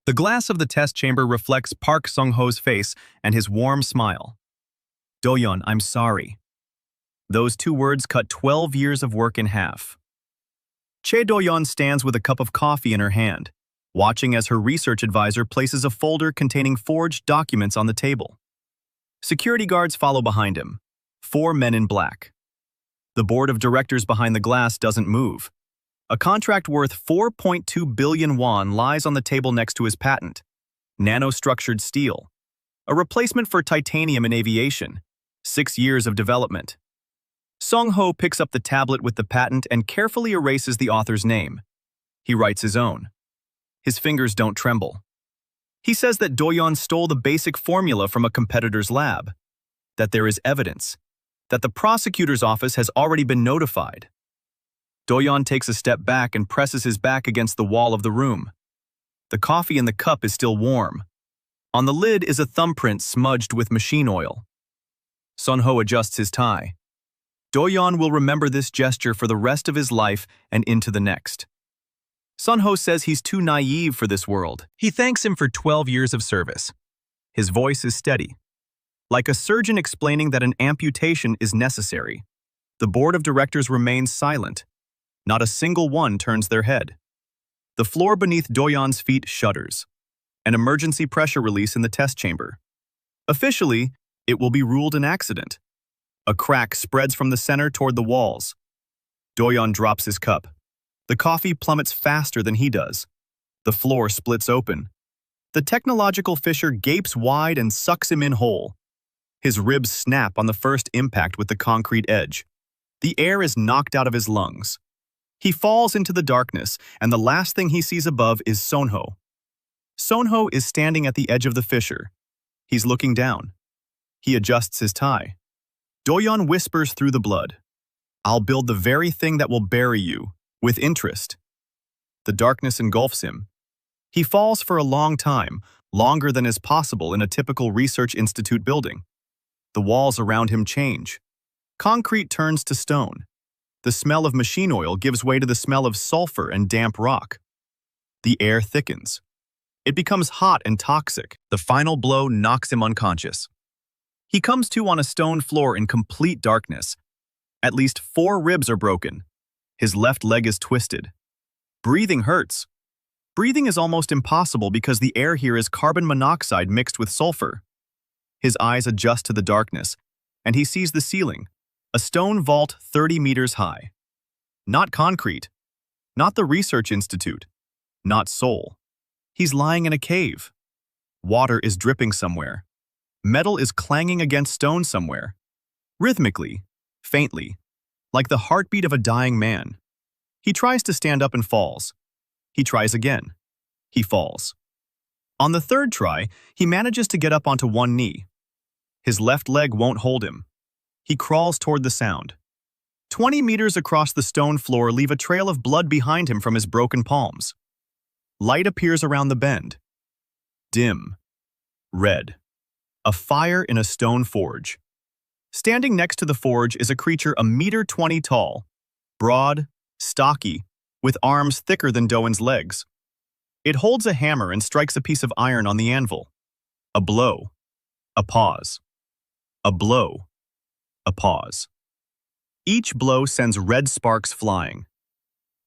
The glass of the test chamber reflects Park Sung-ho's face and his warm smile. Doyeon, I'm sorry. Those two words cut 12 years of work in half. Choi Doyeon stands with a cup of coffee in her hand, watching as her research advisor places a folder containing forged documents on the table. Security guards follow behind him, 4 men in black. The board of directors behind the glass doesn't move. A contract worth 4.2 billion won lies on the table next to his patent, nanostructured steel, a replacement for titanium in aviation, 6 years of development. Sung-ho picks up the tablet with the patent and carefully erases the author's name. He writes his own. His fingers don't tremble. He says that Doyeon stole the basic formula from a competitor's lab, that there is evidence, that the prosecutor's office has already been notified. Doyeon takes a step back and presses his back against the wall of the room. The coffee in the cup is still warm. On the lid is a thumbprint smudged with machine oil. Sung-ho adjusts his tie. Doyeon will remember this gesture for the rest of his life and into the next. Sung-ho says he's too naive for this world. He thanks him for 12 years of service. His voice is steady, like a surgeon explaining that an amputation is necessary. The board of directors remains silent. Not a single one turns their head. The floor beneath Doyeon's feet shudders. An emergency pressure release in the test chamber. Officially, it will be ruled an accident. A crack spreads from the center toward the walls. Doyeon drops his cup. The coffee plummets faster than he does. The floor splits open. The technological fissure gapes wide and sucks him in whole. His ribs snap on the first impact with the concrete edge. The air is knocked out of his lungs. He falls into the darkness, and the last thing he sees above is Sung-ho. Sung-ho is standing at the edge of the fissure. He's looking down. He adjusts his tie. Doyeon whispers through the blood, "I'll build the very thing that will bury you, with interest." The darkness engulfs him. He falls for a long time, longer than is possible in a typical research institute building. The walls around him change. Concrete turns to stone. The smell of machine oil gives way to the smell of sulfur and damp rock. The air thickens. It becomes hot and toxic. The final blow knocks him unconscious. He comes to on a stone floor in complete darkness. At least 4 ribs are broken. His left leg is twisted. Breathing hurts. Breathing is almost impossible because the air here is carbon monoxide mixed with sulfur. His eyes adjust to the darkness, and he sees the ceiling, a stone vault 30 meters high. Not concrete. Not the research institute. Not Seoul. He's lying in a cave. Water is dripping somewhere. Metal is clanging against stone somewhere. Rhythmically, faintly, like the heartbeat of a dying man. He tries to stand up and falls. He tries again. He falls. On the third try, he manages to get up onto one knee. His left leg won't hold him. He crawls toward the sound. 20 meters across the stone floor leave a trail of blood behind him from his broken palms. Light appears around the bend. Dim. Red. A fire in a stone forge. Standing next to the forge is a creature 1.20 meters tall, broad, stocky, with arms thicker than Doyeon's legs. It holds a hammer and strikes a piece of iron on the anvil. A blow. A pause. A blow. A pause. Each blow sends red sparks flying.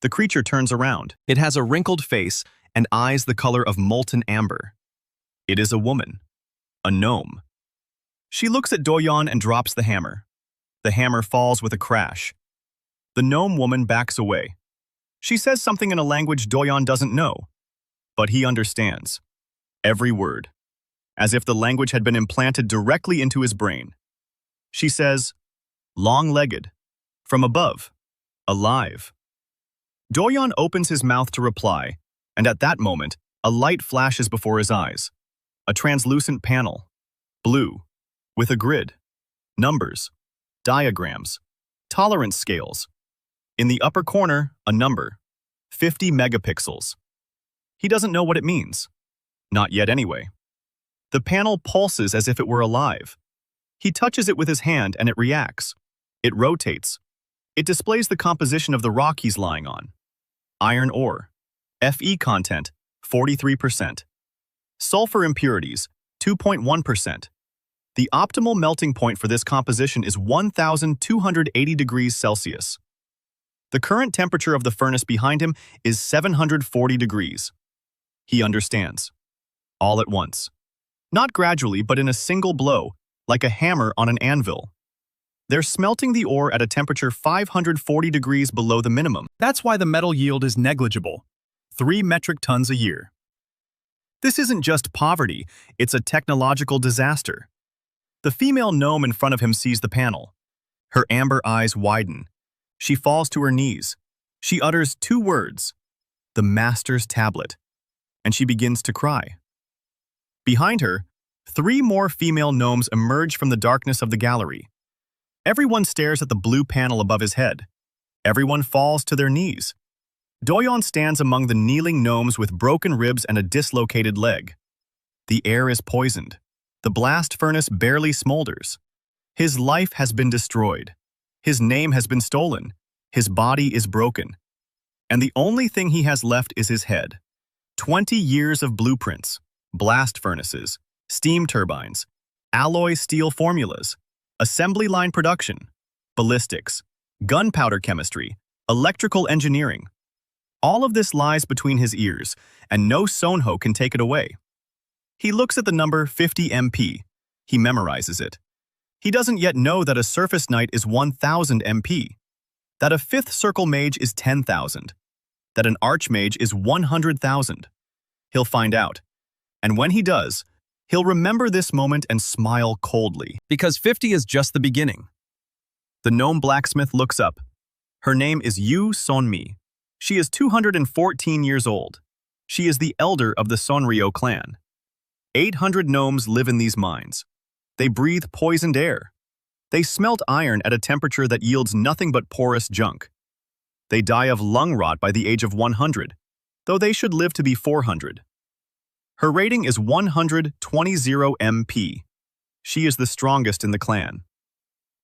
The creature turns around. It has a wrinkled face and eyes the color of molten amber. It is a woman. A gnome. She looks at Doyeon and drops the hammer. The hammer falls with a crash. The gnome woman backs away. She says something in a language Doyeon doesn't know, but he understands. Every word. As if the language had been implanted directly into his brain. She says, "Long-legged. From above. Alive." Doyeon opens his mouth to reply, and at that moment, a light flashes before his eyes. A translucent panel. Blue. With a grid. Numbers. Diagrams. Tolerance scales. In the upper corner, a number. 50 megapixels. He doesn't know what it means. Not yet anyway. The panel pulses as if it were alive. He touches it with his hand and it reacts. It rotates. It displays the composition of the rock he's lying on. Iron ore. Fe content, 43%. Sulfur impurities, 2.1%. The optimal melting point for this composition is 1,280 degrees Celsius. The current temperature of the furnace behind him is 740 degrees. He understands. All at once. Not gradually, but in a single blow, like a hammer on an anvil. They're smelting the ore at a temperature 540 degrees below the minimum. That's why the metal yield is negligible. 3 metric tons a year. This isn't just poverty, it's a technological disaster. The female gnome in front of him sees the panel. Her amber eyes widen. She falls to her knees. She utters 2 words, "The Master's Tablet," and she begins to cry. Behind her, 3 more female gnomes emerge from the darkness of the gallery. Everyone stares at the blue panel above his head. Everyone falls to their knees. Doyeon stands among the kneeling gnomes with broken ribs and a dislocated leg. The air is poisoned. The blast furnace barely smolders. His life has been destroyed. His name has been stolen. His body is broken. And the only thing he has left is his head. 20 years of blueprints, blast furnaces, steam turbines, alloy steel formulas, assembly line production, ballistics, gunpowder chemistry, electrical engineering. All of this lies between his ears, and no Sonho can take it away. He looks at the number 50 MP. He memorizes it. He doesn't yet know that a surface knight is 1,000 MP, that a 5th circle mage is 10,000, that an archmage is 100,000. He'll find out. And when he does, he'll remember this moment and smile coldly. Because 50 is just the beginning. The gnome blacksmith looks up. Her name is Yu Sonmi. She is 214 years old. She is the elder of the Sonryo clan. 800 gnomes live in these mines. They breathe poisoned air. They smelt iron at a temperature that yields nothing but porous junk. They die of lung rot by the age of 100, though they should live to be 400. Her rating is 120 MP. She is the strongest in the clan.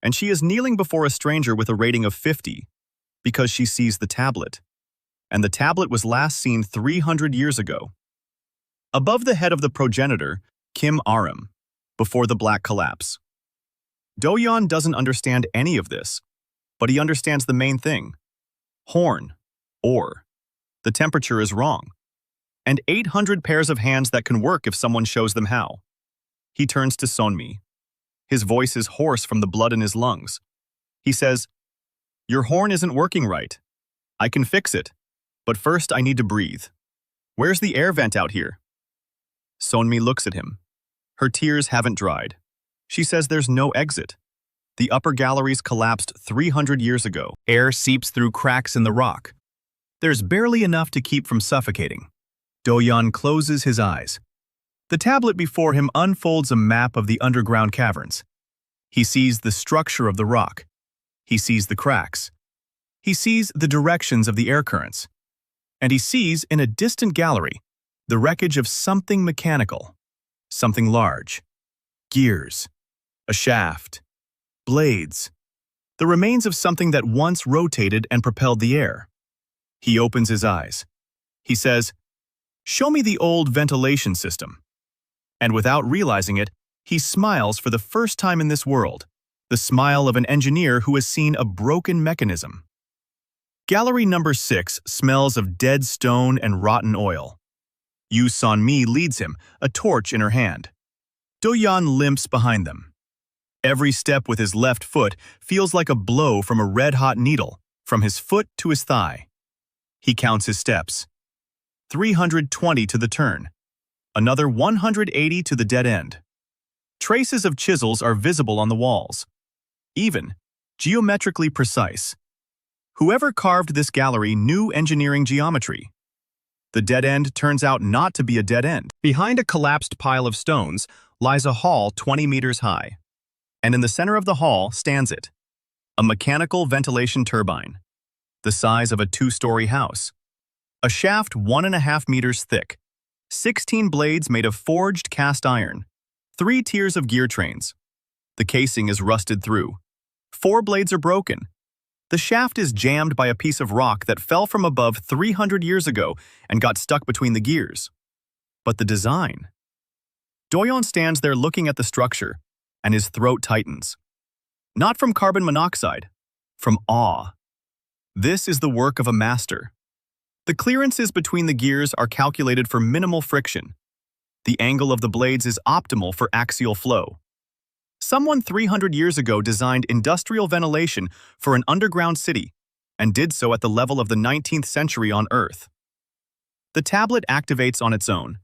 And she is kneeling before a stranger with a rating of 50 because she sees the tablet. And the tablet was last seen 300 years ago. Above the head of the progenitor, Kim Aram, before the black collapse. Doyeon doesn't understand any of this, but he understands the main thing. Horn, ore. The temperature is wrong. And 800 pairs of hands that can work if someone shows them how. He turns to Sonmi. His voice is hoarse from the blood in his lungs. He says, "Your horn isn't working right. I can fix it, but first I need to breathe. Where's the air vent out here?" Sonmi looks at him. Her tears haven't dried. She says there's no exit. The upper galleries collapsed 300 years ago. Air seeps through cracks in the rock. There's barely enough to keep from suffocating. Doyeon closes his eyes. The tablet before him unfolds a map of the underground caverns. He sees the structure of the rock. He sees the cracks. He sees the directions of the air currents. And he sees, in a distant gallery, the wreckage of something mechanical, something large. Gears, a shaft, blades, the remains of something that once rotated and propelled the air. He opens his eyes. He says, "Show me the old ventilation system." And without realizing it, he smiles for the first time in this world, the smile of an engineer who has seen a broken mechanism. Gallery number 6 smells of dead stone and rotten oil. Yu Sonmi leads him, a torch in her hand. Doyeon limps behind them. Every step with his left foot feels like a blow from a red-hot needle, from his foot to his thigh. He counts his steps. 320 to the turn. Another 180 to the dead end. Traces of chisels are visible on the walls. Even, geometrically precise. Whoever carved this gallery knew engineering geometry. The dead end turns out not to be a dead end. Behind a collapsed pile of stones lies a hall 20 meters high. And in the center of the hall stands it, a mechanical ventilation turbine, the size of a 2-story house. A shaft 1.5 meters thick, 16 blades made of forged cast iron, 3 tiers of gear trains. The casing is rusted through. 4 blades are broken. The shaft is jammed by a piece of rock that fell from above 300 years ago and got stuck between the gears. But the design, Doyeon stands there looking at the structure, and his throat tightens. Not from carbon monoxide, from awe. This is the work of a master. The clearances between the gears are calculated for minimal friction. The angle of the blades is optimal for axial flow. Someone 300 years ago designed industrial ventilation for an underground city and did so at the level of the 19th century on Earth. The tablet activates on its own.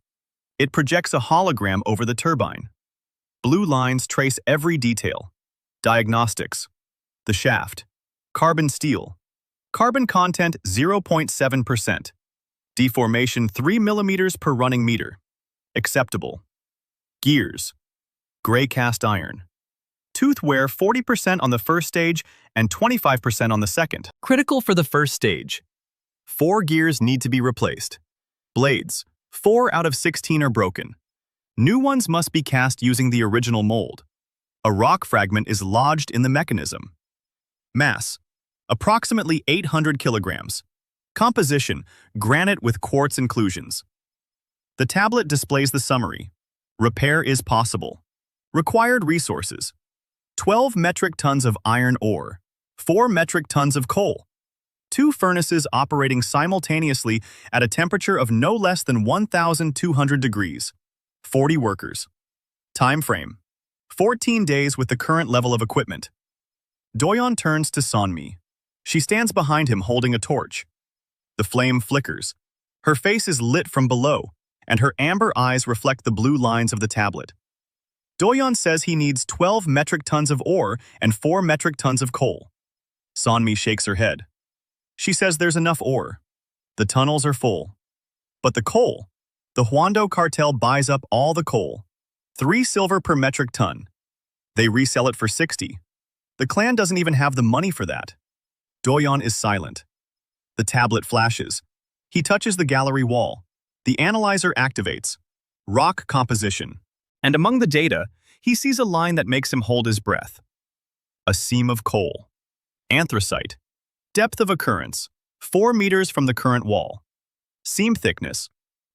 It projects a hologram over the turbine. Blue lines trace every detail. Diagnostics. The shaft. Carbon steel. Carbon content 0.7%. Deformation 3 millimeters per running meter. Acceptable. Gears. Gray cast iron. Tooth wear 40% on the first stage and 25% on the second. Critical for the first stage. 4 gears need to be replaced. Blades. 4 out of 16 are broken. New ones must be cast using the original mold. A rock fragment is lodged in the mechanism. Mass. Approximately 800 kilograms. Composition, granite with quartz inclusions. The tablet displays the summary. Repair is possible. Required resources. 12 metric tons of iron ore, 4 metric tons of coal. 2 furnaces operating simultaneously at a temperature of no less than 1,200 degrees. 40 workers. Time frame. 14 days with the current level of equipment. Doyeon turns to Sonmi. She stands behind him holding a torch. The flame flickers. Her face is lit from below, and her amber eyes reflect the blue lines of the tablet. Doyeon says he needs 12 metric tons of ore and 4 metric tons of coal. Sonmi shakes her head. She says there's enough ore. The tunnels are full. But the coal? The Hwando cartel buys up all the coal. 3 silver per metric ton. They resell it for 60. The clan doesn't even have the money for that. Doyeon is silent. The tablet flashes. He touches the gallery wall. The analyzer activates. Rock composition. And among the data, he sees a line that makes him hold his breath. A seam of coal. Anthracite. Depth of occurrence, 4 meters from the current wall. Seam thickness,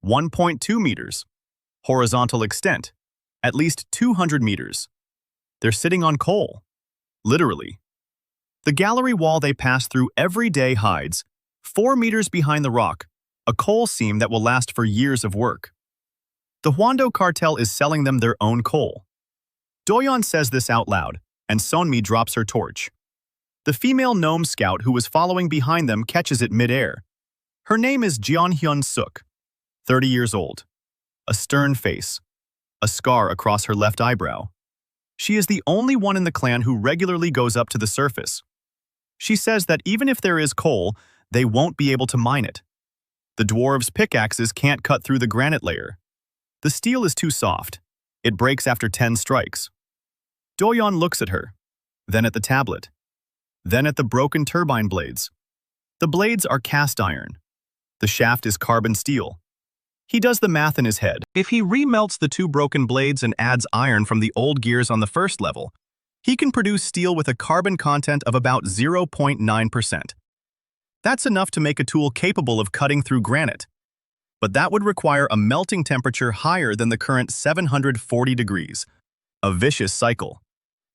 1.2 meters. Horizontal extent, at least 200 meters. They're sitting on coal. Literally. The gallery wall they pass through every day hides, 4 meters behind the rock, a coal seam that will last for years of work. The Hwando cartel is selling them their own coal. Doyeon says this out loud, and Sonmi drops her torch. The female gnome scout who was following behind them catches it mid-air. Her name is Jeonhyun Suk, 30 years old. A stern face. A scar across her left eyebrow. She is the only one in the clan who regularly goes up to the surface. She says that even if there is coal, they won't be able to mine it. The dwarves' pickaxes can't cut through the granite layer. The steel is too soft. It breaks after 10 strikes. Doyeon looks at her, then at the tablet, then at the broken turbine blades. The blades are cast iron. The shaft is carbon steel. He does the math in his head. If he remelts the 2 broken blades and adds iron from the old gears on the first level, he can produce steel with a carbon content of about 0.9%. That's enough to make a tool capable of cutting through granite. But that would require a melting temperature higher than the current 740 degrees. A vicious cycle.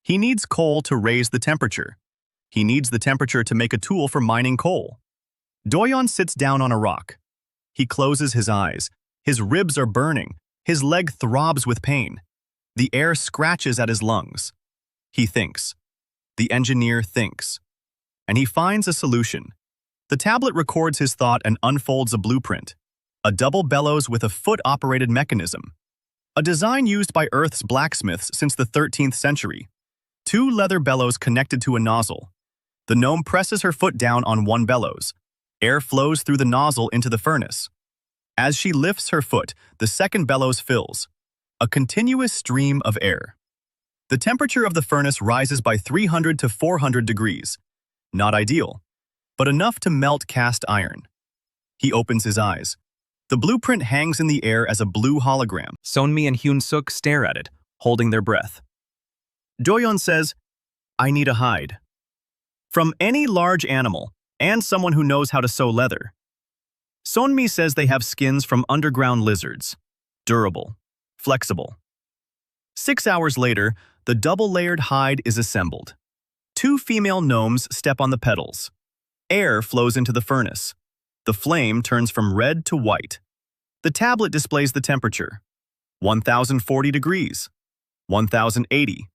He needs coal to raise the temperature. He needs the temperature to make a tool for mining coal. Doyeon sits down on a rock. He closes his eyes. His ribs are burning. His leg throbs with pain. The air scratches at his lungs. He thinks. The engineer thinks. And he finds a solution. The tablet records his thought and unfolds a blueprint. A double bellows with a foot-operated mechanism. A design used by Earth's blacksmiths since the 13th century. 2 leather bellows connected to a nozzle. The gnome presses her foot down on one bellows. Air flows through the nozzle into the furnace. As she lifts her foot, the second bellows fills. A continuous stream of air. The temperature of the furnace rises by 300 to 400 degrees. Not ideal, but enough to melt cast iron. He opens his eyes. The blueprint hangs in the air as a blue hologram. Sonmi and Hyun Suk stare at it, holding their breath. Doyeon says, "I need a hide. From any large animal, and someone who knows how to sew leather." Sonmi says they have skins from underground lizards. Durable. Flexible. 6 hours later, the double-layered hide is assembled. 2 female gnomes step on the petals. Air flows into the furnace. The flame turns from red to white. The tablet displays the temperature: 1040 degrees, 1080,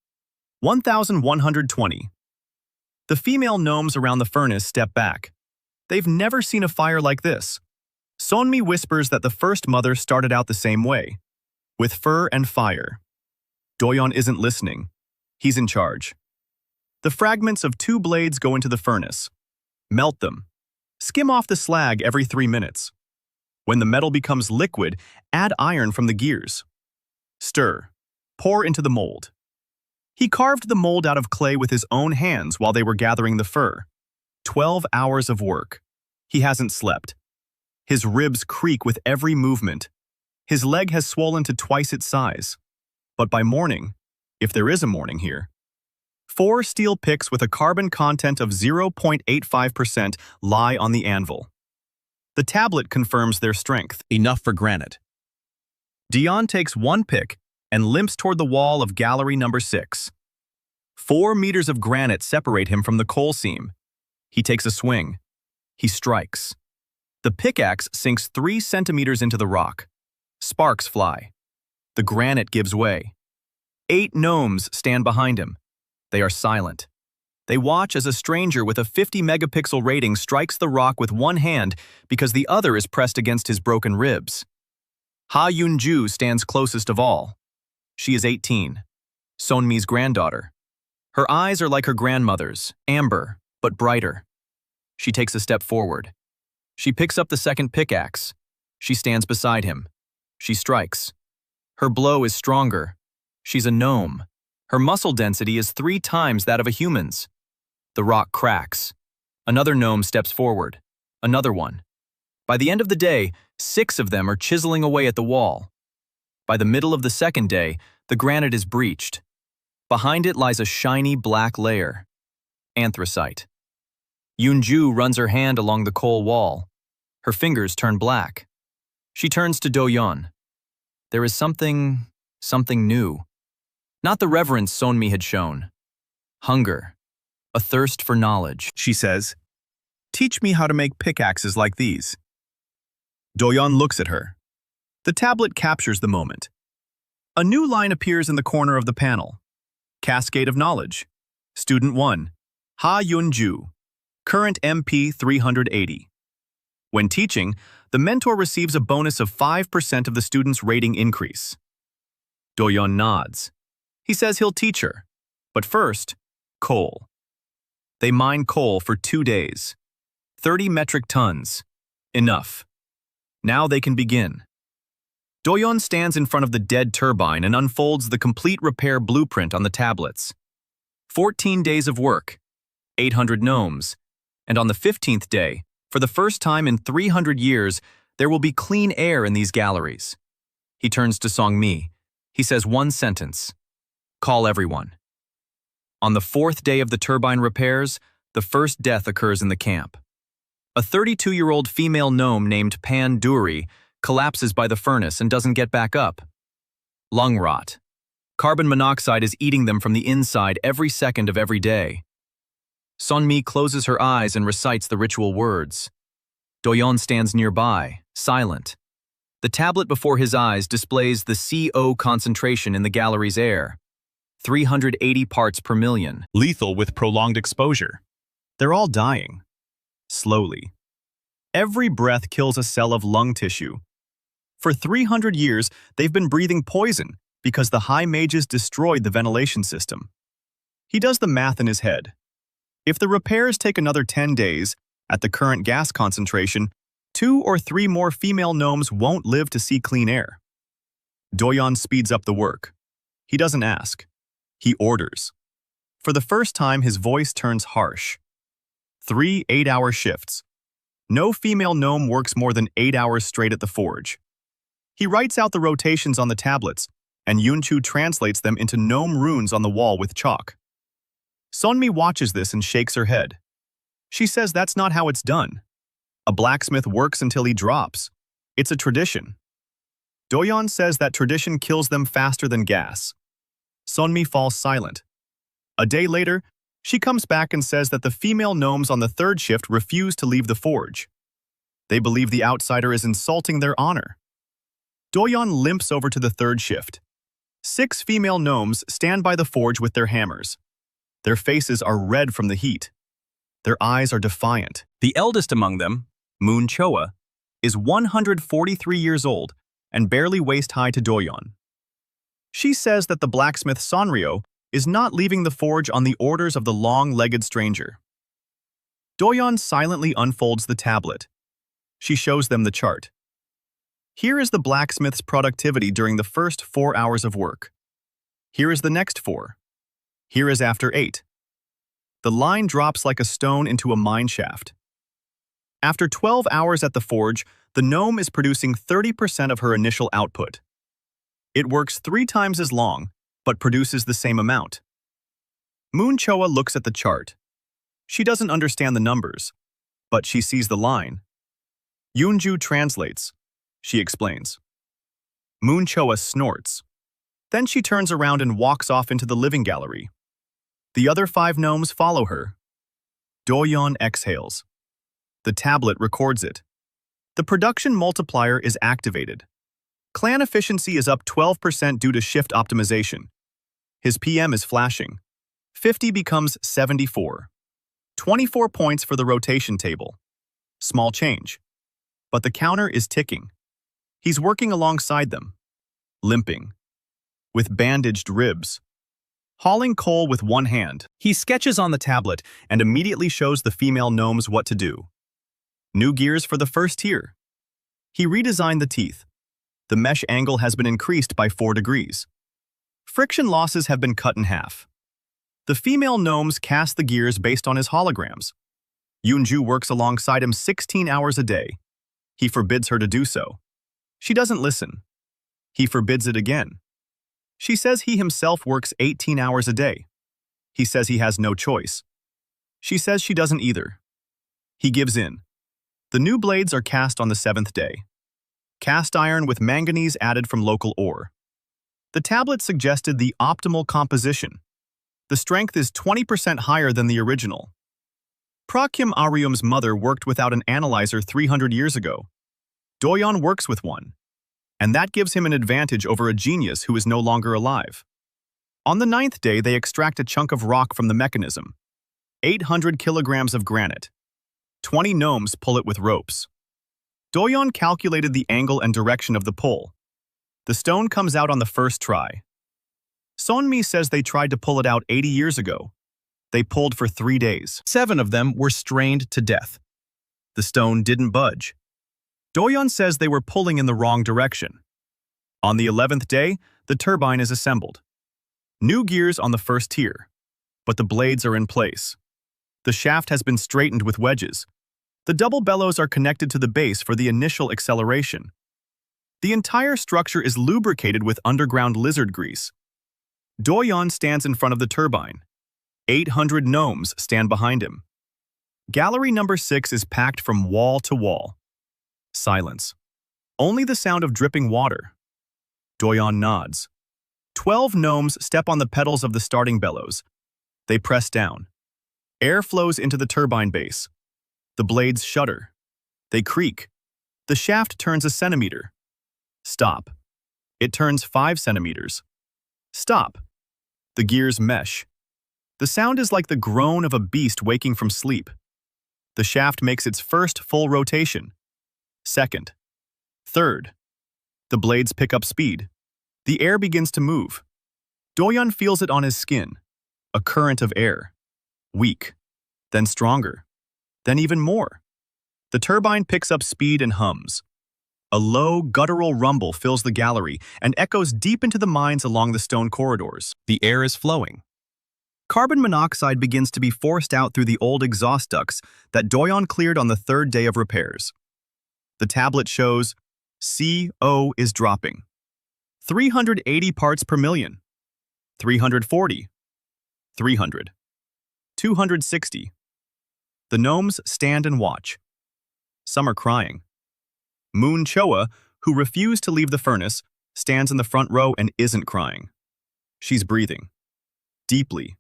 1120. The female gnomes around the furnace step back. They've never seen a fire like this. Sonmi whispers that the first mother started out the same way, with fur and fire. Doyeon isn't listening. He's in charge. The fragments of 2 blades go into the furnace. Melt them. Skim off the slag every 3 minutes. When the metal becomes liquid, add iron from the gears. Stir. Pour into the mold. He carved the mold out of clay with his own hands while they were gathering the fur. 12 hours of work. He hasn't slept. His ribs creak with every movement. His leg has swollen to twice its size. But by morning, if there is a morning here, 4 steel picks with a carbon content of 0.85% lie on the anvil. The tablet confirms their strength. Enough for granite. Doyeon takes 1 pick and limps toward the wall of gallery number 6. 4 meters of granite separate him from the coal seam. He takes a swing. He strikes. The pickaxe sinks 3 centimeters into the rock. Sparks fly. The granite gives way. 8 gnomes stand behind him. They are silent. They watch as a stranger with a 50-megapixel rating strikes the rock with one hand because the other is pressed against his broken ribs. Ha Yoon-ju stands closest of all. She is 18, Sonmi's granddaughter. Her eyes are like her grandmother's, amber, but brighter. She takes a step forward. She picks up the second pickaxe. She stands beside him. She strikes. Her blow is stronger. She's a gnome. Her muscle density is 3 times that of a human's. The rock cracks. Another gnome steps forward. Another one. By the end of the day, 6 of them are chiseling away at the wall. By the middle of the second day, the granite is breached. Behind it lies a shiny black layer. Anthracite. Yoon-ju runs her hand along the coal wall. Her fingers turn black. She turns to Doyeon. There is something new. Not the reverence Sonmi had shown. Hunger. A thirst for knowledge. She says, "Teach me how to make pickaxes like these." Doyeon looks at her. The tablet captures the moment. A new line appears in the corner of the panel. Cascade of Knowledge. Student 1, Ha Yoon-ju. Current MP 380. When teaching, the mentor receives a bonus of 5% of the student's rating increase. Doyeon nods. He says he'll teach her. But first, coal. They mine coal for 2 days. 30 metric tons. Enough. Now they can begin. Doyeon stands in front of the dead turbine and unfolds the complete repair blueprint on the tablets. 14 days of work, 800 gnomes, and on the 15th day, for the first time in 300 years, there will be clean air in these galleries. He turns to Songmi. He says 1 sentence. Call everyone. On the 4th day of the turbine repairs, the first death occurs in the camp. A 32-year-old female gnome named Pan Duri collapses by the furnace and doesn't get back up. Lung rot. Carbon monoxide is eating them from the inside every second of every day. Sonmi closes her eyes and recites the ritual words. Doyeon stands nearby, silent. The tablet before his eyes displays the CO concentration in the gallery's air. 380 parts per million. Lethal with prolonged exposure. They're all dying. Slowly. Every breath kills a cell of lung tissue. For 300 years, they've been breathing poison because the high mages destroyed the ventilation system. He does the math in his head. If the repairs take another 10 days, at the current gas concentration, 2 or 3 more female gnomes won't live to see clean air. Doyeon speeds up the work. He doesn't ask. He orders. For the first time, his voice turns harsh. 3 8-hour shifts. No female gnome works more than 8 hours straight at the forge. He writes out the rotations on the tablets, and Yoon-ju translates them into gnome runes on the wall with chalk. Sonmi watches this and shakes her head. She says that's not how it's done. A blacksmith works until he drops. It's a tradition. Doyeon says that tradition kills them faster than gas. Sunmi falls silent. A day later, she comes back and says that the female gnomes on the third shift refuse to leave the forge. They believe the outsider is insulting their honor. Doyeon limps over to the third shift. 6 female gnomes stand by the forge with their hammers. Their faces are red from the heat. Their eyes are defiant. The eldest among them, Moon Choa, is 143 years old and barely waist-high to Doyeon. She says that the blacksmith Sonryo is not leaving the forge on the orders of the long-legged stranger. Doyeon silently unfolds the tablet. She shows them the chart. Here is the blacksmith's productivity during the first 4 hours of work. Here is the next 4. Here is after 8. The line drops like a stone into a mine shaft. After 12 hours at the forge, the gnome is producing 30% of her initial output. It works 3 times as long, but produces the same amount. Moon Choa looks at the chart. She doesn't understand the numbers, but she sees the line. Yoonju translates. She explains. Moon Choa snorts. Then she turns around and walks off into the living gallery. The other 5 gnomes follow her. Doyeon exhales. The tablet records it. The production multiplier is activated. Clan efficiency is up 12% due to shift optimization. His PM is flashing. 50 becomes 74. 24 points for the rotation table. Small change. But the counter is ticking. He's working alongside them. Limping. With bandaged ribs. Hauling coal with one hand, he sketches on the tablet and immediately shows the female gnomes what to do. New gears for the first tier. He redesigned the teeth. The mesh angle has been increased by 4 degrees. Friction losses have been cut in half. The female gnomes cast the gears based on his holograms. Yoonju works alongside him 16 hours a day. He forbids her to do so. She doesn't listen. He forbids it again. She says he himself works 18 hours a day. He says he has no choice. She says she doesn't either. He gives in. The new blades are cast on the 7th day. Cast iron with manganese added from local ore. The tablet suggested the optimal composition. The strength is 20% higher than the original. Prakyum Aryum's mother worked without an analyzer 300 years ago. Doyeon works with one, and that gives him an advantage over a genius who is no longer alive. On the 9th day, they extract a chunk of rock from the mechanism. 800 kilograms of granite. 20 gnomes pull it with ropes. Doyeon calculated the angle and direction of the pull. The stone comes out on the first try. Sonmi says they tried to pull it out 80 years ago. They pulled for 3 days. 7 of them were strained to death. The stone didn't budge. Doyeon says they were pulling in the wrong direction. On the 11th day, the turbine is assembled. New gears on the first tier, but the blades are in place. The shaft has been straightened with wedges. The double bellows are connected to the base for the initial acceleration. The entire structure is lubricated with underground lizard grease. Doyeon stands in front of the turbine. 800 gnomes stand behind him. Gallery number 6 is packed from wall to wall. Silence. Only the sound of dripping water. Doyeon nods. 12 gnomes step on the pedals of the starting bellows. They press down. Air flows into the turbine base. The blades shudder. They creak. The shaft turns a centimeter. Stop. It turns 5 centimeters. Stop. The gears mesh. The sound is like the groan of a beast waking from sleep. The shaft makes its first full rotation. Second. Third. The blades pick up speed. The air begins to move. Doyeon feels it on his skin. A current of air. Weak. Then stronger. Then even more. The turbine picks up speed and hums. A low, guttural rumble fills the gallery and echoes deep into the mines along the stone corridors. The air is flowing. Carbon monoxide begins to be forced out through the old exhaust ducts that Doyeon cleared on the 3rd day of repairs. The tablet shows CO is dropping. 380 parts per million. 340. 300. 260. The gnomes stand and watch. Some are crying. Moon Choa, who refused to leave the furnace, stands in the front row and isn't crying. She's breathing. Deeply.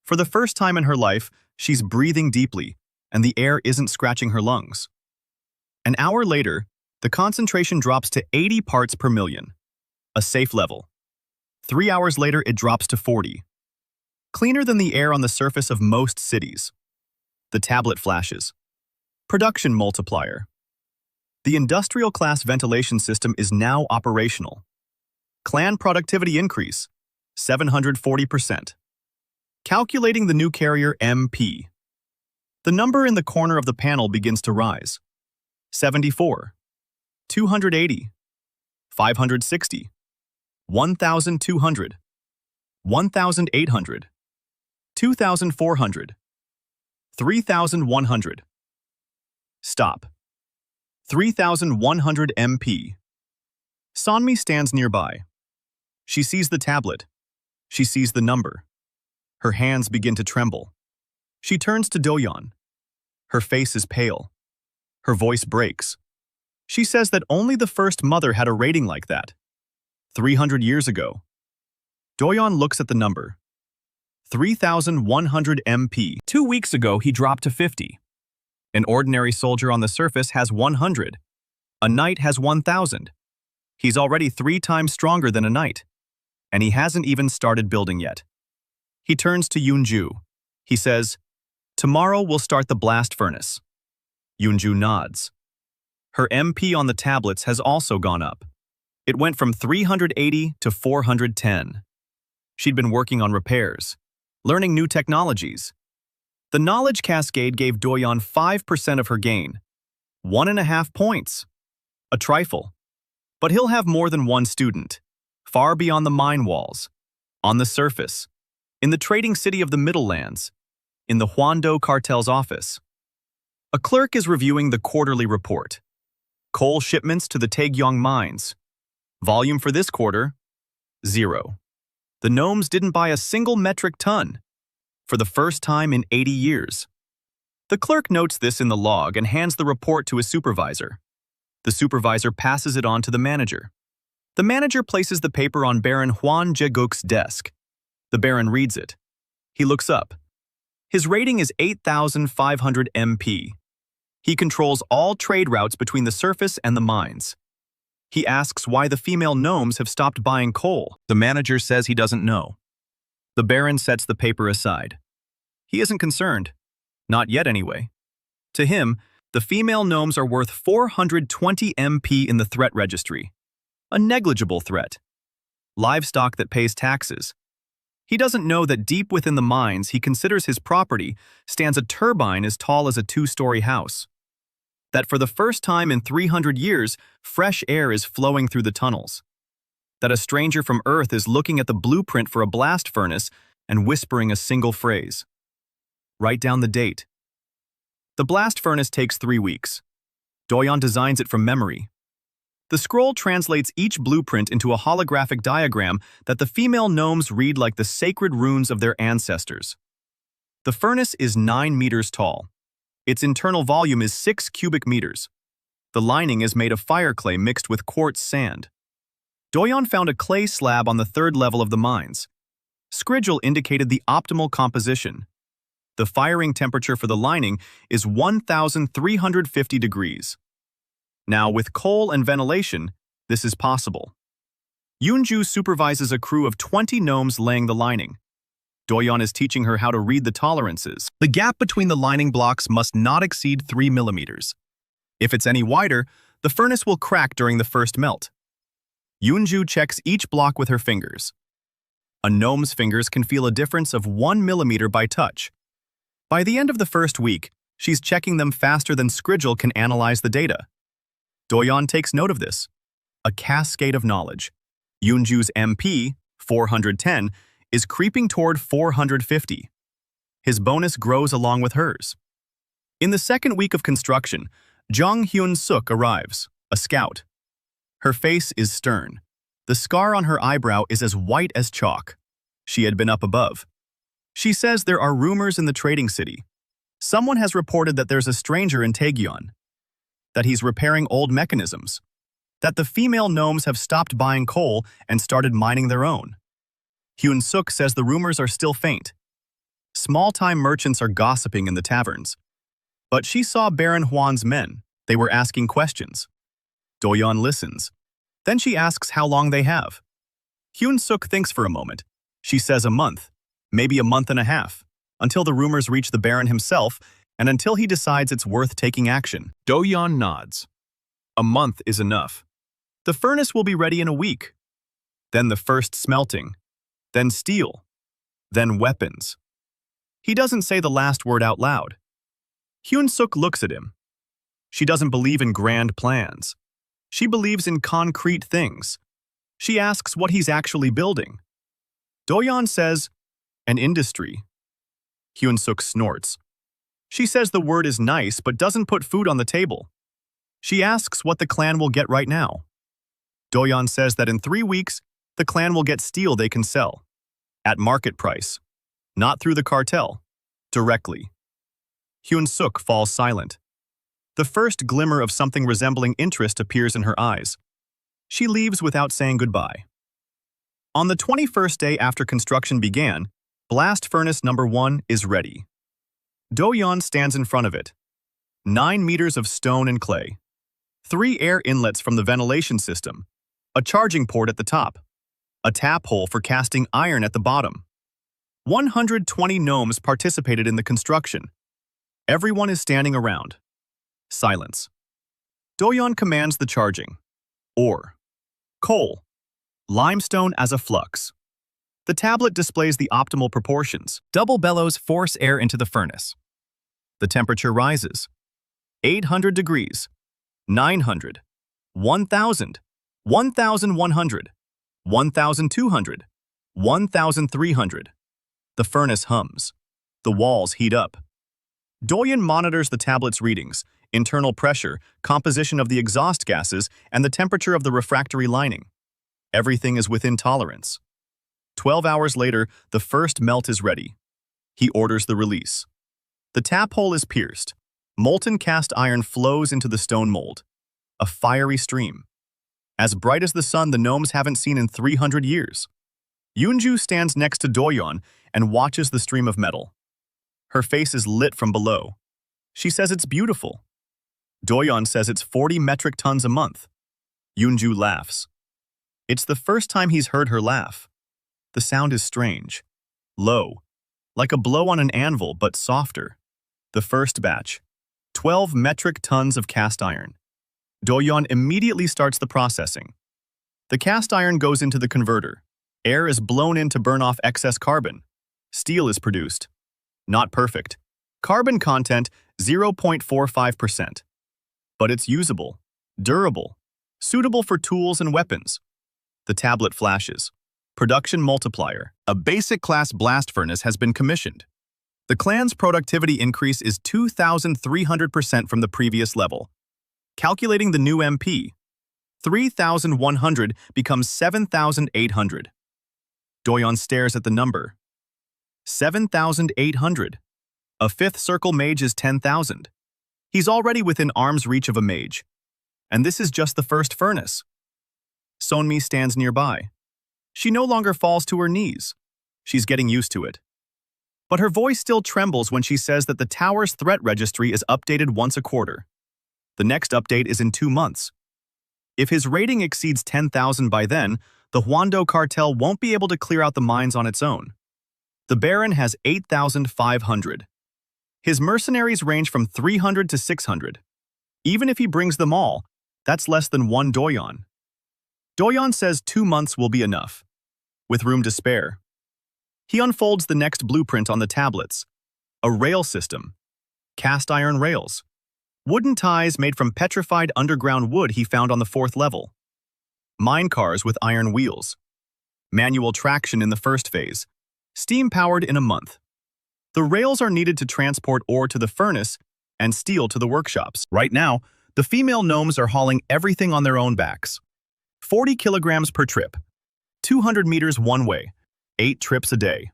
For the first time in her life, she's breathing deeply, and the air isn't scratching her lungs. An hour later, the concentration drops to 80 parts per million, a safe level. 3 hours later, it drops to 40. Cleaner than the air on the surface of most cities. The tablet flashes. Production multiplier. The industrial-class ventilation system is now operational. Clan productivity increase, 740%. Calculating the new carrier MP. The number in the corner of the panel begins to rise. 74, 280, 560, 1,200, 1,800, 2,400, 3,100. Stop. 3,100 MP. Sonmi stands nearby. She sees the tablet. She sees the number. Her hands begin to tremble. She turns to Doyeon. Her face is pale. Her voice breaks. She says that only the first mother had a rating like that. 300 years ago. Doyeon looks at the number. 3,100 MP. 2 weeks ago, he dropped to 50. An ordinary soldier on the surface has 100. A knight has 1,000. He's already 3 times stronger than a knight. And he hasn't even started building yet. He turns to Yoonju. He says, "Tomorrow we'll start the blast furnace." Yoonju nods. Her MP on the tablets has also gone up. It went from 380 to 410. She'd been working on repairs, learning new technologies. The knowledge cascade gave Doyeon 5% of her gain. 1.5 points. A trifle. But he'll have more than one student, far beyond the mine walls, on the surface, in the trading city of the Middle Lands, in the Hwando cartel's office. A clerk is reviewing the quarterly report. Coal shipments to the Taegyong mines. Volume for this quarter, 0. The gnomes didn't buy a single metric ton, for the first time in 80 years. The clerk notes this in the log and hands the report to his supervisor. The supervisor passes it on to the manager. The manager places the paper on Baron Hwan Jae-guk's desk. The Baron reads it. He looks up. His rating is 8,500 MP. He controls all trade routes between the surface and the mines. He asks why the female gnomes have stopped buying coal. The manager says he doesn't know. The Baron sets the paper aside. He isn't concerned. Not yet, anyway. To him, the female gnomes are worth 420 MP in the threat registry. A negligible threat. Livestock that pays taxes. He doesn't know that deep within the mines he considers his property stands a turbine as tall as a 2-story house. That for the first time in 300 years, fresh air is flowing through the tunnels. That a stranger from Earth is looking at the blueprint for a blast furnace and whispering a single phrase. Write down the date. The blast furnace takes 3 weeks. Doyeon designs it from memory. The scroll translates each blueprint into a holographic diagram that the female gnomes read like the sacred runes of their ancestors. The furnace is 9 meters tall. Its internal volume is 6 cubic meters. The lining is made of fire clay mixed with quartz sand. Doyeon found a clay slab on the 3rd level of the mines. Scrigil indicated the optimal composition. The firing temperature for the lining is 1,350 degrees. Now, with coal and ventilation, this is possible. Yoonju supervises a crew of 20 gnomes laying the lining. Doyeon is teaching her how to read the tolerances. The gap between the lining blocks must not exceed 3 millimeters. If it's any wider, the furnace will crack during the first melt. Yoonju checks each block with her fingers. A gnome's fingers can feel a difference of 1 millimeter by touch. By the end of the first week, she's checking them faster than Scrigil can analyze the data. Doyeon takes note of this. A cascade of knowledge. Yoonju's MP, 410, is creeping toward 450. His bonus grows along with hers. In the 2nd week of construction, Jung Hyun-suk arrives, a scout. Her face is stern. The scar on her eyebrow is as white as chalk. She had been up above. She says there are rumors in the trading city. Someone has reported that there's a stranger in Taegyeon, that he's repairing old mechanisms, that the female gnomes have stopped buying coal and started mining their own. Hyun-suk says the rumors are still faint. Small-time merchants are gossiping in the taverns. But she saw Baron Hwan's men. They were asking questions. Doyeon listens. Then she asks how long they have. Hyun-suk thinks for a moment. She says a month, maybe a month and a half, until the rumors reach the Baron himself and until he decides it's worth taking action. Doyeon nods. A month is enough. The furnace will be ready in a week. Then the first smelting. Then steel. Then weapons. He doesn't say the last word out loud. Hyun-suk looks at him. She doesn't believe in grand plans. She believes in concrete things. She asks what he's actually building. Doyeon says, an industry. Hyun-suk snorts. She says the word is nice but doesn't put food on the table. She asks what the clan will get right now. Doyeon says that in 3 weeks, the clan will get steel they can sell. At market price. Not through the cartel. Directly. Hyun-suk falls silent. The first glimmer of something resembling interest appears in her eyes. She leaves without saying goodbye. On the 21st day after construction began, Blast Furnace number 1 is ready. Doyeon stands in front of it. 9 meters of stone and clay. 3 air inlets from the ventilation system. A charging port at the top. A tap hole for casting iron at the bottom. 120 gnomes participated in the construction. Everyone is standing around. Silence. Doyeon commands the charging. Ore. Coal. Limestone as a flux. The tablet displays the optimal proportions. Double bellows force air into the furnace. The temperature rises. 800 degrees. 900. 1,000. 1,100. 1,200. 1,300. The furnace hums. The walls heat up. Doyeon monitors the tablet's readings, internal pressure, composition of the exhaust gases, and the temperature of the refractory lining. Everything is within tolerance. 12 hours later, the first melt is ready. He orders the release. The tap hole is pierced. Molten cast iron flows into the stone mold. A fiery stream. As bright as the sun the gnomes haven't seen in 300 years. Yoonju stands next to Doyeon and watches the stream of metal. Her face is lit from below. She says it's beautiful. Doyeon says it's 40 metric tons a month. Yoonju laughs. It's the first time he's heard her laugh. The sound is strange. Low. Like a blow on an anvil, but softer. The first batch. 12 metric tons of cast iron. Doyeon immediately starts the processing. The cast iron goes into the converter. Air is blown in to burn off excess carbon. Steel is produced. Not perfect. Carbon content 0.45%. But it's usable, durable, suitable for tools and weapons. The tablet flashes. Production multiplier. A basic class blast furnace has been commissioned. The clan's productivity increase is 2,300% from the previous level. Calculating the new MP, 3,100 becomes 7,800. Doyeon stares at the number. 7,800. A fifth circle mage is 10,000. He's already within arm's reach of a mage. And this is just the first furnace. Sonmi stands nearby. She no longer falls to her knees. She's getting used to it. But her voice still trembles when she says that the tower's threat registry is updated once a quarter. The next update is in 2 months. If his rating exceeds 10,000 by then, the Hwando cartel won't be able to clear out the mines on its own. The Baron has 8,500. His mercenaries range from 300 to 600. Even if he brings them all, that's less than 1 Doyeon. Doyeon says 2 months will be enough, with room to spare. He unfolds the next blueprint on the tablets. A rail system. Cast iron rails. Wooden ties made from petrified underground wood he found on the 4th level. Mine cars with iron wheels. Manual traction in the first phase. Steam-powered in a month. The rails are needed to transport ore to the furnace and steel to the workshops. Right now, the female gnomes are hauling everything on their own backs. 40 kilograms per trip. 200 meters one way. 8 trips a day.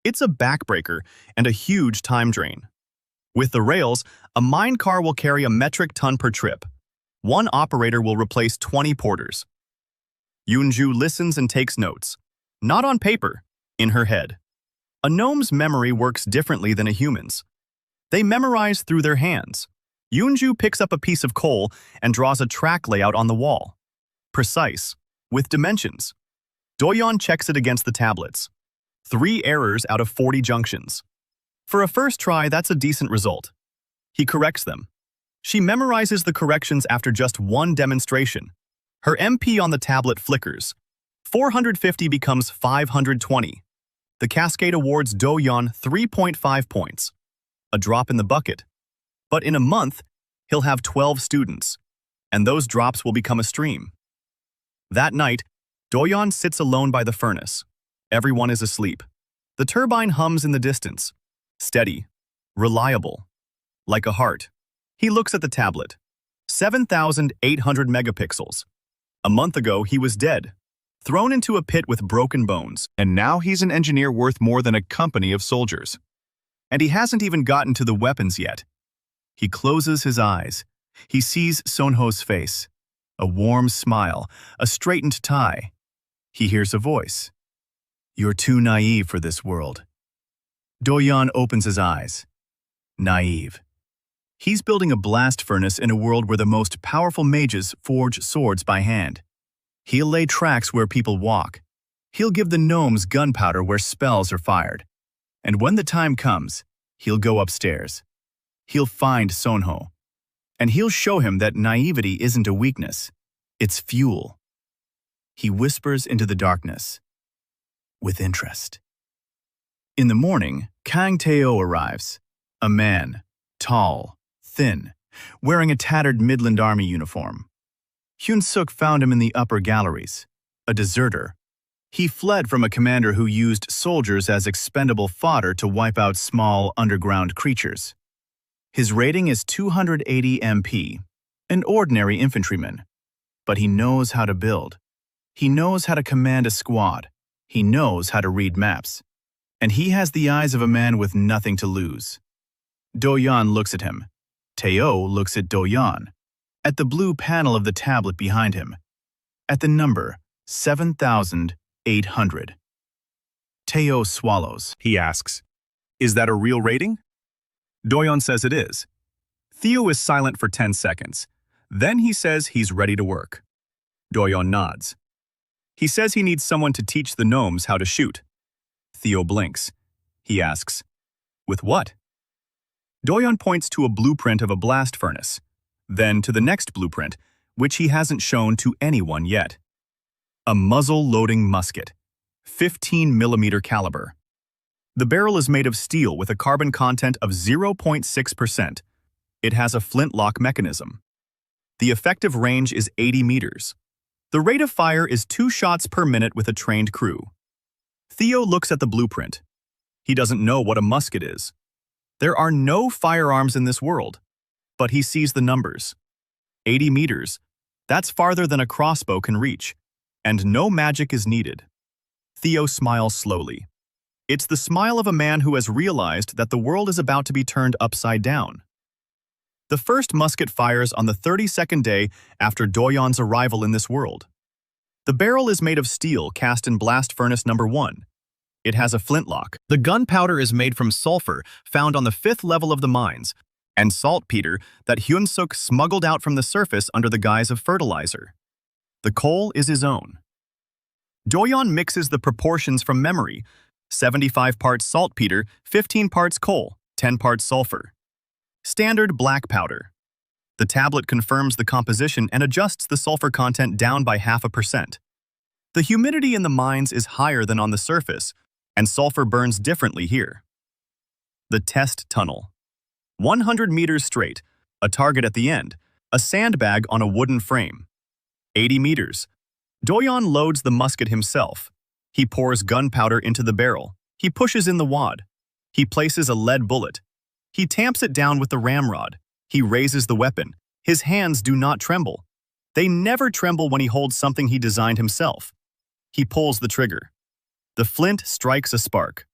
It's a backbreaker and a huge time drain. With the rails, a mine car will carry a metric ton per trip. 1 operator will replace 20 porters. Yoonju listens and takes notes. Not on paper, in her head. A gnome's memory works differently than a human's. They memorize through their hands. Yoonju picks up a piece of coal and draws a track layout on the wall. Precise, with dimensions. Doyeon checks it against the tablets. 3 errors out of 40 junctions. For a first try, that's a decent result. He corrects them. She memorizes the corrections after just 1 demonstration. Her MP on the tablet flickers. 450 becomes 520. The cascade awards Doyeon 3.5 points. A drop in the bucket. But in a month, he'll have 12 students, and those drops will become a stream. That night, Doyeon sits alone by the furnace. Everyone is asleep. The turbine hums in the distance. Steady. Reliable. Like a heart. He looks at the tablet. 7,800 megapixels. A month ago, he was dead. Thrown into a pit with broken bones. And now he's an engineer worth more than a company of soldiers. And he hasn't even gotten to the weapons yet. He closes his eyes. He sees Sonho's face. A warm smile, a straightened tie. He hears a voice. "You're too naive for this world." Doyeon opens his eyes. Naive. He's building a blast furnace in a world where the most powerful mages forge swords by hand. He'll lay tracks where people walk. He'll give the gnomes gunpowder where spells are fired. And when the time comes, he'll go upstairs. He'll find Sonho. And he'll show him that naivety isn't a weakness. It's fuel. He whispers into the darkness. With interest. In the morning, Kang Tae-oh arrives. A man, tall, thin, wearing a tattered Midland Army uniform. Hyun-suk found him in the upper galleries. A deserter. He fled from a commander who used soldiers as expendable fodder to wipe out small underground creatures. His rating is 280 MP, an ordinary infantryman. But he knows how to build. He knows how to command a squad. He knows how to read maps. And he has the eyes of a man with nothing to lose. Doyeon looks at him. Tae-oh looks at Doyeon. At the blue panel of the tablet behind him. At the number 7,800. Tae-oh swallows. He asks, "Is that a real rating?" Doyeon says it is. Theo is silent for 10 seconds. Then he says he's ready to work. Doyeon nods. He says he needs someone to teach the gnomes how to shoot. Theo blinks. He asks, "With what?" Doyeon points to a blueprint of a blast furnace, then to the next blueprint, which he hasn't shown to anyone yet. A muzzle-loading musket, 15mm caliber. The barrel is made of steel with a carbon content of 0.6%. It has a flintlock mechanism. The effective range is 80 meters. The rate of fire is 2 shots per minute with a trained crew. Theo looks at the blueprint. He doesn't know what a musket is. There are no firearms in this world, but he sees the numbers. 80 meters, that's farther than a crossbow can reach, and no magic is needed. Theo smiles slowly. It's the smile of a man who has realized that the world is about to be turned upside down. The first musket fires on the 32nd day after Doyeon's arrival in this world. The barrel is made of steel cast in blast furnace number 1. It has a flintlock. The gunpowder is made from sulfur found on the 5th level of the mines, and saltpeter that Hyun-suk smuggled out from the surface under the guise of fertilizer. The coal is his own. Doyeon mixes the proportions from memory: 75 parts saltpeter, 15 parts coal, 10 parts sulfur. Standard black powder. The tablet confirms the composition and adjusts the sulfur content down by 0.5%. The humidity in the mines is higher than on the surface, and sulfur burns differently here. The test tunnel. 100 meters straight, a target at the end, a sandbag on a wooden frame. 80 meters. Doyeon loads the musket himself. He pours gunpowder into the barrel. He pushes in the wad. He places a lead bullet. He tamps it down with the ramrod. He raises the weapon. His hands do not tremble. They never tremble when he holds something he designed himself. He pulls the trigger. The flint strikes a spark.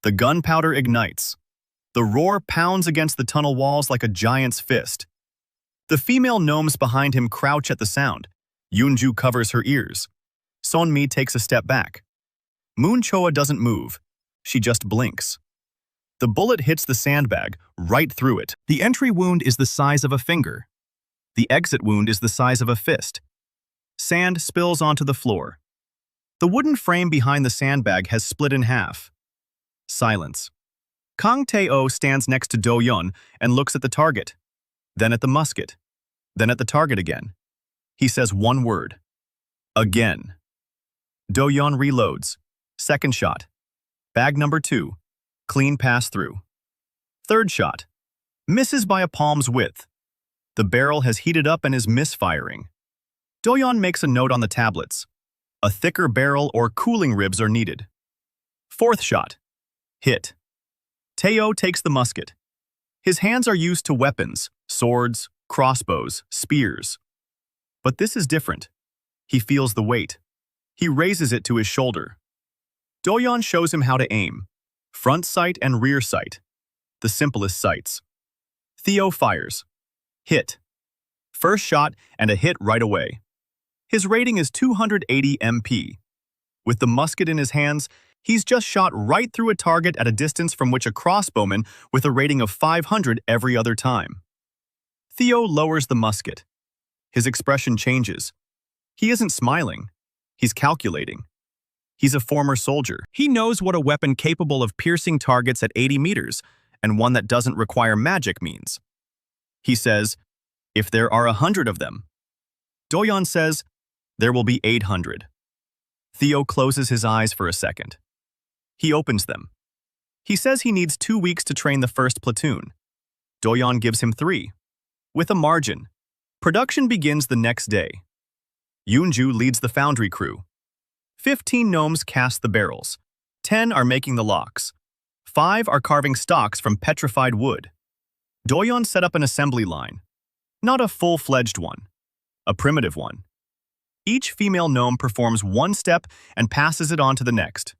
The gunpowder ignites. The roar pounds against the tunnel walls like a giant's fist. The female gnomes behind him crouch at the sound. Yoonju covers her ears. Sonmi takes a step back. Moon Choa doesn't move. She just blinks. The bullet hits the sandbag, right through it. The entry wound is the size of a finger. The exit wound is the size of a fist. Sand spills onto the floor. The wooden frame behind the sandbag has split in half. Silence. Kang Tae-oh stands next to Do-yeon and looks at the target, then at the musket, then at the target again. He says one word. Again. Do-yeon reloads. Second shot. Bag number 2. Clean pass-through. Third shot. Misses by a palm's width. The barrel has heated up and is misfiring. Do-yeon makes a note on the tablets. A thicker barrel or cooling ribs are needed. Fourth shot. Hit. Tae-oh takes the musket. His hands are used to weapons, swords, crossbows, spears. But this is different. He feels the weight. He raises it to his shoulder. Do-yeon shows him how to aim. Front sight and rear sight. The simplest sights. Theo fires. Hit. First shot and a hit right away. His rating is 280 MP. With the musket in his hands, he's just shot right through a target at a distance from which a crossbowman with a rating of 500 every other time. Theo lowers the musket. His expression changes. He isn't smiling. He's calculating. He's a former soldier. He knows what a weapon capable of piercing targets at 80 meters and one that doesn't require magic means. He says, if there are 100 of them. Do-yeon says, there will be 800. Theo closes his eyes for a second. He opens them. He says he needs 2 weeks to train the first platoon. Do-yeon gives him 3. With a margin. Production begins the next day. Yoonju leads the foundry crew. 15 gnomes cast the barrels. 10 are making the locks. 5 are carving stocks from petrified wood. Do-yeon set up an assembly line. Not a full-fledged one. A primitive one. Each female gnome performs one step and passes it on to the next.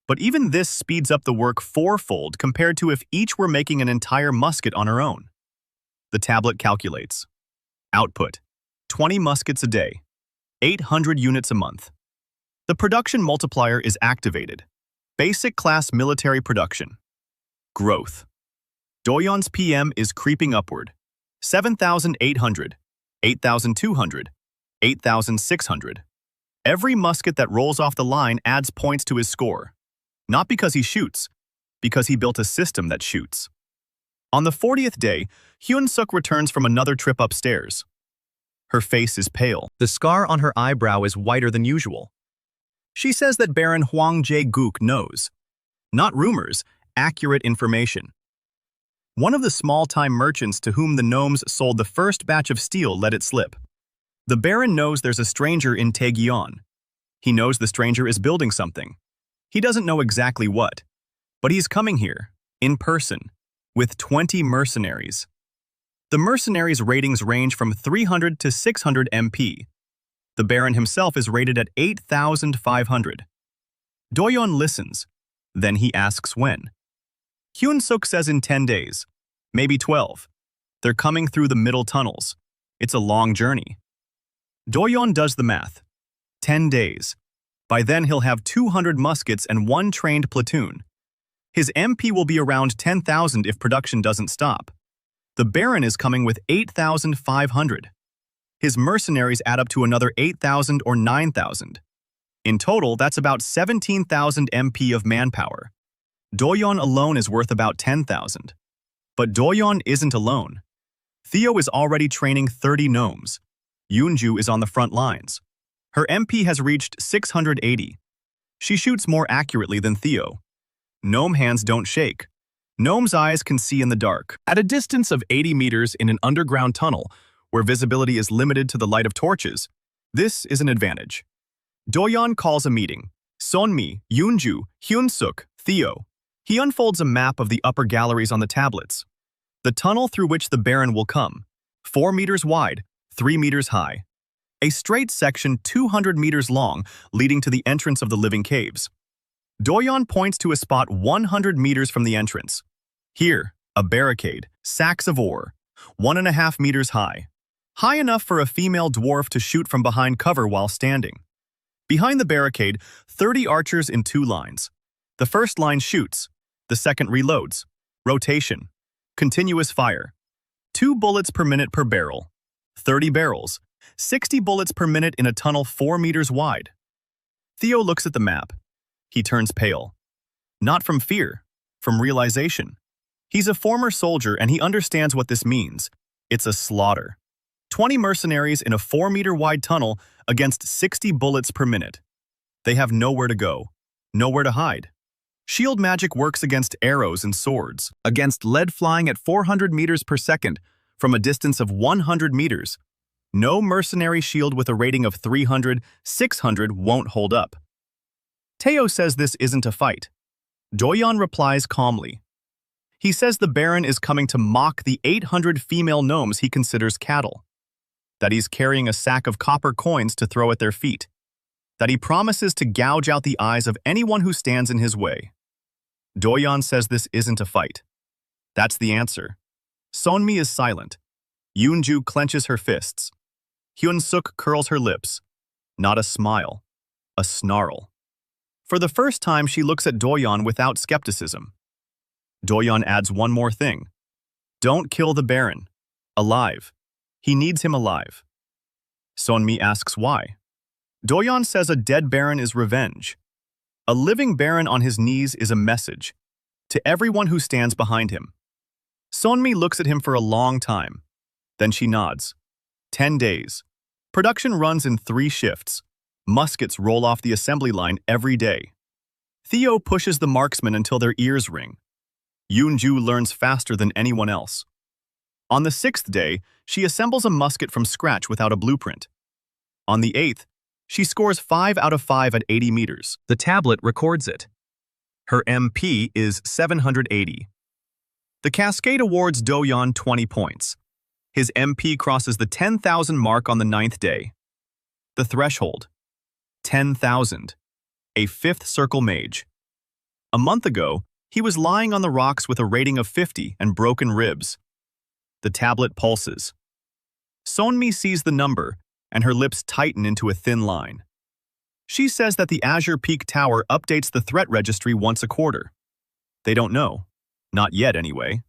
But even this speeds up the work fourfold compared to if each were making an entire musket on her own. The tablet calculates. Output: 20 muskets a day. 800 units a month. The production multiplier is activated. Basic class military production. Growth. Do-yeon's PM is creeping upward. 7,800, 8,200, 8,600. Every musket that rolls off the line adds points to his score. Not because he shoots, because he built a system that shoots. On the 40th day, Hyun-suk returns from another trip upstairs. Her face is pale. The scar on her eyebrow is whiter than usual. She says that Baron Hwang Jae-guk knows. Not rumors, accurate information. One of the small-time merchants to whom the gnomes sold the first batch of steel let it slip. The Baron knows there's a stranger in Taegyeon. He knows the stranger is building something. He doesn't know exactly what. But he's coming here, in person, with 20 mercenaries. The mercenaries' ratings range from 300 to 600 MP. The Baron himself is rated at 8,500. Do-yeon listens. Then he asks when. Hyun-suk says in 10 days. Maybe 12. They're coming through the middle tunnels. It's a long journey. Do-yeon does the math. 10 days. By then he'll have 200 muskets and 1 trained platoon. His MP will be around 10,000 if production doesn't stop. The Baron is coming with 8,500. His mercenaries add up to another 8,000 or 9,000. In total, that's about 17,000 MP of manpower. Do-yeon alone is worth about 10,000. But Do-yeon isn't alone. Theo is already training 30 gnomes. Yoonju is on the front lines. Her MP has reached 680. She shoots more accurately than Theo. Gnome hands don't shake. Gnome's eyes can see in the dark. At a distance of 80 meters in an underground tunnel, where visibility is limited to the light of torches, this is an advantage. Do-yeon calls a meeting. Sonmi, Yoonju, Hyun-suk, Theo. He unfolds a map of the upper galleries on the tablets. The tunnel through which the Baron will come. 4 meters wide, 3 meters high. A straight section 200 meters long leading to the entrance of the living caves. Do-yeon points to a spot 100 meters from the entrance. Here, a barricade, sacks of ore, 1.5 meters high. High enough for a female dwarf to shoot from behind cover while standing. Behind the barricade, 30 archers in 2 lines. The first line shoots, the second reloads. Rotation. Continuous fire. 2 bullets per minute per barrel. 30 barrels. 60 bullets per minute in a tunnel 4 meters wide. Theo looks at the map. He turns pale. Not from fear, from realization. He's a former soldier and he understands what this means. It's a slaughter. 20 mercenaries in a 4-meter-wide tunnel against 60 bullets per minute. They have nowhere to go, nowhere to hide. Shield magic works against arrows and swords, against lead flying at 400 meters per second from a distance of 100 meters. No mercenary shield with a rating of 300, 600 won't hold up. Teo says this isn't a fight. Doyeon replies calmly. He says the Baron is coming to mock the 800 female gnomes he considers cattle. That he's carrying a sack of copper coins to throw at their feet. That he promises to gouge out the eyes of anyone who stands in his way. Doyeon says this isn't a fight. That's the answer. Sonmi is silent. Yoonju clenches her fists. Hyun-suk curls her lips. Not a smile. A snarl. For the first time, she looks at Doyeon without skepticism. Doyeon adds one more thing. Don't kill the Baron. Alive. He needs him alive. Sonmi asks why. Doyeon says a dead Baron is revenge. A living Baron on his knees is a message. To everyone who stands behind him. Sonmi looks at him for a long time. Then she nods. 10 days. Production runs in 3 shifts. Muskets roll off the assembly line every day. Theo pushes the marksmen until their ears ring. Yoonju learns faster than anyone else. On the 6th day, she assembles a musket from scratch without a blueprint. On the 8th, she scores 5 out of 5 at 80 meters. The tablet records it. Her MP is 780. The cascade awards Doyeon 20 points. His MP crosses the 10,000 mark on the 9th day. The threshold. 10,000. A 5th circle mage. A month ago, he was lying on the rocks with a rating of 50 and broken ribs. The tablet pulses. Sonmi sees the number, and her lips tighten into a thin line. She says that the Azure Peak Tower updates the threat registry once a quarter. They don't know. Not yet, anyway.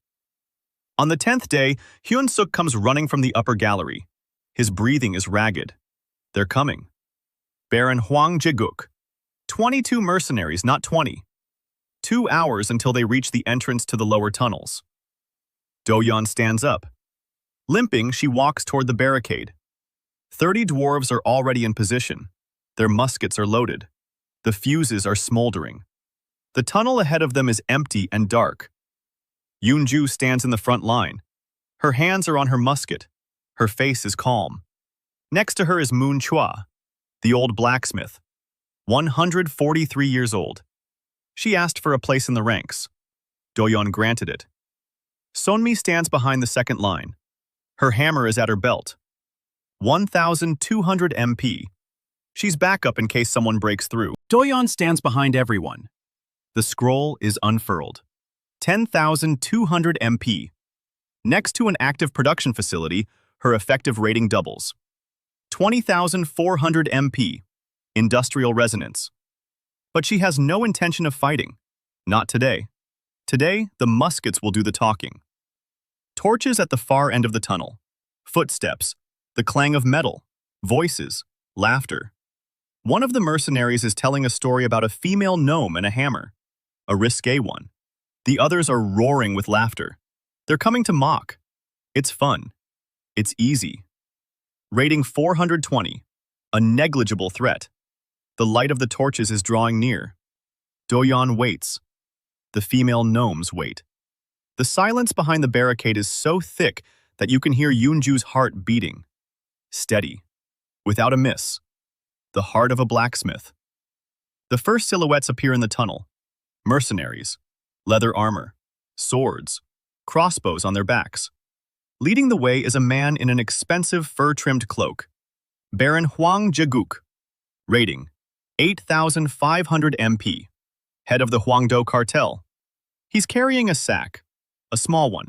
On the 10th day, Hyun-suk comes running from the upper gallery. His breathing is ragged. They're coming. Baron Hwang Jiguk. 22 mercenaries, not 20. 2 hours until they reach the entrance to the lower tunnels. Doyeon stands up. Limping, she walks toward the barricade. 30 dwarves are already in position. Their muskets are loaded. The fuses are smoldering. The tunnel ahead of them is empty and dark. Yoonju stands in the front line. Her hands are on her musket. Her face is calm. Next to her is Moon Chua, the old blacksmith, 143 years old. She asked for a place in the ranks. Doyeon granted it. Sonmi stands behind the second line. Her hammer is at her belt. 1,200 MP. She's backup in case someone breaks through. Doyeon stands behind everyone. The scroll is unfurled. 10,200 MP. Next to an active production facility, her effective rating doubles. 20,400 MP. Industrial resonance. But she has no intention of fighting. Not today. Today, the muskets will do the talking. Torches at the far end of the tunnel. Footsteps. The clang of metal. Voices. Laughter. One of the mercenaries is telling a story about a female gnome and a hammer. A risque one. The others are roaring with laughter. They're coming to mock. It's fun. It's easy. Rating 420. A negligible threat. The light of the torches is drawing near. Doyeon waits. The female gnomes wait. The silence behind the barricade is so thick that you can hear Yoonju's heart beating. Steady. Without a miss. The heart of a blacksmith. The first silhouettes appear in the tunnel. Mercenaries. Leather armor. Swords. Crossbows on their backs. Leading the way is a man in an expensive fur-trimmed cloak. Baron Hwang Jiguk. Rating. 8,500 MP. Head of the Hwangdo cartel. He's carrying a sack. A small one.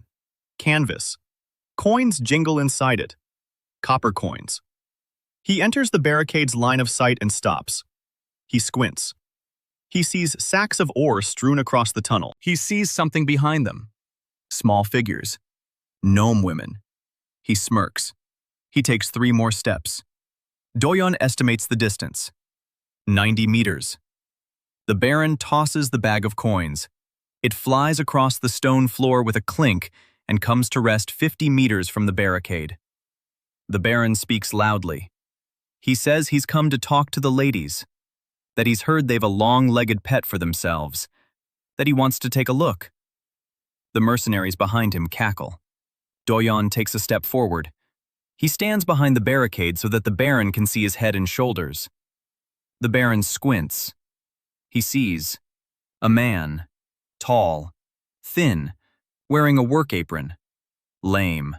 Canvas. Coins jingle inside it. Copper coins. He enters the barricade's line of sight and stops. He squints. He sees sacks of ore strewn across the tunnel. He sees something behind them. Small figures. Gnome women. He smirks. He takes 3 more steps. Doyeon estimates the distance. 90 meters. The Baron tosses the bag of coins. It flies across the stone floor with a clink and comes to rest 50 meters from the barricade. The Baron speaks loudly. He says he's come to talk to the ladies, that he's heard they've a long-legged pet for themselves, that he wants to take a look. The mercenaries behind him cackle. Doyeon takes a step forward. He stands behind the barricade so that the Baron can see his head and shoulders. The Baron squints. He sees a man, tall, thin, wearing a work apron. Lame.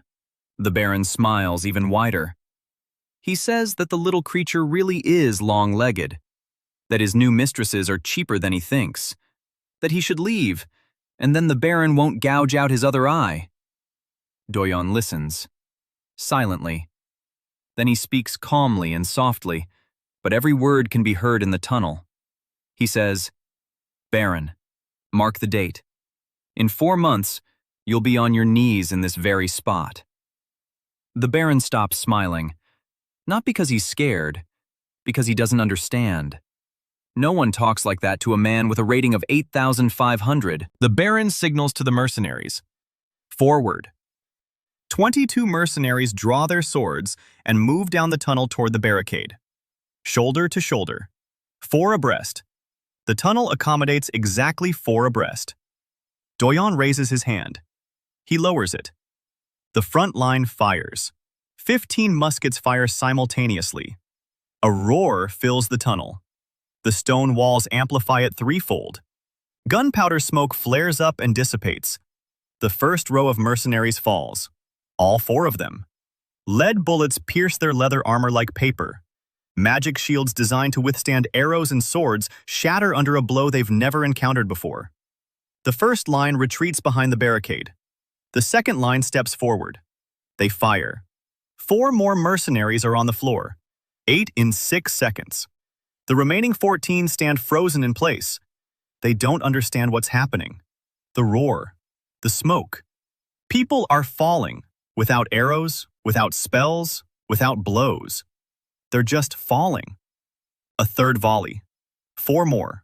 The Baron smiles even wider. He says that the little creature really is long-legged, that his new mistresses are cheaper than he thinks, that he should leave, and then the Baron won't gouge out his other eye. Doyeon listens, silently. Then he speaks calmly and softly, but every word can be heard in the tunnel. He says, "Baron, mark the date. In 4 months, you'll be on your knees in this very spot." The Baron stops smiling, not because he's scared, because he doesn't understand. No one talks like that to a man with a rating of 8,500. The Baron signals to the mercenaries. Forward. 22 mercenaries draw their swords and move down the tunnel toward the barricade. Shoulder to shoulder. 4 abreast. The tunnel accommodates exactly 4 abreast. Doyeon raises his hand. He lowers it. The front line fires. 15 muskets fire simultaneously. A roar fills the tunnel. The stone walls amplify it threefold. Gunpowder smoke flares up and dissipates. The first row of mercenaries falls. All 4 of them. Lead bullets pierce their leather armor like paper. Magic shields designed to withstand arrows and swords shatter under a blow they've never encountered before. The first line retreats behind the barricade. The second line steps forward. They fire. 4 more mercenaries are on the floor. 8 in 6 seconds. The remaining 14 stand frozen in place. They don't understand what's happening. The roar. The smoke. People are falling, without arrows, without spells, without blows. They're just falling. A third volley. 4 more.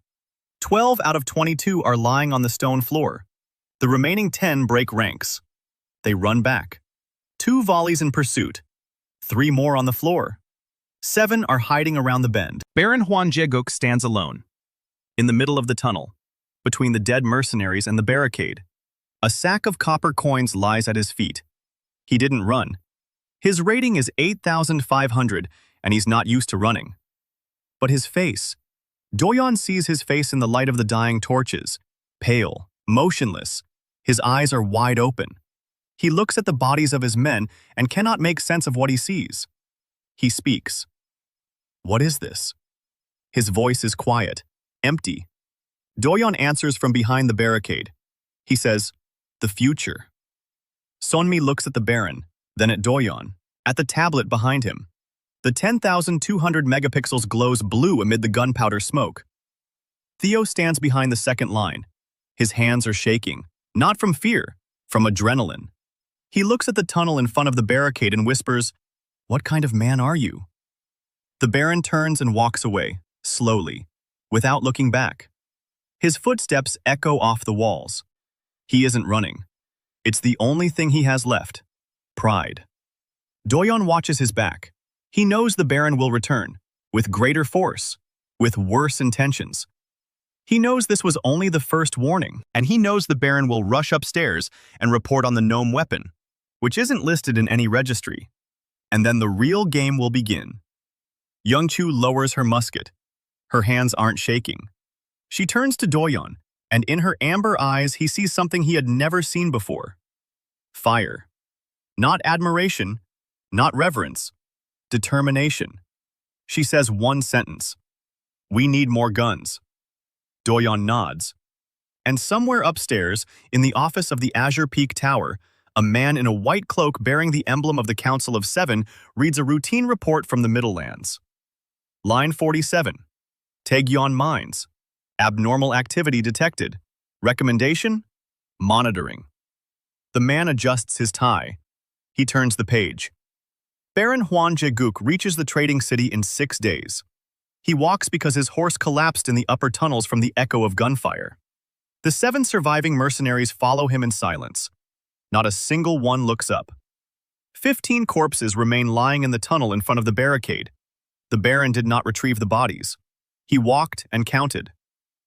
12 out of 22 are lying on the stone floor. The remaining 10 break ranks. They run back. 2 volleys in pursuit. 3 more on the floor. 7 are hiding around the bend. Baron Hwan Jae-guk stands alone. In the middle of the tunnel, between the dead mercenaries and the barricade. A sack of copper coins lies at his feet. He didn't run. His rating is 8,500, and he's not used to running. But his face. Doyeon sees his face in the light of the dying torches. Pale, motionless. His eyes are wide open. He looks at the bodies of his men and cannot make sense of what he sees. He speaks. What is this? His voice is quiet, empty. Doyeon answers from behind the barricade. He says, "The future." Sonmi looks at the Baron, then at Doyeon, at the tablet behind him. The 10,200 megapixels glows blue amid the gunpowder smoke. Theo stands behind the second line. His hands are shaking, not from fear, from adrenaline. He looks at the tunnel in front of the barricade and whispers, "What kind of man are you?" The Baron turns and walks away, slowly, without looking back. His footsteps echo off the walls. He isn't running. It's the only thing he has left. Pride. Doyeon watches his back. He knows the Baron will return, with greater force, with worse intentions. He knows this was only the first warning, and he knows the Baron will rush upstairs and report on the gnome weapon, which isn't listed in any registry. And then the real game will begin. Youngchu lowers her musket. Her hands aren't shaking. She turns to Doyeon, and in her amber eyes he sees something he had never seen before. Fire. Not admiration, not reverence. Determination. She says one sentence. "We need more guns." Doyeon nods. And somewhere upstairs, in the office of the Azure Peak Tower, a man in a white cloak bearing the emblem of the Council of Seven reads a routine report from the Middle Lands. Line 47. Taegyeon mines. Abnormal activity detected. Recommendation? Monitoring. The man adjusts his tie. He turns the page. Baron Hwan Jae-guk reaches the trading city in 6 days. He walks because his horse collapsed in the upper tunnels from the echo of gunfire. The 7 surviving mercenaries follow him in silence. Not a single one looks up. 15 corpses remain lying in the tunnel in front of the barricade. The Baron did not retrieve the bodies. He walked and counted.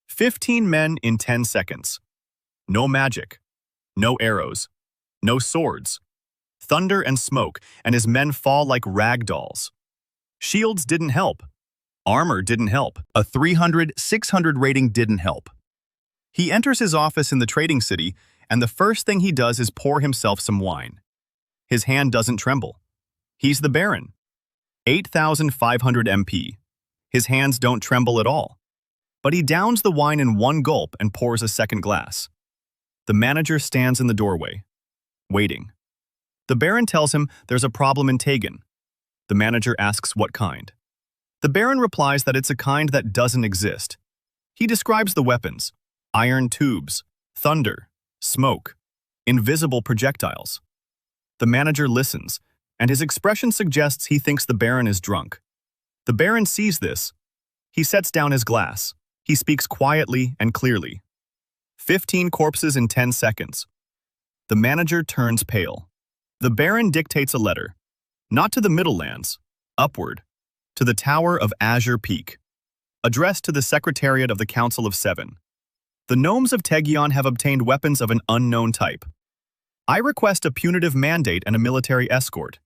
15 men in 10 seconds. No magic. No arrows. No swords. Thunder and smoke, and his men fall like rag dolls. Shields didn't help. Armor didn't help. A 300-600 rating didn't help. He enters his office in the trading city, and the first thing he does is pour himself some wine. His hand doesn't tremble. He's the Baron. 8,500 MP. His hands don't tremble at all. But he downs the wine in one gulp and pours a second glass. The manager stands in the doorway, waiting. The Baron tells him there's a problem in Taegan. The manager asks what kind. The Baron replies that it's a kind that doesn't exist. He describes the weapons: iron tubes, thunder, smoke, invisible projectiles. The manager listens, and his expression suggests he thinks the Baron is drunk. The Baron sees this. He sets down his glass. He speaks quietly and clearly. 15 corpses in 10 seconds. The manager turns pale. The Baron dictates a letter, not to the Middle Lands, upward, to the Tower of Azure Peak, addressed to the Secretariat of the Council of 7. The gnomes of Taegyeon have obtained weapons of an unknown type. I request a punitive mandate and a military escort.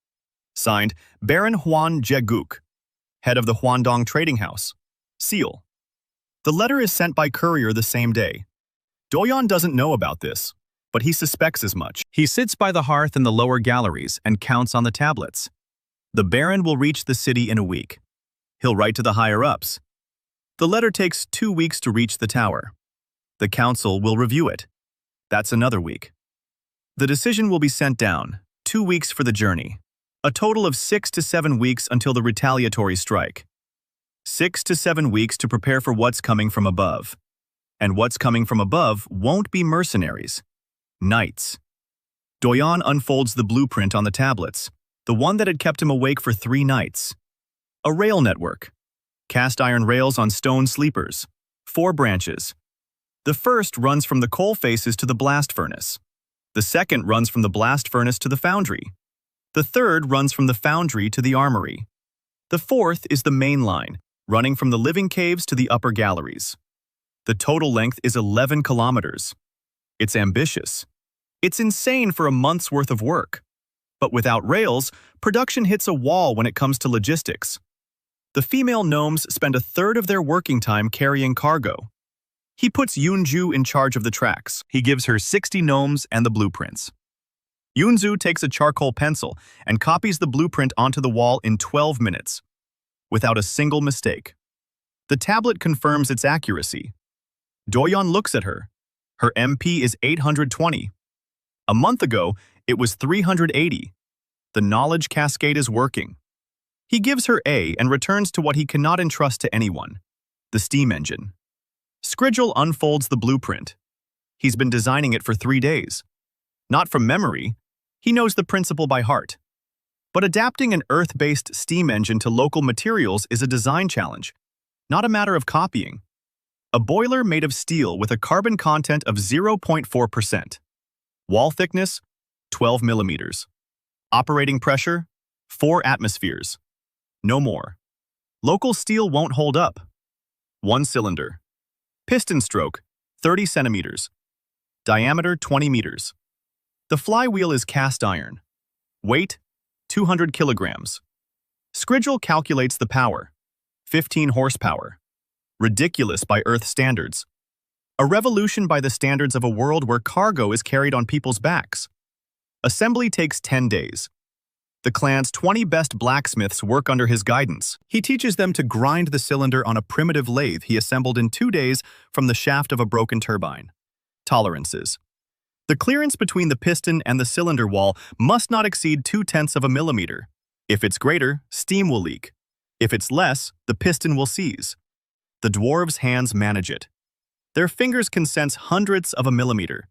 Signed, Baron Hwan Jae-guk, head of the Hwandong Trading House. Seal. The letter is sent by courier the same day. Doyeon doesn't know about this, but he suspects as much. He sits by the hearth in the lower galleries and counts on the tablets. The Baron will reach the city in a week. He'll write to the higher-ups. The letter takes 2 weeks to reach the tower. The council will review it. That's another week. The decision will be sent down, 2 weeks for the journey. A total of 6 to 7 weeks until the retaliatory strike. 6 to 7 weeks to prepare for what's coming from above. And what's coming from above won't be mercenaries. Knights. Doyeon unfolds the blueprint on the tablets, the one that had kept him awake for 3 nights. A rail network. Cast iron rails on stone sleepers. 4 branches. The first runs from the coal faces to the blast furnace. The second runs from the blast furnace to the foundry. The third runs from the foundry to the armory. The fourth is the main line, running from the living caves to the upper galleries. The total length is 11 kilometers. It's ambitious. It's insane for a month's worth of work. But without rails, production hits a wall when it comes to logistics. The female gnomes spend a third of their working time carrying cargo. He puts Yoonju in charge of the tracks. He gives her 60 gnomes and the blueprints. Yoonju takes a charcoal pencil and copies the blueprint onto the wall in 12 minutes, without a single mistake. The tablet confirms its accuracy. Doyeon looks at her. Her MP is 820. A month ago, it was 380. The knowledge cascade is working. He gives her A and returns to what he cannot entrust to anyone: the steam engine. Skrigil unfolds the blueprint. He's been designing it for 3 days. Not from memory, he knows the principle by heart. But adapting an earth-based steam engine to local materials is a design challenge, not a matter of copying. A boiler made of steel with a carbon content of 0.4%. Wall thickness, 12 millimeters. Operating pressure, 4 atmospheres. No more. Local steel won't hold up. 1 cylinder. Piston stroke, 30 centimeters. Diameter, 20 meters. The flywheel is cast iron. Weight, 200 kilograms. Skrigil calculates the power, 15 horsepower. Ridiculous by Earth standards. A revolution by the standards of a world where cargo is carried on people's backs. Assembly takes 10 days. The clan's 20 best blacksmiths work under his guidance. He teaches them to grind the cylinder on a primitive lathe he assembled in 2 days from the shaft of a broken turbine. Tolerances. The clearance between the piston and the cylinder wall must not exceed 0.2 of a millimeter. If it's greater, steam will leak. If it's less, the piston will seize. The dwarves' hands manage it. Their fingers can sense hundredths of a millimeter.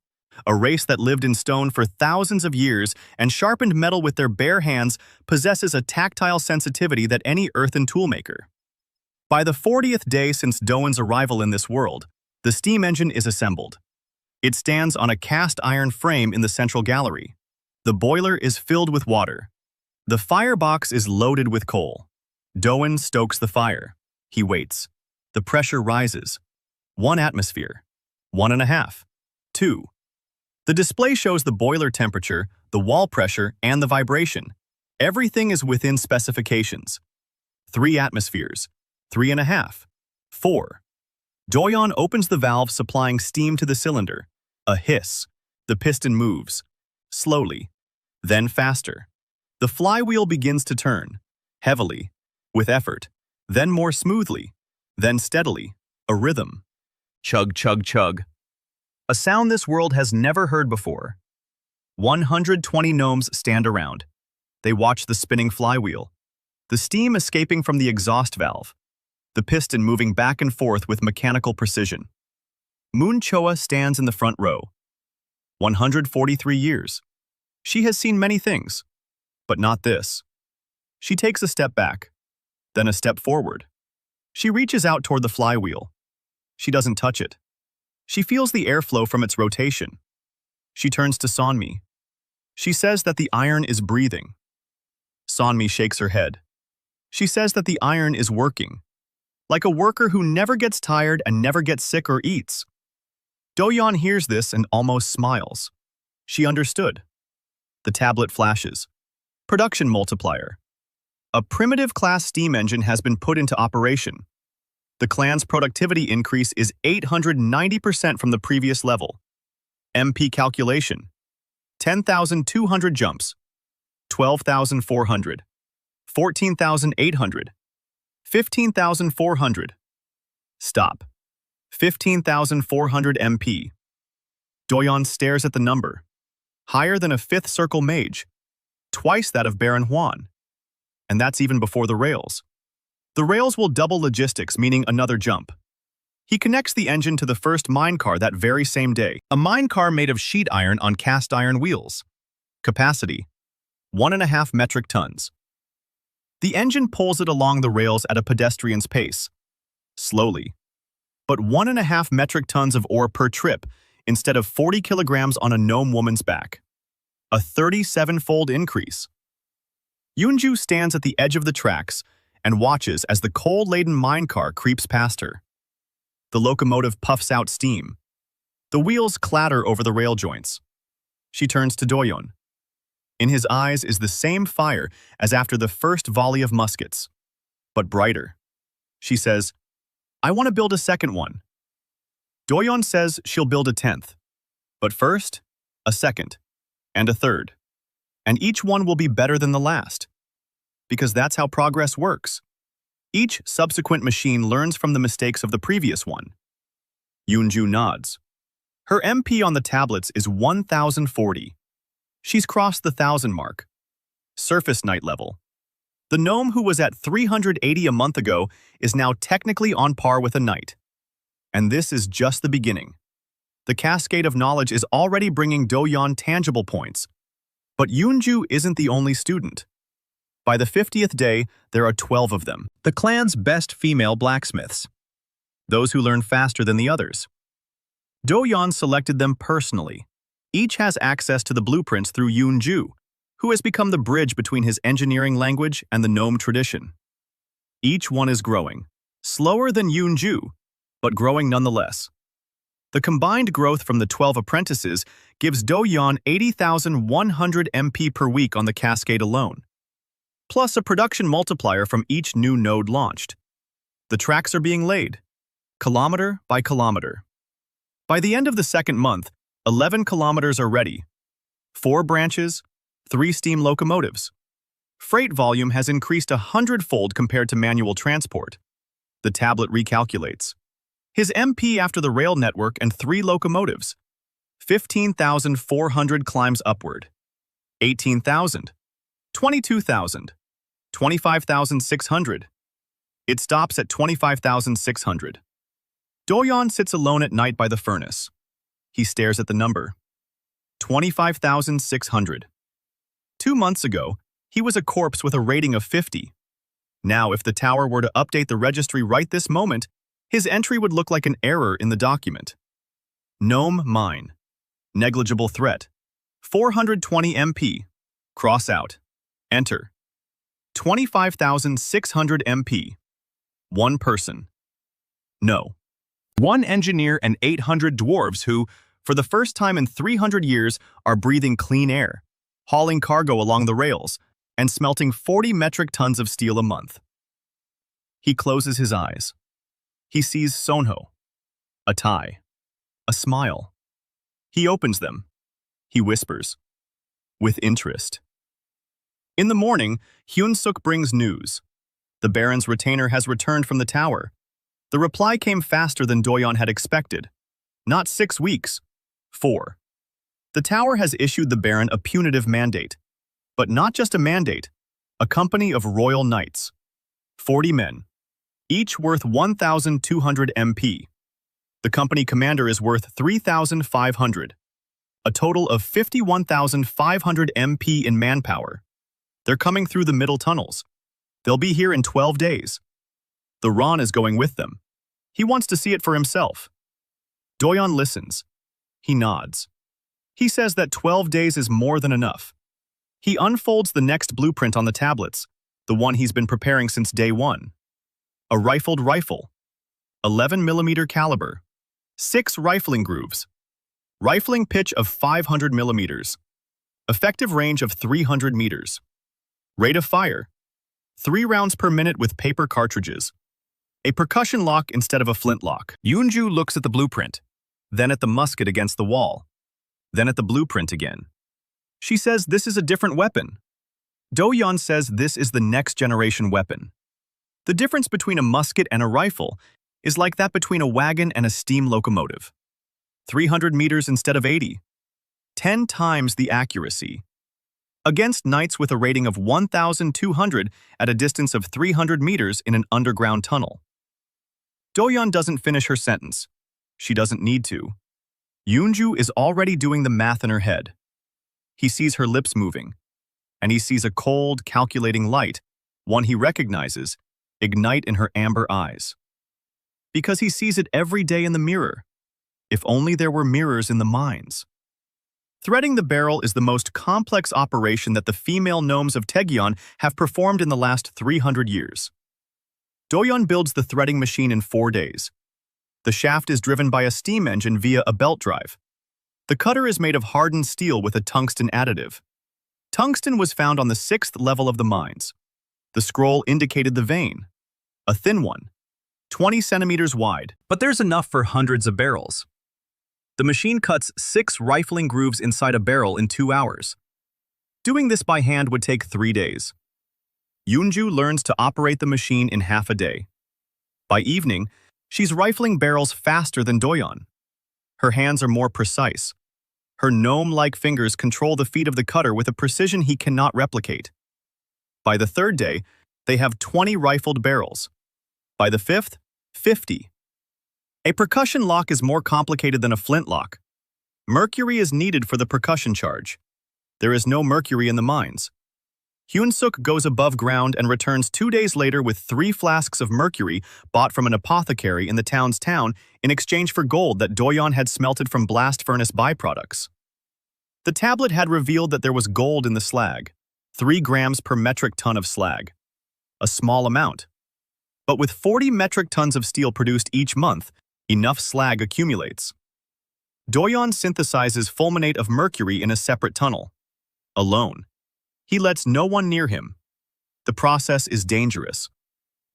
A race that lived in stone for thousands of years and sharpened metal with their bare hands possesses a tactile sensitivity that any earthen toolmaker. By the 40th day since Doyeon's arrival in this world, the steam engine is assembled. It stands on a cast iron frame in the central gallery. The boiler is filled with water. The firebox is loaded with coal. Doyeon stokes the fire. He waits. The pressure rises. 1 atmosphere. 1.5. 2. The display shows the boiler temperature, the wall pressure, and the vibration. Everything is within specifications. 3 atmospheres. 3.5. 4. Doyeon opens the valve supplying steam to the cylinder. A hiss. The piston moves. Slowly. Then faster. The flywheel begins to turn. Heavily. With effort. Then more smoothly. Then steadily. A rhythm. Chug, chug, chug. A sound this world has never heard before. 120 gnomes stand around. They watch the spinning flywheel. The steam escaping from the exhaust valve. The piston moving back and forth with mechanical precision. Moon Choa stands in the front row. 143 years. She has seen many things, but not this. She takes a step back, then a step forward. She reaches out toward the flywheel. She doesn't touch it. She feels the airflow from its rotation. She turns to Sonmi. She says that the iron is breathing. Sonmi shakes her head. She says that the iron is working, like a worker who never gets tired and never gets sick or eats. Doyeon hears this and almost smiles. She understood. The tablet flashes. Production multiplier. A primitive class steam engine has been put into operation. The clan's productivity increase is 890% from the previous level. MP calculation. 10,200 jumps. 12,400. 14,800. 15,400. Stop. 15,400 MP. Doyeon stares at the number. Higher than a 5th circle mage. Twice that of Baron Hwan. And that's even before the rails. The rails will double logistics, meaning another jump. He connects the engine to the first minecar that very same day. A minecar made of sheet iron on cast iron wheels. Capacity: 1.5 metric tons. The engine pulls it along the rails at a pedestrian's pace. Slowly. But 1.5 metric tons of ore per trip instead of 40 kilograms on a gnome woman's back. A 37-fold increase. Yoonju stands at the edge of the tracks and watches as the coal-laden minecar creeps past her. The locomotive puffs out steam. The wheels clatter over the rail joints. She turns to Doyeon. In his eyes is the same fire as after the first volley of muskets, but brighter. She says, "I want to build a second one." Doyeon says she'll build a 10th, but first, a second, and a third. And each one will be better than the last. Because that's how progress works. Each subsequent machine learns from the mistakes of the previous one. Yoonju nods. Her MP on the tablets is 1,040. She's crossed the 1,000 mark. Surface night level. The gnome who was at 380 a month ago is now technically on par with a knight. And this is just the beginning. The cascade of knowledge is already bringing Doyeon tangible points. But Yoonju isn't the only student. By the 50th day, there are 12 of them. The clan's best female blacksmiths. Those who learn faster than the others. Doyeon selected them personally. Each has access to the blueprints through Yoonju, who has become the bridge between his engineering language and the gnome tradition. Each one is growing. Slower than Yoonju, but growing nonetheless. The combined growth from the 12 apprentices gives Doyeon 80,100 MP per week on the cascade alone, plus a production multiplier from each new node launched. The tracks are being laid, kilometer by kilometer. By the end of the second month, 11 kilometers are ready. 4 branches, 3 steam locomotives. Freight volume has increased 100-fold compared to manual transport. The tablet recalculates. His MP after the rail network and 3 locomotives. 15,400 climbs upward. 18,000. 22,000. 25,600. It stops at 25,600. Doyeon sits alone at night by the furnace. He stares at the number. 25,600. 2 months ago, he was a corpse with a rating of 50. Now, if the tower were to update the registry right this moment, his entry would look like an error in the document. Gnome mine. Negligible threat. 420 MP. Cross out. Enter. 25,600 MP. One person. No. One engineer and 800 dwarves who, for the first time in 300 years, are breathing clean air, hauling cargo along the rails, and smelting 40 metric tons of steel a month. He closes his eyes. He sees Sonho, a tie, a smile. He opens them. He whispers, with interest. In the morning, Hyun-suk brings news. The Baron's retainer has returned from the tower. The reply came faster than Doyeon had expected. Not 6 weeks, 4. The tower has issued the Baron a punitive mandate. But not just a mandate, a company of royal knights. 40 men, each worth 1,200 MP. The company commander is worth 3,500. A total of 51,500 MP in manpower. They're coming through the middle tunnels. They'll be here in 12 days. The Ron is going with them. He wants to see it for himself. Doyeon listens. He nods. He says that 12 days is more than enough. He unfolds the next blueprint on the tablets, the one he's been preparing since day one. A rifled rifle. 11mm caliber. 6 rifling grooves. Rifling pitch of 500 millimeters. Effective range of 300 meters. Rate of fire. 3 rounds per minute with paper cartridges. A percussion lock instead of a flintlock. Yoonju looks at the blueprint, then at the musket against the wall, then at the blueprint again. She says this is a different weapon. Doyeon says this is the next generation weapon. The difference between a musket and a rifle is like that between a wagon and a steam locomotive. 300 meters instead of 80. 10 times the accuracy. Against knights with a rating of 1,200 at a distance of 300 meters in an underground tunnel. Doyeon doesn't finish her sentence. She doesn't need to. Yoonju is already doing the math in her head. He sees her lips moving, and he sees a cold, calculating light, one he recognizes, ignite in her amber eyes. Because he sees it every day in the mirror. If only there were mirrors in the mines. Threading the barrel is the most complex operation that the female gnomes of Taegyeon have performed in the last 300 years. Doyeon builds the threading machine in 4 days. The shaft is driven by a steam engine via a belt drive. The cutter is made of hardened steel with a tungsten additive. Tungsten was found on the 6th level of the mines. The scroll indicated the vein, a thin one, 20 centimeters wide. But there's enough for hundreds of barrels. The machine cuts 6 rifling grooves inside a barrel in 2 hours. Doing this by hand would take 3 days. Yoonju learns to operate the machine in half a day. By evening, she's rifling barrels faster than Doyeon. Her hands are more precise. Her gnome-like fingers control the feet of the cutter with a precision he cannot replicate. By the 3rd day, they have 20 rifled barrels. By the 5th, 50. A percussion lock is more complicated than a flintlock. Mercury is needed for the percussion charge. There is no mercury in the mines. Hyun-suk goes above ground and returns 2 days later with 3 flasks of mercury bought from an apothecary in the town in exchange for gold that Doyeon had smelted from blast furnace byproducts. The tablet had revealed that there was gold in the slag, 3 grams per metric ton of slag. A small amount. But with 40 metric tons of steel produced each month, enough slag accumulates. Doyeon synthesizes fulminate of mercury in a separate tunnel. Alone. He lets no one near him. The process is dangerous.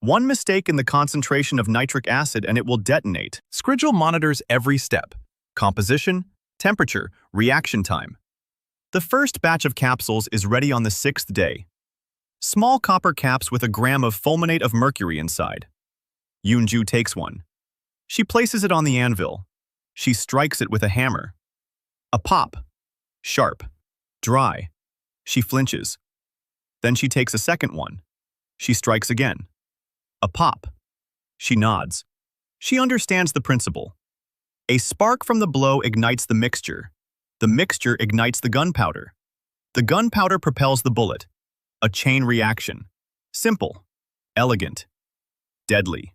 One mistake in the concentration of nitric acid and it will detonate. Scrigil monitors every step. Composition, temperature, reaction time. The first batch of capsules is ready on the 6th day. Small copper caps with a gram of fulminate of mercury inside. Yoonju takes one. She places it on the anvil. She strikes it with a hammer. A pop. Sharp. Dry. She flinches. Then she takes a second one. She strikes again. A pop. She nods. She understands the principle. A spark from the blow ignites the mixture. The mixture ignites the gunpowder. The gunpowder propels the bullet. A chain reaction. Simple, elegant, deadly.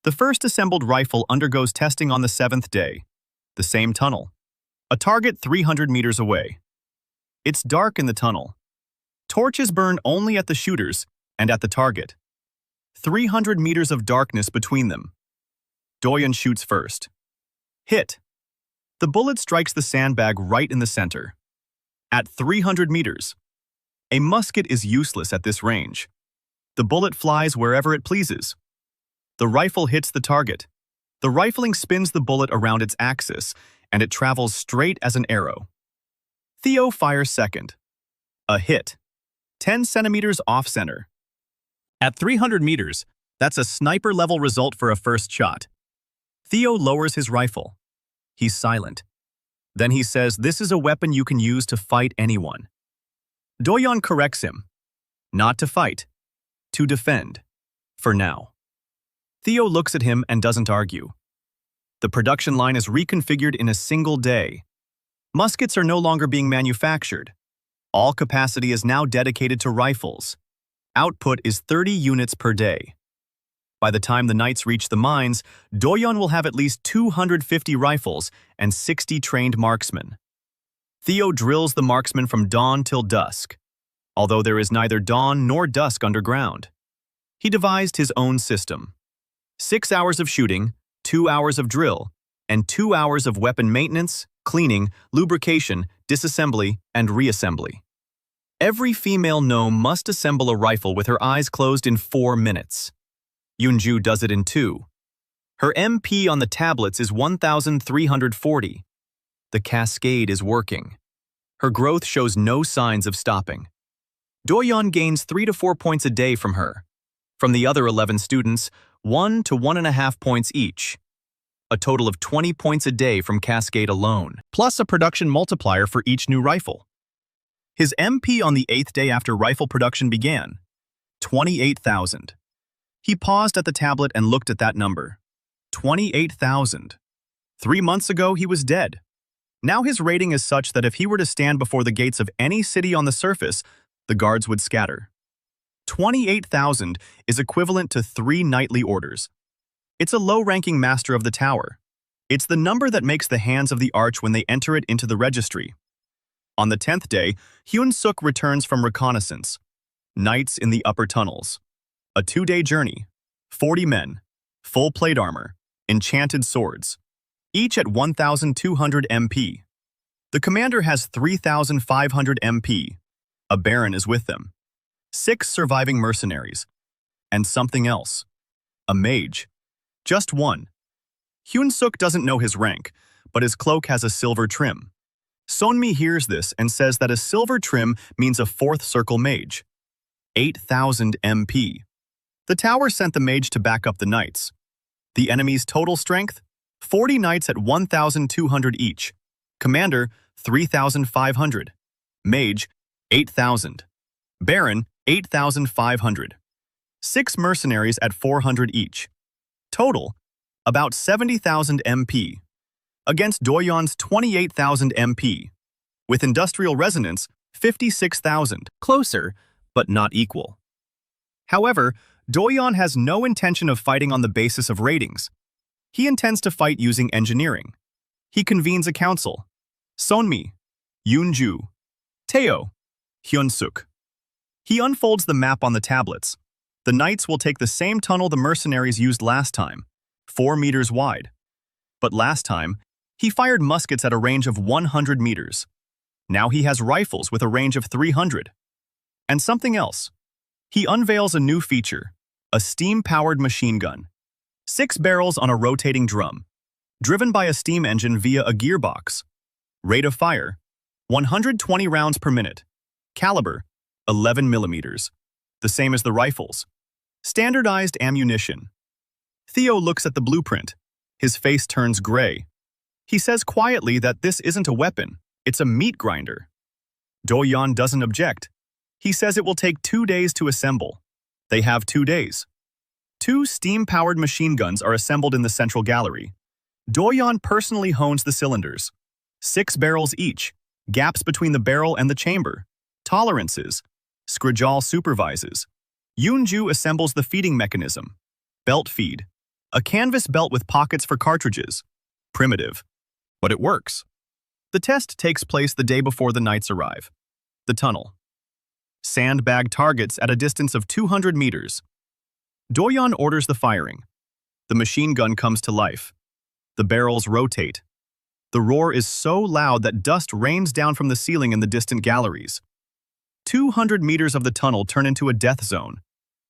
The first assembled rifle undergoes testing on the 7th day. The same tunnel. A target 300 meters away. It's dark in the tunnel. Torches burn only at the shooters and at the target. 300 meters of darkness between them. Doyeon shoots first. Hit. The bullet strikes the sandbag right in the center. At 300 meters. A musket is useless at this range. The bullet flies wherever it pleases. The rifle hits the target. The rifling spins the bullet around its axis, and it travels straight as an arrow. Theo fires second. A hit. 10 centimeters off-center. At 300 meters, that's a sniper-level result for a first shot. Theo lowers his rifle. He's silent. Then he says this is a weapon you can use to fight anyone. Doyeon corrects him. Not to fight. To defend. For now. Theo looks at him and doesn't argue. The production line is reconfigured in a single day. Muskets are no longer being manufactured. All capacity is now dedicated to rifles. Output is 30 units per day. By the time the knights reach the mines, Doyeon will have at least 250 rifles and 60 trained marksmen. Theo drills the marksmen from dawn till dusk, although there is neither dawn nor dusk underground. He devised his own system. 6 hours of shooting, 2 hours of drill, and 2 hours of weapon maintenance, cleaning, lubrication, disassembly, and reassembly. Every female gnome must assemble a rifle with her eyes closed in 4 minutes. Yoonju does it in 2. Her MP on the tablets is 1,340. The cascade is working. Her growth shows no signs of stopping. Doyeon gains 3 to 4 points a day from her. From the other 11 students, 1 to 1.5 points each. A total of 20 points a day from Cascade alone, plus a production multiplier for each new rifle. His MP on the 8th day after rifle production began, 28,000. He paused at the tablet and looked at that number. 28,000. 3 months ago, he was dead. Now his rating is such that if he were to stand before the gates of any city on the surface, the guards would scatter. 28,000 is equivalent to 3 knightly orders. It's a low-ranking master of the tower. It's the number that makes the hands of the arch when they enter it into the registry. On the 10th day, Hyun-suk returns from reconnaissance. Knights in the upper tunnels. A 2-day journey. 40 men. Full plate armor. Enchanted swords. Each at 1,200 MP. The commander has 3,500 MP. A baron is with them. 6 surviving mercenaries. And something else. A mage. Just one. Hyun-suk doesn't know his rank, but his cloak has a silver trim. Sonmi hears this and says that a silver trim means a 4th circle mage. 8,000 MP. The tower sent the mage to back up the knights. The enemy's total strength? 40 knights at 1,200 each. Commander, 3,500. Mage, 8,000. Baron, 8,500. 6 mercenaries at 400 each. Total, about 70,000 MP. Against Doyeon's 28,000 MP. With industrial resonance, 56,000. Closer, but not equal. However, Doyeon has no intention of fighting on the basis of ratings. He intends to fight using engineering. He convenes a council. Sonmi, Yoonju, Taeo, Hyun-suk. He unfolds the map on the tablets. The knights will take the same tunnel the mercenaries used last time, 4 meters wide. But last time, he fired muskets at a range of 100 meters. Now he has rifles with a range of 300. And something else. He unveils a new feature, a steam-powered machine gun. 6 barrels on a rotating drum, driven by a steam engine via a gearbox. Rate of fire, 120 rounds per minute. Caliber, 11 millimeters. The same as the rifles. Standardized ammunition. Theo looks at the blueprint. His face turns gray. He says quietly that this isn't a weapon, it's a meat grinder. Doyeon doesn't object. He says it will take 2 days to assemble. They have 2 days. Two steam-powered machine guns are assembled in the central gallery. Doyeon personally hones the cylinders. 6 barrels each, gaps between the barrel and the chamber. Tolerances. Skrijal supervises. Yoonju assembles the feeding mechanism. Belt feed. A canvas belt with pockets for cartridges. Primitive. But it works. The test takes place the day before the knights arrive. The tunnel. Sandbag targets at a distance of 200 meters. Doyeon orders the firing. The machine gun comes to life. The barrels rotate. The roar is so loud that dust rains down from the ceiling in the distant galleries. 200 meters of the tunnel turn into a death zone.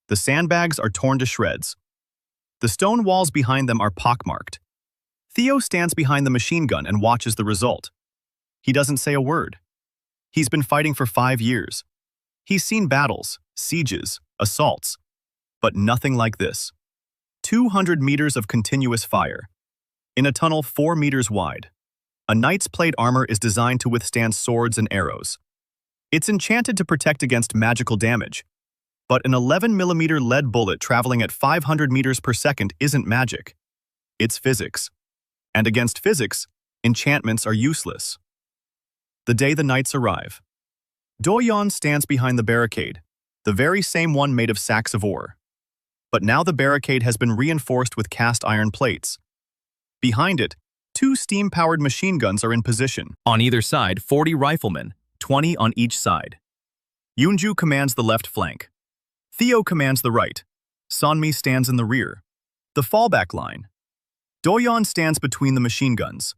The sandbags are torn to shreds. The stone walls behind them are pockmarked. Theo stands behind the machine gun and watches the result. He doesn't say a word. He's been fighting for 5 years. He's seen battles, sieges, assaults, but nothing like this. 200 meters of continuous fire. In a tunnel 4 meters wide. A knight's plate armor is designed to withstand swords and arrows. It's enchanted to protect against magical damage. But an 11mm lead bullet traveling at 500 meters per second isn't magic. It's physics. And against physics, enchantments are useless. The day the knights arrive. Doyeon stands behind the barricade, the very same one made of sacks of ore. But now the barricade has been reinforced with cast iron plates. Behind it, 2 steam-powered machine guns are in position. On either side, 40 riflemen, 20 on each side. Yoonju commands the left flank. Theo commands the right. Sonmi stands in the rear. The fallback line. Doyeon stands between the machine guns.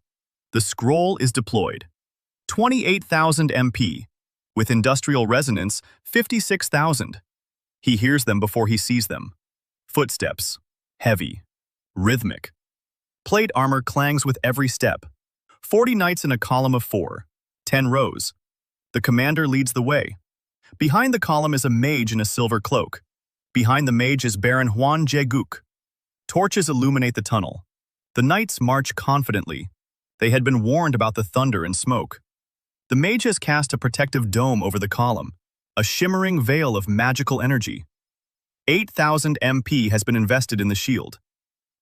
The scroll is deployed. 28,000 MP. With industrial resonance, 56,000. He hears them before he sees them. Footsteps. Heavy. Rhythmic. Plate armor clangs with every step. 40 knights in a column of 4. 10 rows. The commander leads the way. Behind the column is a mage in a silver cloak. Behind the mage is Baron Hwan Jae-guk. Torches illuminate the tunnel. The knights march confidently. They had been warned about the thunder and smoke. The mage has cast a protective dome over the column, a shimmering veil of magical energy. 8,000 MP has been invested in the shield.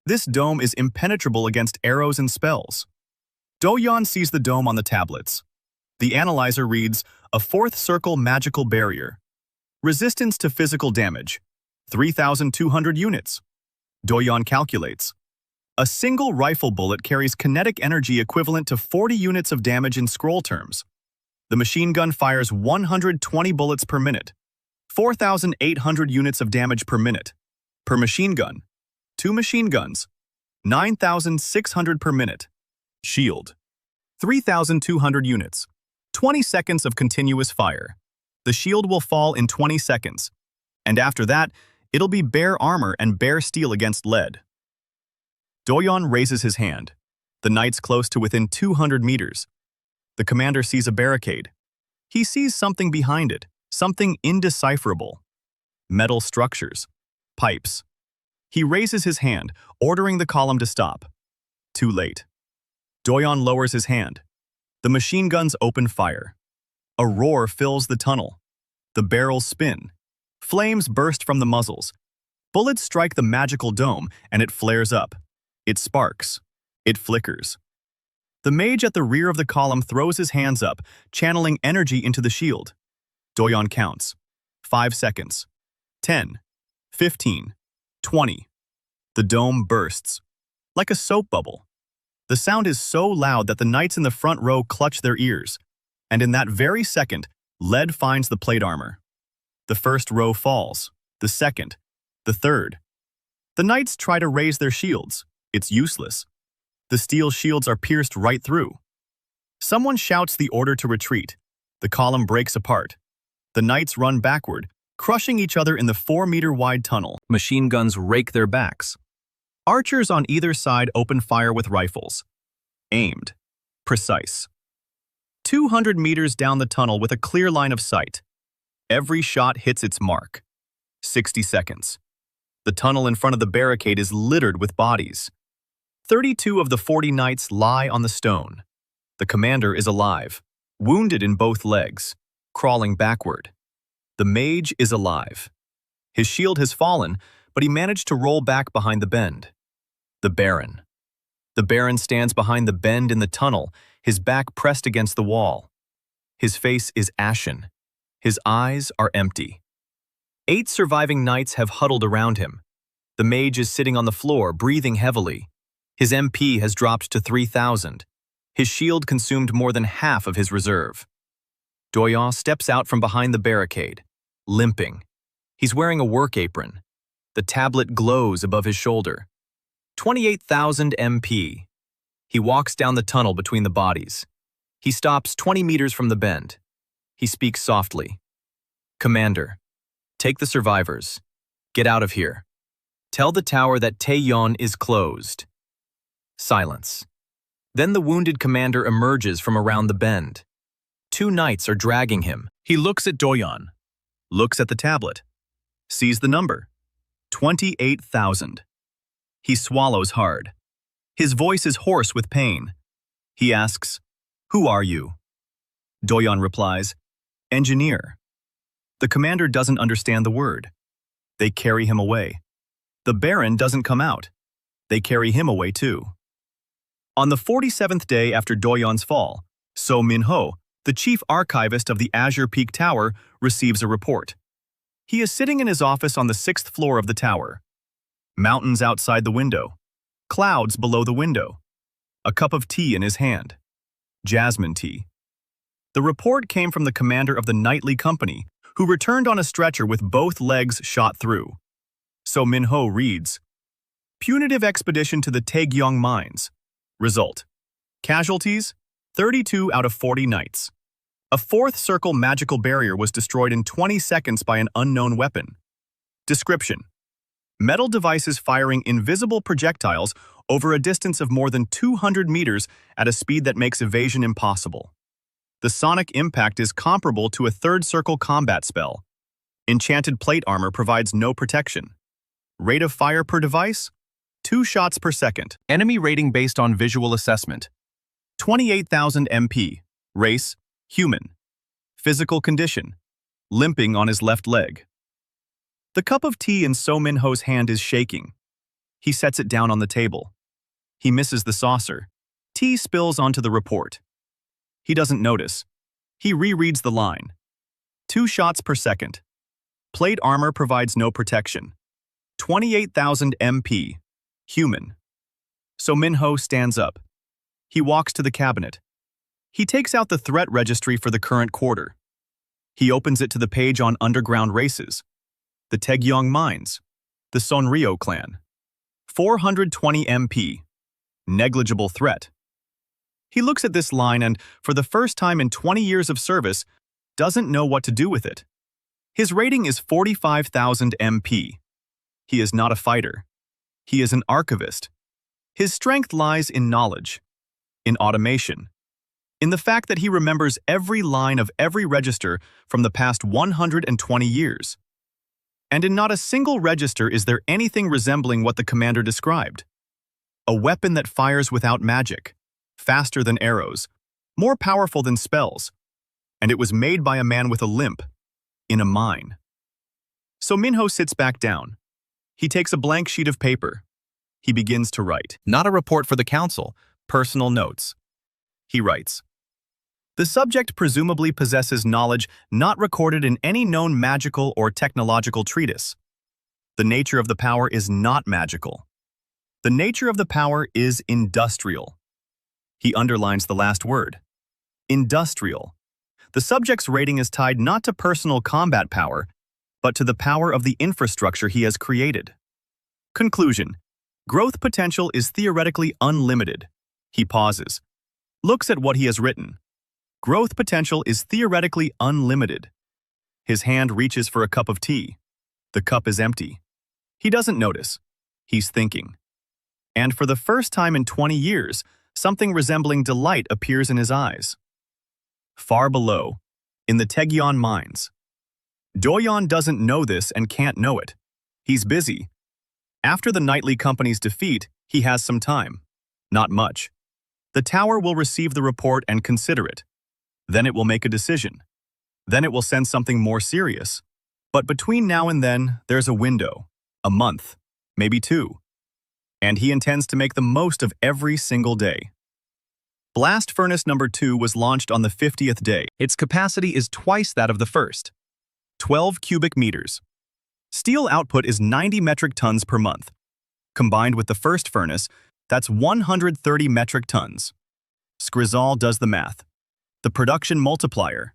This dome is impenetrable against arrows and spells. Doyeon sees the dome on the tablets. The analyzer reads, a 4th circle magical barrier. Resistance to physical damage, 3,200 units. Doyeon calculates. A single rifle bullet carries kinetic energy equivalent to 40 units of damage in scroll terms. The machine gun fires 120 bullets per minute, 4,800 units of damage per minute. Per machine gun. 2 machine guns, 9,600 per minute. Shield. 3,200 units. 20 seconds of continuous fire. The shield will fall in 20 seconds. And after that, it'll be bare armor and bare steel against lead. Doyeon raises his hand. The knights close to within 200 meters. The commander sees a barricade. He sees something behind it, something indecipherable. Metal structures. Pipes. He raises his hand, ordering the column to stop. Too late. Doyeon lowers his hand. The machine guns open fire. A roar fills the tunnel. The barrels spin. Flames burst from the muzzles. Bullets strike the magical dome, and it flares up. It sparks. It flickers. The mage at the rear of the column throws his hands up, channeling energy into the shield. Doyeon counts. 5 seconds. 10. 15. 20. The dome bursts. Like a soap bubble. The sound is so loud that the knights in the front row clutch their ears. And in that very second, lead finds the plate armor. The first row falls. The second. The third. The knights try to raise their shields. It's useless. The steel shields are pierced right through. Someone shouts the order to retreat. The column breaks apart. The knights run backward, crushing each other in the 4-meter-wide tunnel. Machine guns rake their backs. Archers on either side open fire with rifles. Aimed. Precise. 200 meters down the tunnel with a clear line of sight. Every shot hits its mark. 60 seconds. The tunnel in front of the barricade is littered with bodies. 32 of the 40 knights lie on the stone. The commander is alive, wounded in both legs, crawling backward. The mage is alive. His shield has fallen, but but he managed to roll back behind the bend. The Baron. The Baron stands behind the bend in the tunnel, his back pressed against the wall. His face is ashen. His eyes are empty. 8 surviving knights have huddled around him. The mage is sitting on the floor, breathing heavily. His MP has dropped to 3,000. His shield consumed more than half of his reserve. Doyeon steps out from behind the barricade, limping. He's wearing a work apron. The tablet glows above his shoulder. 28,000 MP. He walks down the tunnel between the bodies. He stops 20 meters from the bend. He speaks softly. "Commander, take the survivors. Get out of here. Tell the tower that Taeyeon is closed." Silence. Then the wounded commander emerges from around the bend. 2 knights are dragging him. He looks at Doyeon, looks at the tablet, sees the number, 28,000. He swallows hard. His voice is hoarse with pain. He asks, "Who are you?" Doyeon replies, "Engineer." The commander doesn't understand the word. They carry him away. The Baron doesn't come out. They carry him away too. On the 47th day after Doyeon's fall, So Min-ho, the chief archivist of the Azure Peak Tower, receives a report. He is sitting in his office on the 6th floor of the tower. Mountains outside the window. Clouds below the window. A cup of tea in his hand. Jasmine tea. The report came from the commander of the nightly company, who returned on a stretcher with both legs shot through. So Min-ho reads, "Punitive expedition to the Taegyeong mines. Result: casualties, 32 out of 40 knights. A 4th circle magical barrier was destroyed in 20 seconds by an unknown weapon. Description: metal devices firing invisible projectiles over a distance of more than 200 meters at a speed that makes evasion impossible. The sonic impact is comparable to a 3rd circle combat spell. Enchanted plate armor provides no protection. Rate of fire per device: 2 shots per second. Enemy rating based on visual assessment. 28,000 MP. Race: human. Physical condition: limping on his left leg." The cup of tea in So Min-ho's hand is shaking. He sets it down on the table. He misses the saucer. Tea spills onto the report. He doesn't notice. He rereads the line. 2 shots per second. Plate armor provides no protection. 28,000 MP. Human. So Min-ho stands up. He walks to the cabinet. He takes out the threat registry for the current quarter. He opens it to the page on underground races. The Taegyeong mines. The Sonryo clan. 420 MP. Negligible threat. He looks at this line and, for the first time in 20 years of service, doesn't know what to do with it. His rating is 45,000 MP. He is not a fighter. He is an archivist. His strength lies in knowledge, in automation, in the fact that he remembers every line of every register from the past 120 years. And in not a single register is there anything resembling what the commander described. A weapon that fires without magic, faster than arrows, more powerful than spells, and it was made by a man with a limp, in a mine. So Min-ho sits back down. He takes a blank sheet of paper. He begins to write. Not a report for the council. Personal notes. He writes, "The subject presumably possesses knowledge not recorded in any known magical or technological treatise. The nature of the power is not magical. The nature of the power is industrial." He underlines the last word. Industrial. The subject's rating is tied not to personal combat power, but to the power of the infrastructure he has created. Conclusion: growth potential is theoretically unlimited. He pauses, looks at what he has written. Growth potential is theoretically unlimited. His hand reaches for a cup of tea. The cup is empty. He doesn't notice. He's thinking. And for the first time in 20 years, something resembling delight appears in his eyes. Far below, in the Taegyeong mines. Doyeon doesn't know this and can't know it. He's busy. After the nightly company's defeat, he has some time. Not much. The tower will receive the report and consider it. Then it will make a decision. Then it will send something more serious. But between now and then, there's a window. a month, maybe 2. And he intends to make the most of every single day. Blast Furnace number 2 was launched on the 50th day. Its capacity is twice that of the first, 12 cubic meters. Steel output is 90 metric tons per month. Combined with the first furnace, that's 130 metric tons. Skrizal does the math. The production multiplier.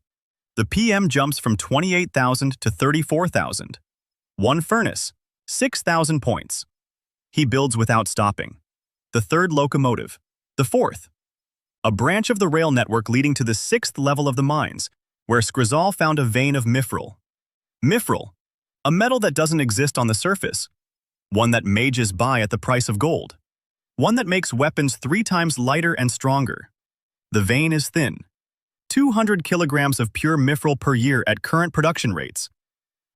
The PM jumps from 28,000 to 34,000. One furnace, 6,000 points. He builds without stopping. The third locomotive. The fourth. A branch of the rail network leading to the 6th level of the mines, where Skrizal found a vein of mithril. Mithril, a metal that doesn't exist on the surface. One that mages buy at the price of gold. One that makes weapons 3 times lighter and stronger. The vein is thin. 200 kilograms of pure mithril per year at current production rates.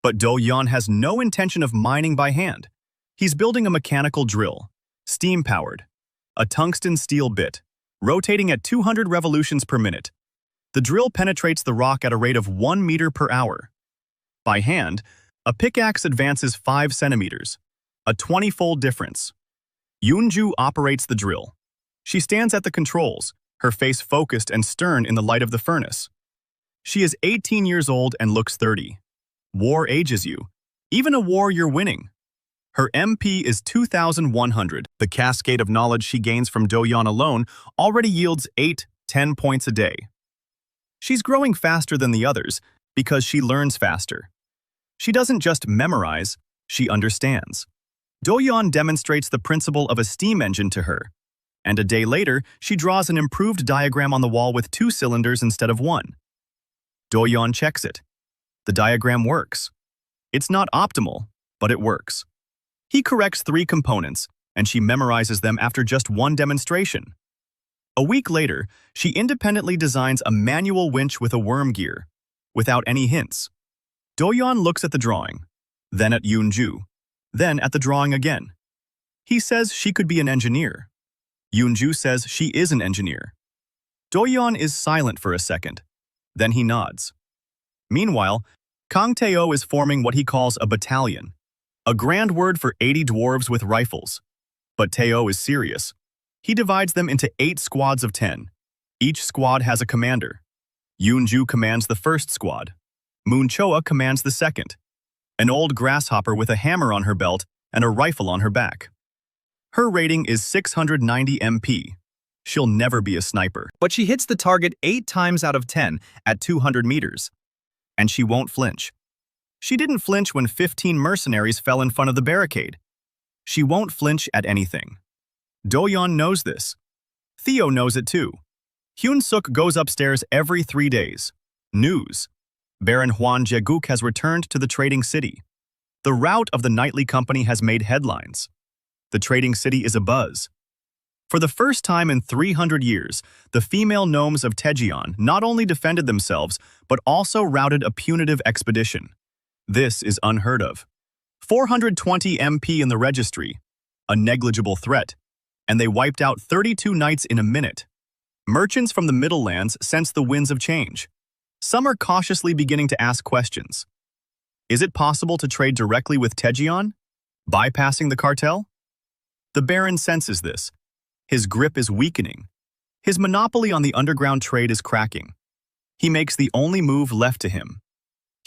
But Doyeon has no intention of mining by hand. He's building a mechanical drill, steam-powered, a tungsten steel bit, rotating at 200 revolutions per minute. The drill penetrates the rock at a rate of 1 meter per hour. By hand, a pickaxe advances 5 centimeters, a 20-fold difference. Yoonju operates the drill. She stands at the controls, her face focused and stern in the light of the furnace. She is 18 years old and looks 30. War ages you. Even a war you're winning. Her MP is 2,100. The cascade of knowledge she gains from Doyeon alone already yields 8-10 points a day. She's growing faster than the others because she learns faster. She doesn't just memorize, she understands. Doyeon demonstrates the principle of a steam engine to her, and a day later, she draws an improved diagram on the wall with 2 cylinders instead of 1. Doyeon checks it. The diagram works. It's not optimal, but it works. He corrects 3 components, and she memorizes them after just 1 demonstration. A week later, she independently designs a manual winch with a worm gear, without any hints. Doyeon looks at the drawing, then at Yoonju, then at the drawing again. He says she could be an engineer. Yoonju says she is an engineer. Doyeon is silent for a second. Then he nods. Meanwhile, Kang Tae-oh is forming what he calls a battalion, a grand word for 80 dwarves with rifles. But Tae-oh is serious. He divides them into 8 squads of 10. Each squad has a commander. Yoonju commands the first squad. Moon Choa commands the second. An old grasshopper with a hammer on her belt and a rifle on her back. Her rating is 690 MP. She'll never be a sniper. but she hits the target 8 times out of 10 at 200 meters. And she won't flinch. She didn't flinch when 15 mercenaries fell in front of the barricade. She won't flinch at anything. Doyeon knows this. Theo knows it too. Hyun-suk goes upstairs every 3 days. News. Baron Hwan Jae-guk has returned to the trading city. The rout of the nightly company has made headlines. The trading city is abuzz. For the first time in 300 years, the female gnomes of Taejeon not only defended themselves, but also routed a punitive expedition. This is unheard of. 420 MP in the registry, a negligible threat, and they wiped out 32 knights in a minute. Merchants from the Middle Lands sense the winds of change. Some are cautiously beginning to ask questions. Is it possible to trade directly with Taejeon, bypassing the cartel? The Baron senses this. His grip is weakening. His monopoly on the underground trade is cracking. He makes the only move left to him.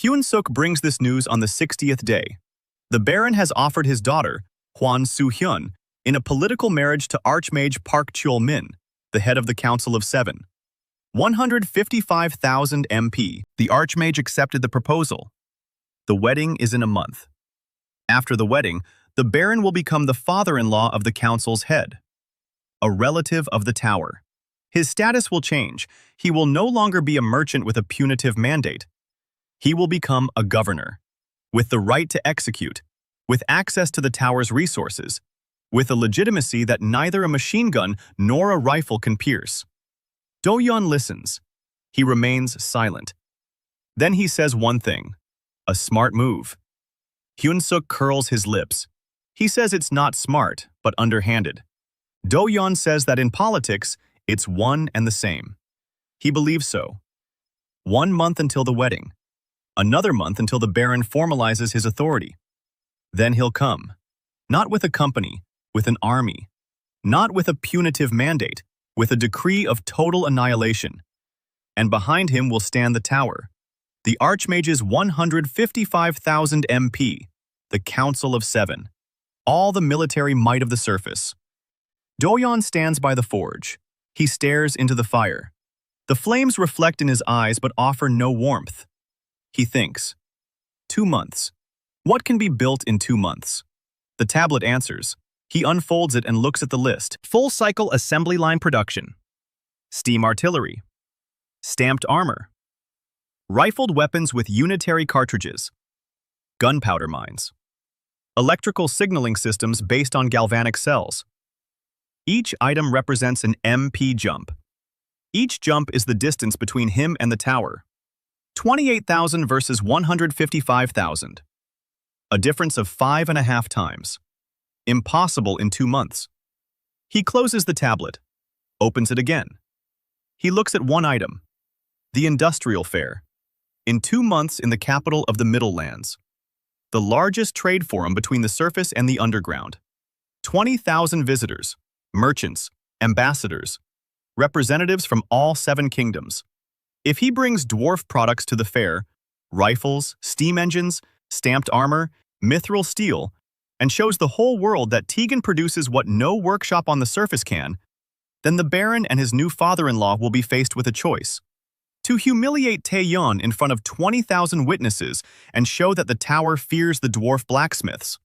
Hyun-suk brings this news on the 60th day. The Baron has offered his daughter, Hwan Soo-hyun, in a political marriage to Archmage Park Cheol-min, the head of the Council of 7. 155,000 MP. The Archmage accepted the proposal. The wedding is in a month. After the wedding, the Baron will become the father-in-law of the council's head, a relative of the tower. His status will change. He will no longer be a merchant with a punitive mandate. He will become a governor, with the right to execute, with access to the tower's resources, with a legitimacy that neither a machine gun nor a rifle can pierce. Doyeon listens. He remains silent. Then he says one thing, a smart move. Hyun-suk curls his lips. He says it's not smart, but underhanded. Doyeon says that in politics, it's one and the same. He believes so. 1 month until the wedding. Another month until the Baron formalizes his authority. Then he'll come. Not with a company, with an army. Not with a punitive mandate, with a decree of total annihilation. And behind him will stand the tower, the Archmage's 155,000 MP, the Council of Seven, all the military might of the surface. Doyeon stands by the forge. He stares into the fire. The flames reflect in his eyes but offer no warmth. He thinks. 2 months. What can be built in 2 months? The tablet answers. He unfolds it and looks at the list. Full-cycle assembly line production. Steam artillery. Stamped armor. Rifled weapons with unitary cartridges. Gunpowder mines. Electrical signaling systems based on galvanic cells. Each item represents an MP jump. Each jump is the distance between him and the tower. 28,000 versus 155,000. A difference of 5.5 times. Impossible in 2 months. He closes the tablet, opens it again. He looks at one item, the industrial fair, in 2 months in the capital of the Middle Lands. The largest trade forum between the surface and the underground. 20,000 visitors, merchants, ambassadors, representatives from all 7 kingdoms. If he brings dwarf products to the fair, rifles, steam engines, stamped armor, mithril steel, and shows the whole world that Tegan produces what no workshop on the surface can, then the Baron and his new father-in-law will be faced with a choice. To humiliate Taeyeon in front of 20,000 witnesses and show that the tower fears the dwarf blacksmiths.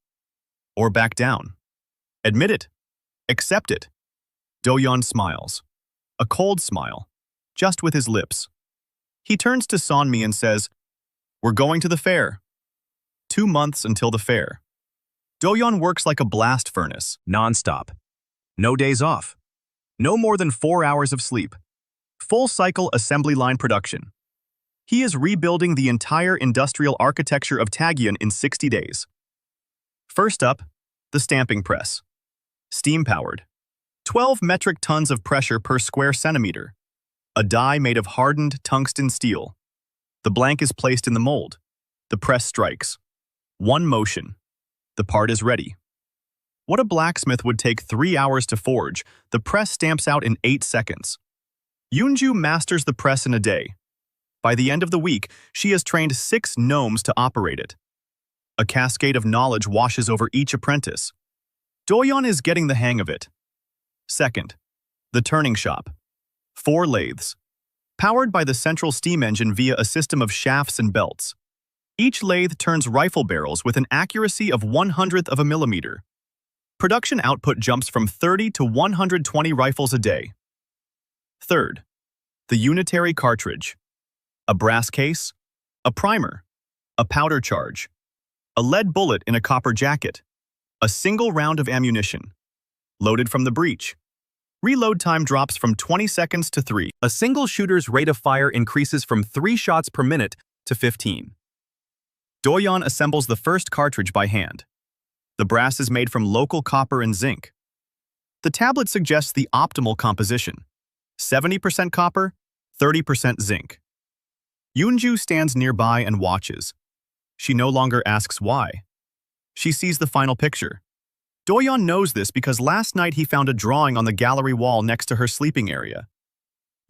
Or back down. Admit it. Accept it. Doyeon smiles. A cold smile, just with his lips. He turns to Sonmi and says, "We're going to the fair." 2 months until the fair. Doyeon works like a blast furnace, non-stop. No days off. No more than 4 hours of sleep. Full-cycle assembly line production. He is rebuilding the entire industrial architecture of Taegyeon in 60 days. First up, the stamping press. Steam-powered. 12 metric tons of pressure per square centimeter. A die made of hardened tungsten steel. The blank is placed in the mold. The press strikes. One motion. The part is ready. What a blacksmith would take 3 hours to forge, the press stamps out in 8 seconds. Yoonju masters the press in a day. By the end of the week, she has trained 6 gnomes to operate it. A cascade of knowledge washes over each apprentice. Doyeon is getting the hang of it. Second, the turning shop. 4 lathes. Powered by the central steam engine via a system of shafts and belts. Each lathe turns rifle barrels with an accuracy of 1/100th of a millimeter. Production output jumps from 30 to 120 rifles a day. Third, the unitary cartridge. A brass case, a primer, a powder charge, a lead bullet in a copper jacket, a single round of ammunition, loaded from the breech. Reload time drops from 20 seconds to 3. A single shooter's rate of fire increases from 3 shots per minute to 15. Doyeon assembles the first cartridge by hand. The brass is made from local copper and zinc. The tablet suggests the optimal composition. 70% copper, 30% zinc. Yoonju stands nearby and watches. She no longer asks why. She sees the final picture. Doyeon knows this because last night he found a drawing on the gallery wall next to her sleeping area.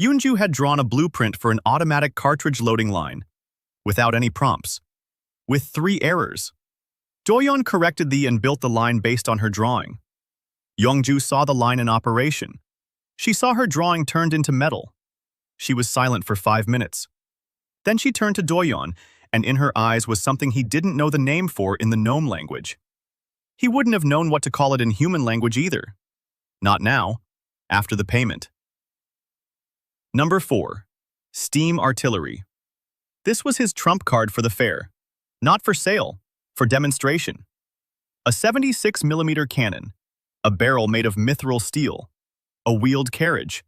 Yoonju had drawn a blueprint for an automatic cartridge loading line, without any prompts, with 3 errors. Doyeon corrected and built the line based on her drawing. Youngju saw the line in operation. She saw her drawing turned into metal. She was silent for 5 minutes. Then she turned to Doyeon, and in her eyes was something he didn't know the name for in the gnome language. He wouldn't have known what to call it in human language either. Not now, after the payment. Number 4. Steam artillery. This was his trump card for the fair. Not for sale, for demonstration. A 76mm cannon, a barrel made of mithril steel, a wheeled carriage,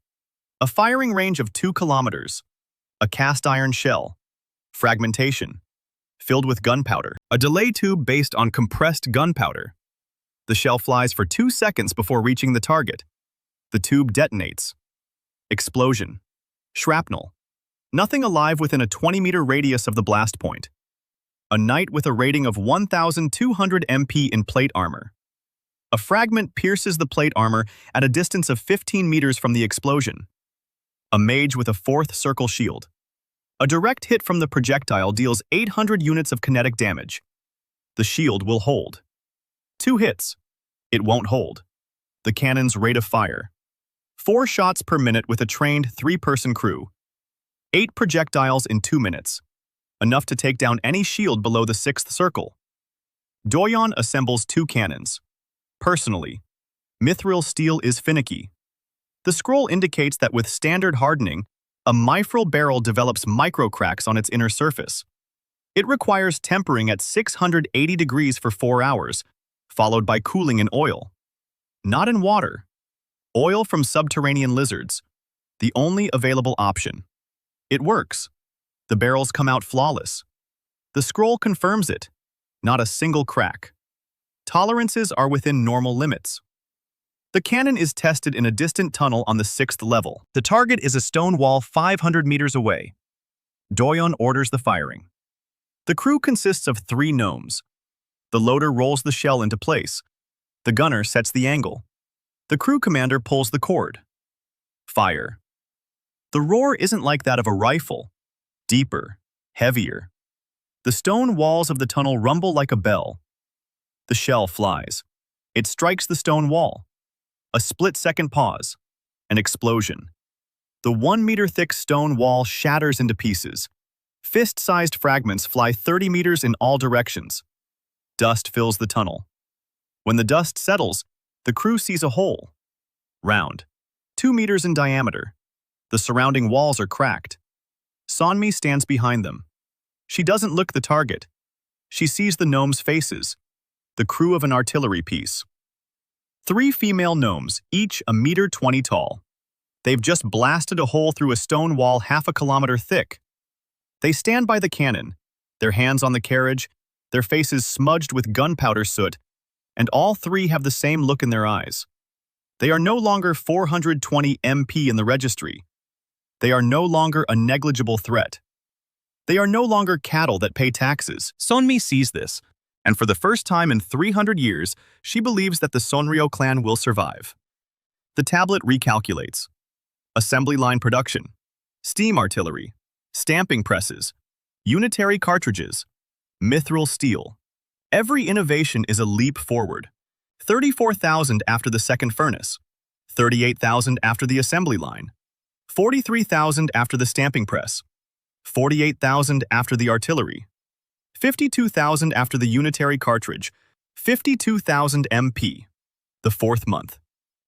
a firing range of 2 kilometers, a cast iron shell, fragmentation, filled with gunpowder, a delay tube based on compressed gunpowder. The shell flies for 2 seconds before reaching the target. The tube detonates. Explosion. Shrapnel. Nothing alive within a 20-meter radius of the blast point. A knight with a rating of 1,200 MP in plate armor. A fragment pierces the plate armor at a distance of 15 meters from the explosion. A mage with a fourth circle shield. A direct hit from the projectile deals 800 units of kinetic damage. The shield will hold. 2 hits. It won't hold. The cannon's rate of fire. 4 shots per minute with a trained 3-person crew. 8 projectiles in 2 minutes. Enough to take down any shield below the 6th circle. Doyeon assembles 2 cannons. Personally, mithril steel is finicky. The scroll indicates that with standard hardening, a mithril barrel develops microcracks on its inner surface. It requires tempering at 680 degrees for 4 hours, followed by cooling in oil. Not in water. Oil from subterranean lizards, the only available option. It works. The barrels come out flawless. The scroll confirms it. Not a single crack. Tolerances are within normal limits. The cannon is tested in a distant tunnel on the 6th level. The target is a stone wall 500 meters away. Doyeon orders the firing. The crew consists of 3 gnomes. The loader rolls the shell into place. The gunner sets the angle. The crew commander pulls the cord. Fire. The roar isn't like that of a rifle. Deeper, heavier. The stone walls of the tunnel rumble like a bell. The shell flies. It strikes the stone wall. A split-second pause. An explosion. The 1-meter-thick stone wall shatters into pieces. Fist-sized fragments fly 30 meters in all directions. Dust fills the tunnel. When the dust settles, the crew sees a hole. Round. 2 meters in diameter. The surrounding walls are cracked. Sonmi stands behind them. She doesn't look the target. She sees the gnomes' faces. The crew of an artillery piece. 3 female gnomes, each 1.20 meters tall. They've just blasted a hole through a stone wall half a kilometer thick. They stand by the cannon, their hands on the carriage, their faces smudged with gunpowder soot, and all 3 have the same look in their eyes. They are no longer 420 MP in the registry. They are no longer a negligible threat. They are no longer cattle that pay taxes. Sonmi sees this, and for the first time in 300 years, she believes that the Sonryo clan will survive. The tablet recalculates. Assembly line production, steam artillery, stamping presses, unitary cartridges, mithril steel. Every innovation is a leap forward. 34,000 after the second furnace, 38,000 after the assembly line, 43,000 after the stamping press, 48,000 after the artillery, 52,000 after the unitary cartridge, 52,000 MP. The 4th month.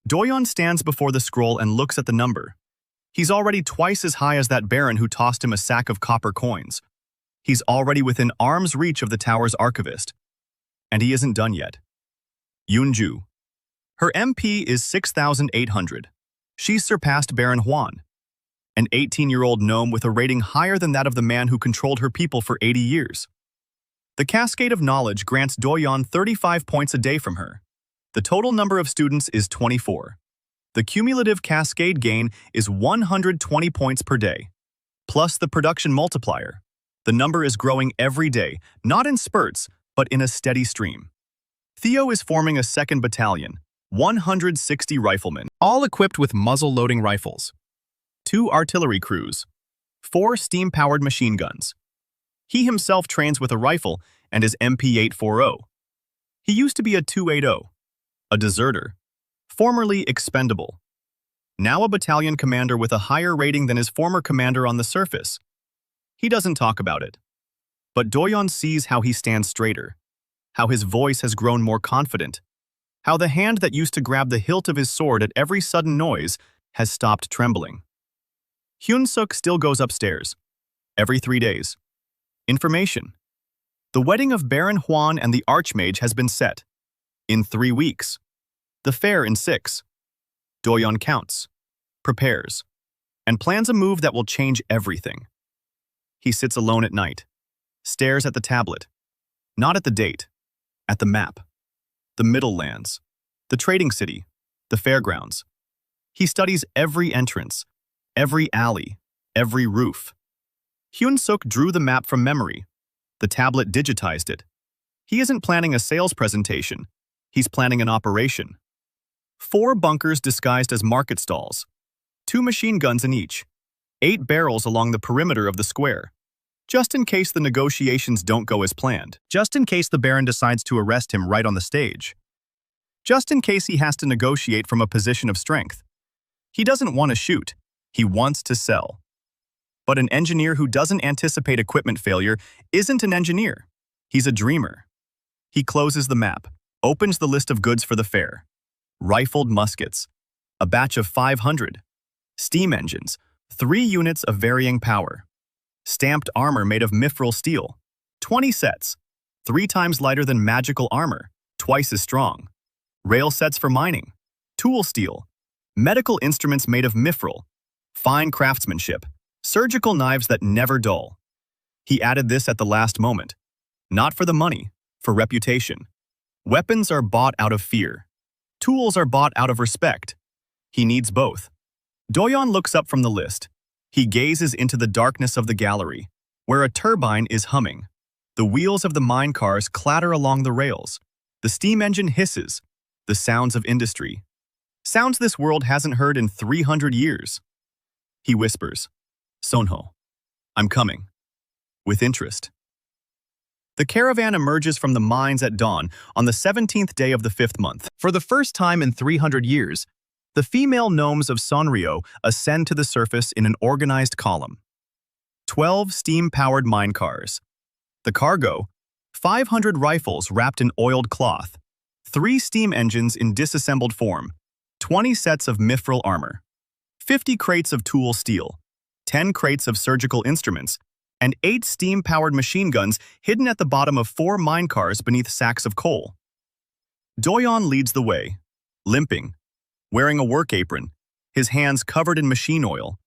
Doyeon stands before the scroll and looks at the number. He's already twice as high as that baron who tossed him a sack of copper coins. He's already within arm's reach of the tower's archivist. And he isn't done yet. Yoonju. Her MP is 6,800. She's surpassed Baron Hwan, an 18-year-old gnome with a rating higher than that of the man who controlled her people for 80 years. The cascade of knowledge grants Doyeon 35 points a day from her. The total number of students is 24. The cumulative cascade gain is 120 points per day, plus the production multiplier. The number is growing every day, not in spurts, but in a steady stream. Theo is forming a 2nd battalion, 160 riflemen, all equipped with muzzle-loading rifles. 2 artillery crews, 4 steam-powered machine guns. He himself trains with a rifle and is MP 840. He used to be a 280, a deserter, formerly expendable. Now a battalion commander with a higher rating than his former commander on the surface. He doesn't talk about it. But Doyeon sees how he stands straighter, how his voice has grown more confident, how the hand that used to grab the hilt of his sword at every sudden noise has stopped trembling. Hyun-suk still goes upstairs, every 3 days. Information. The wedding of Baron Hwan and the Archmage has been set. In 3 weeks. The fair in 6. Doyeon counts, prepares, and plans a move that will change everything. He sits alone at night, stares at the tablet, not at the date, at the map, the Middle Lands, the trading city, the fairgrounds. He studies every entrance, every alley, every roof. Hyun-suk drew the map from memory. The tablet digitized it. He isn't planning a sales presentation. He's planning an operation. 4 bunkers disguised as market stalls. 2 machine guns in each. 8 barrels along the perimeter of the square. Just in case the negotiations don't go as planned. Just in case the Baron decides to arrest him right on the stage. Just in case he has to negotiate from a position of strength. He doesn't want to shoot. He wants to sell. But an engineer who doesn't anticipate equipment failure isn't an engineer. He's a dreamer. He closes the map, opens the list of goods for the fair. Rifled muskets, a batch of 500. Steam engines, 3 units of varying power. Stamped armor made of mithril steel, 20 sets, 3 times lighter than magical armor, twice as strong. Rail sets for mining, tool steel, medical instruments made of mithril, fine craftsmanship, surgical knives that never dull. He added this at the last moment. Not for the money, for reputation. Weapons are bought out of fear. Tools are bought out of respect. He needs both. Doyeon looks up from the list. He gazes into the darkness of the gallery, where a turbine is humming. The wheels of the mine cars clatter along the rails. The steam engine hisses. The sounds of industry. Sounds this world hasn't heard in 300 years. He whispers, "Sonho, I'm coming." With interest. The caravan emerges from the mines at dawn on the 17th day of the 5th month. For the first time in 300 years, the female gnomes of Sonryo ascend to the surface in an organized column. 12 steam-powered mine cars. The cargo, 500 rifles wrapped in oiled cloth, 3 steam engines in disassembled form, 20 sets of mithril armor, 50 crates of tool steel, 10 crates of surgical instruments, and 8 steam-powered machine guns hidden at the bottom of 4 mine cars beneath sacks of coal. Doyeon leads the way, limping, wearing a work apron, his hands covered in machine oil.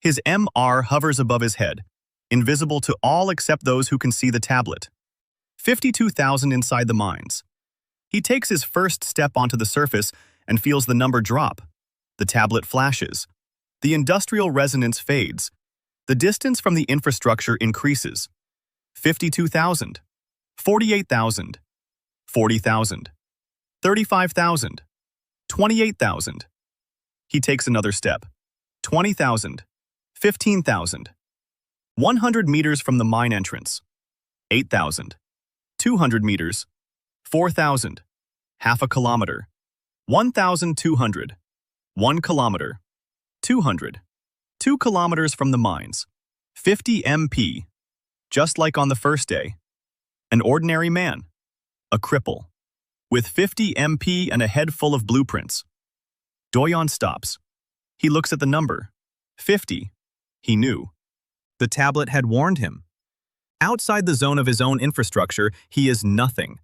His MR hovers above his head, invisible to all except those who can see the tablet. 52,000 inside the mines. He takes his first step onto the surface and feels the number drop. The tablet flashes. The industrial resonance fades. The distance from the infrastructure increases. 52,000, 48,000, 40,000, 35,000, 28,000. He takes another step. 20,000, 15,000. 100 meters from the mine entrance. 8,000. 200 meters. 4,000. Half a kilometer. 1,200. 1 kilometer. 200. 2 kilometers from the mines. 50 MP. Just like on the first day. An ordinary man. A cripple. With 50 MP and a head full of blueprints. Doyeon stops. He looks at the number. 50. He knew. The tablet had warned him. Outside the zone of his own infrastructure, he is nothing.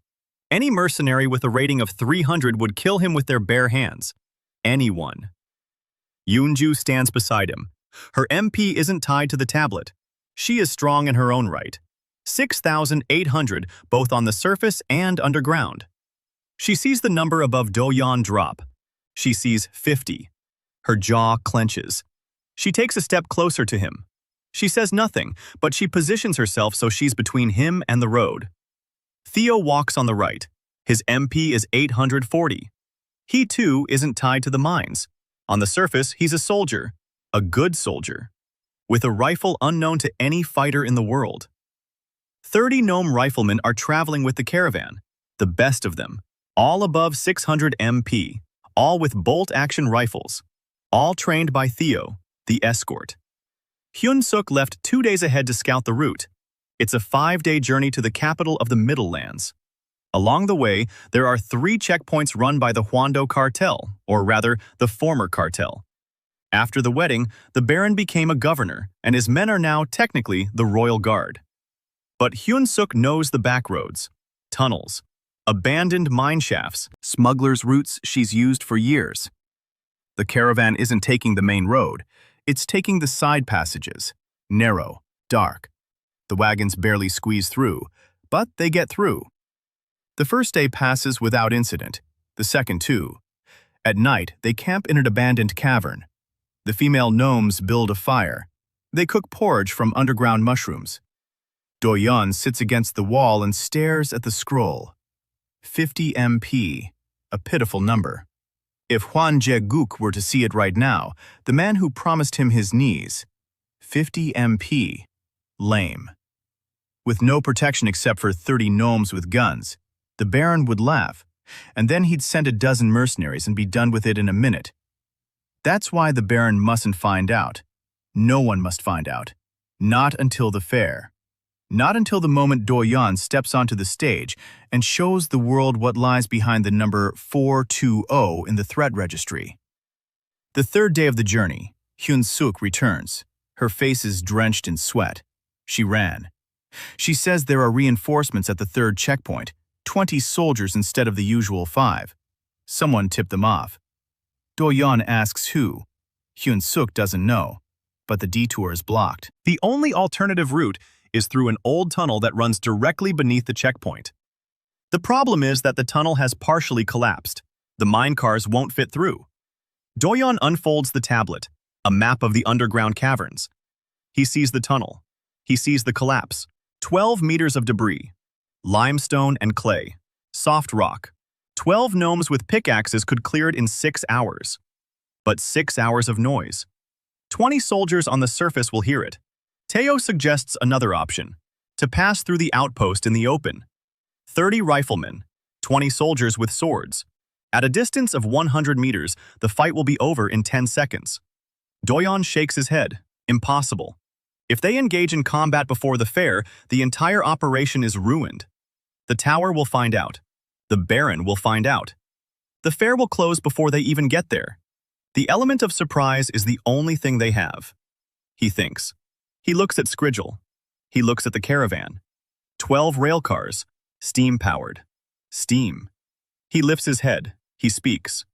Any mercenary with a rating of 300 would kill him with their bare hands. Anyone. Yoonju stands beside him. Her MP isn't tied to the tablet. She is strong in her own right. 6,800, both on the surface and underground. She sees the number above Doyeon drop. She sees 50. Her jaw clenches. She takes a step closer to him. She says nothing, but she positions herself so she's between him and the road. Theo walks on the right. His MP is 840. He too isn't tied to the mines. On the surface, he's a soldier. A good soldier. With a rifle unknown to any fighter in the world. 30 gnome riflemen are traveling with the caravan. The best of them. All above 600 MP. All with bolt-action rifles. All trained by Theo, the escort. Hyun-suk left 2 days ahead to scout the route. It's a 5-day journey to the capital of the Middle Lands. Along the way, there are 3 checkpoints run by the Hwando cartel, or rather, the former cartel. After the wedding, the Baron became a governor, and his men are now technically the royal guard. But Hyun-suk knows the back roads, tunnels, abandoned mine shafts, Smugglers' routes she's used for years. The caravan isn't taking the main road. It's taking the side passages. Narrow, dark. The wagons barely squeeze through, but they get through. The first day passes without incident, the second too. At night, they camp in an abandoned cavern. The female gnomes build a fire. They cook porridge from underground mushrooms. Doyeon sits against the wall and stares at the scroll. 50 MP, a pitiful number. If Hwan Jae-guk were to see it right now, the man who promised him his knees. 50 MP. Lame. With no protection except for 30 gnomes with guns, the Baron would laugh, and then he'd send a dozen mercenaries and be done with it in a minute. That's why the Baron mustn't find out. No one must find out. Not until the fair. Not until the moment Doyeon steps onto the stage and shows the world what lies behind the number 420 in the threat registry. The third day of the journey, Hyun-suk returns. Her face is drenched in sweat. She ran. She says there are reinforcements at the third checkpoint, 20 soldiers instead of the usual 5. Someone tipped them off. Doyeon asks who. Hyun-suk doesn't know, but the detour is blocked. The only alternative route is through an old tunnel that runs directly beneath the checkpoint. The problem is that the tunnel has partially collapsed. The minecars won't fit through. Doyeon unfolds the tablet, a map of the underground caverns. He sees the tunnel. He sees the collapse. 12 meters of debris. Limestone and clay. Soft rock. 12 gnomes with pickaxes could clear it in 6 hours. But 6 hours of noise. 20 soldiers on the surface will hear it. Tae-oh suggests another option, to pass through the outpost in the open. 30 riflemen, 20 soldiers with swords. At a distance of 100 meters, the fight will be over in 10 seconds. Doyeon shakes his head. Impossible. If they engage in combat before the fair, the entire operation is ruined. The tower will find out. The Baron will find out. The fair will close before they even get there. The element of surprise is the only thing they have. He thinks. He looks at Skrigel. He looks at the caravan. 12 railcars, steam-powered. Steam. He lifts his head. He speaks.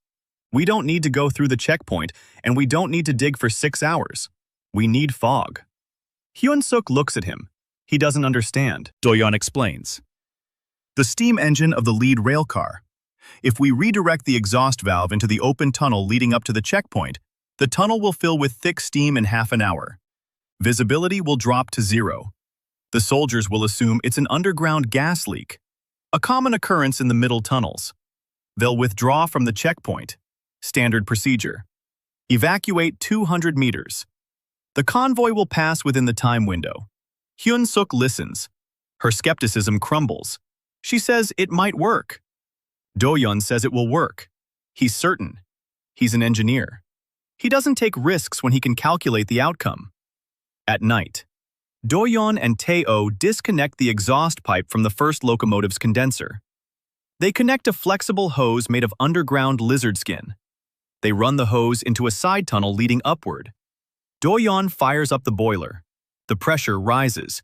We don't need to go through the checkpoint, and we don't need to dig for 6 hours. We need fog. Hyun-suk looks at him. He doesn't understand. Doyeon explains. The steam engine of the lead railcar. If we redirect the exhaust valve into the open tunnel leading up to the checkpoint, the tunnel will fill with thick steam in half an hour. Visibility will drop to 0. The soldiers will assume it's an underground gas leak, a common occurrence in the middle tunnels. They'll withdraw from the checkpoint. Standard procedure. Evacuate 200 meters. The convoy will pass within the time window. Hyun-suk listens. Her skepticism crumbles. She says it might work. Doyeon says it will work. He's certain. He's an engineer. He doesn't take risks when he can calculate the outcome. At night, Doyeon and Tae-oh disconnect the exhaust pipe from the first locomotive's condenser. They connect a flexible hose made of underground lizard skin. They run the hose into a side tunnel leading upward. Doyeon fires up the boiler. The pressure rises.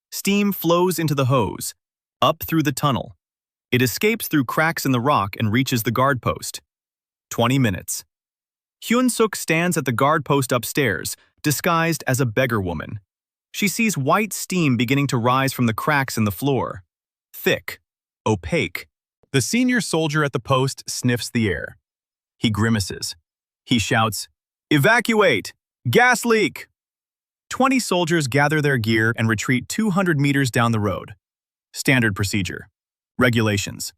Steam flows into the hose, up through the tunnel. It escapes through cracks in the rock and reaches the guard post. 20 minutes. Hyun-suk stands at the guard post upstairs, disguised as a beggar woman. She sees white steam beginning to rise from the cracks in the floor. Thick, opaque. The senior soldier at the post sniffs the air. He grimaces. He shouts, "Evacuate! Gas leak!" 20 soldiers gather their gear and retreat 200 meters down the road. Standard procedure. Regulations.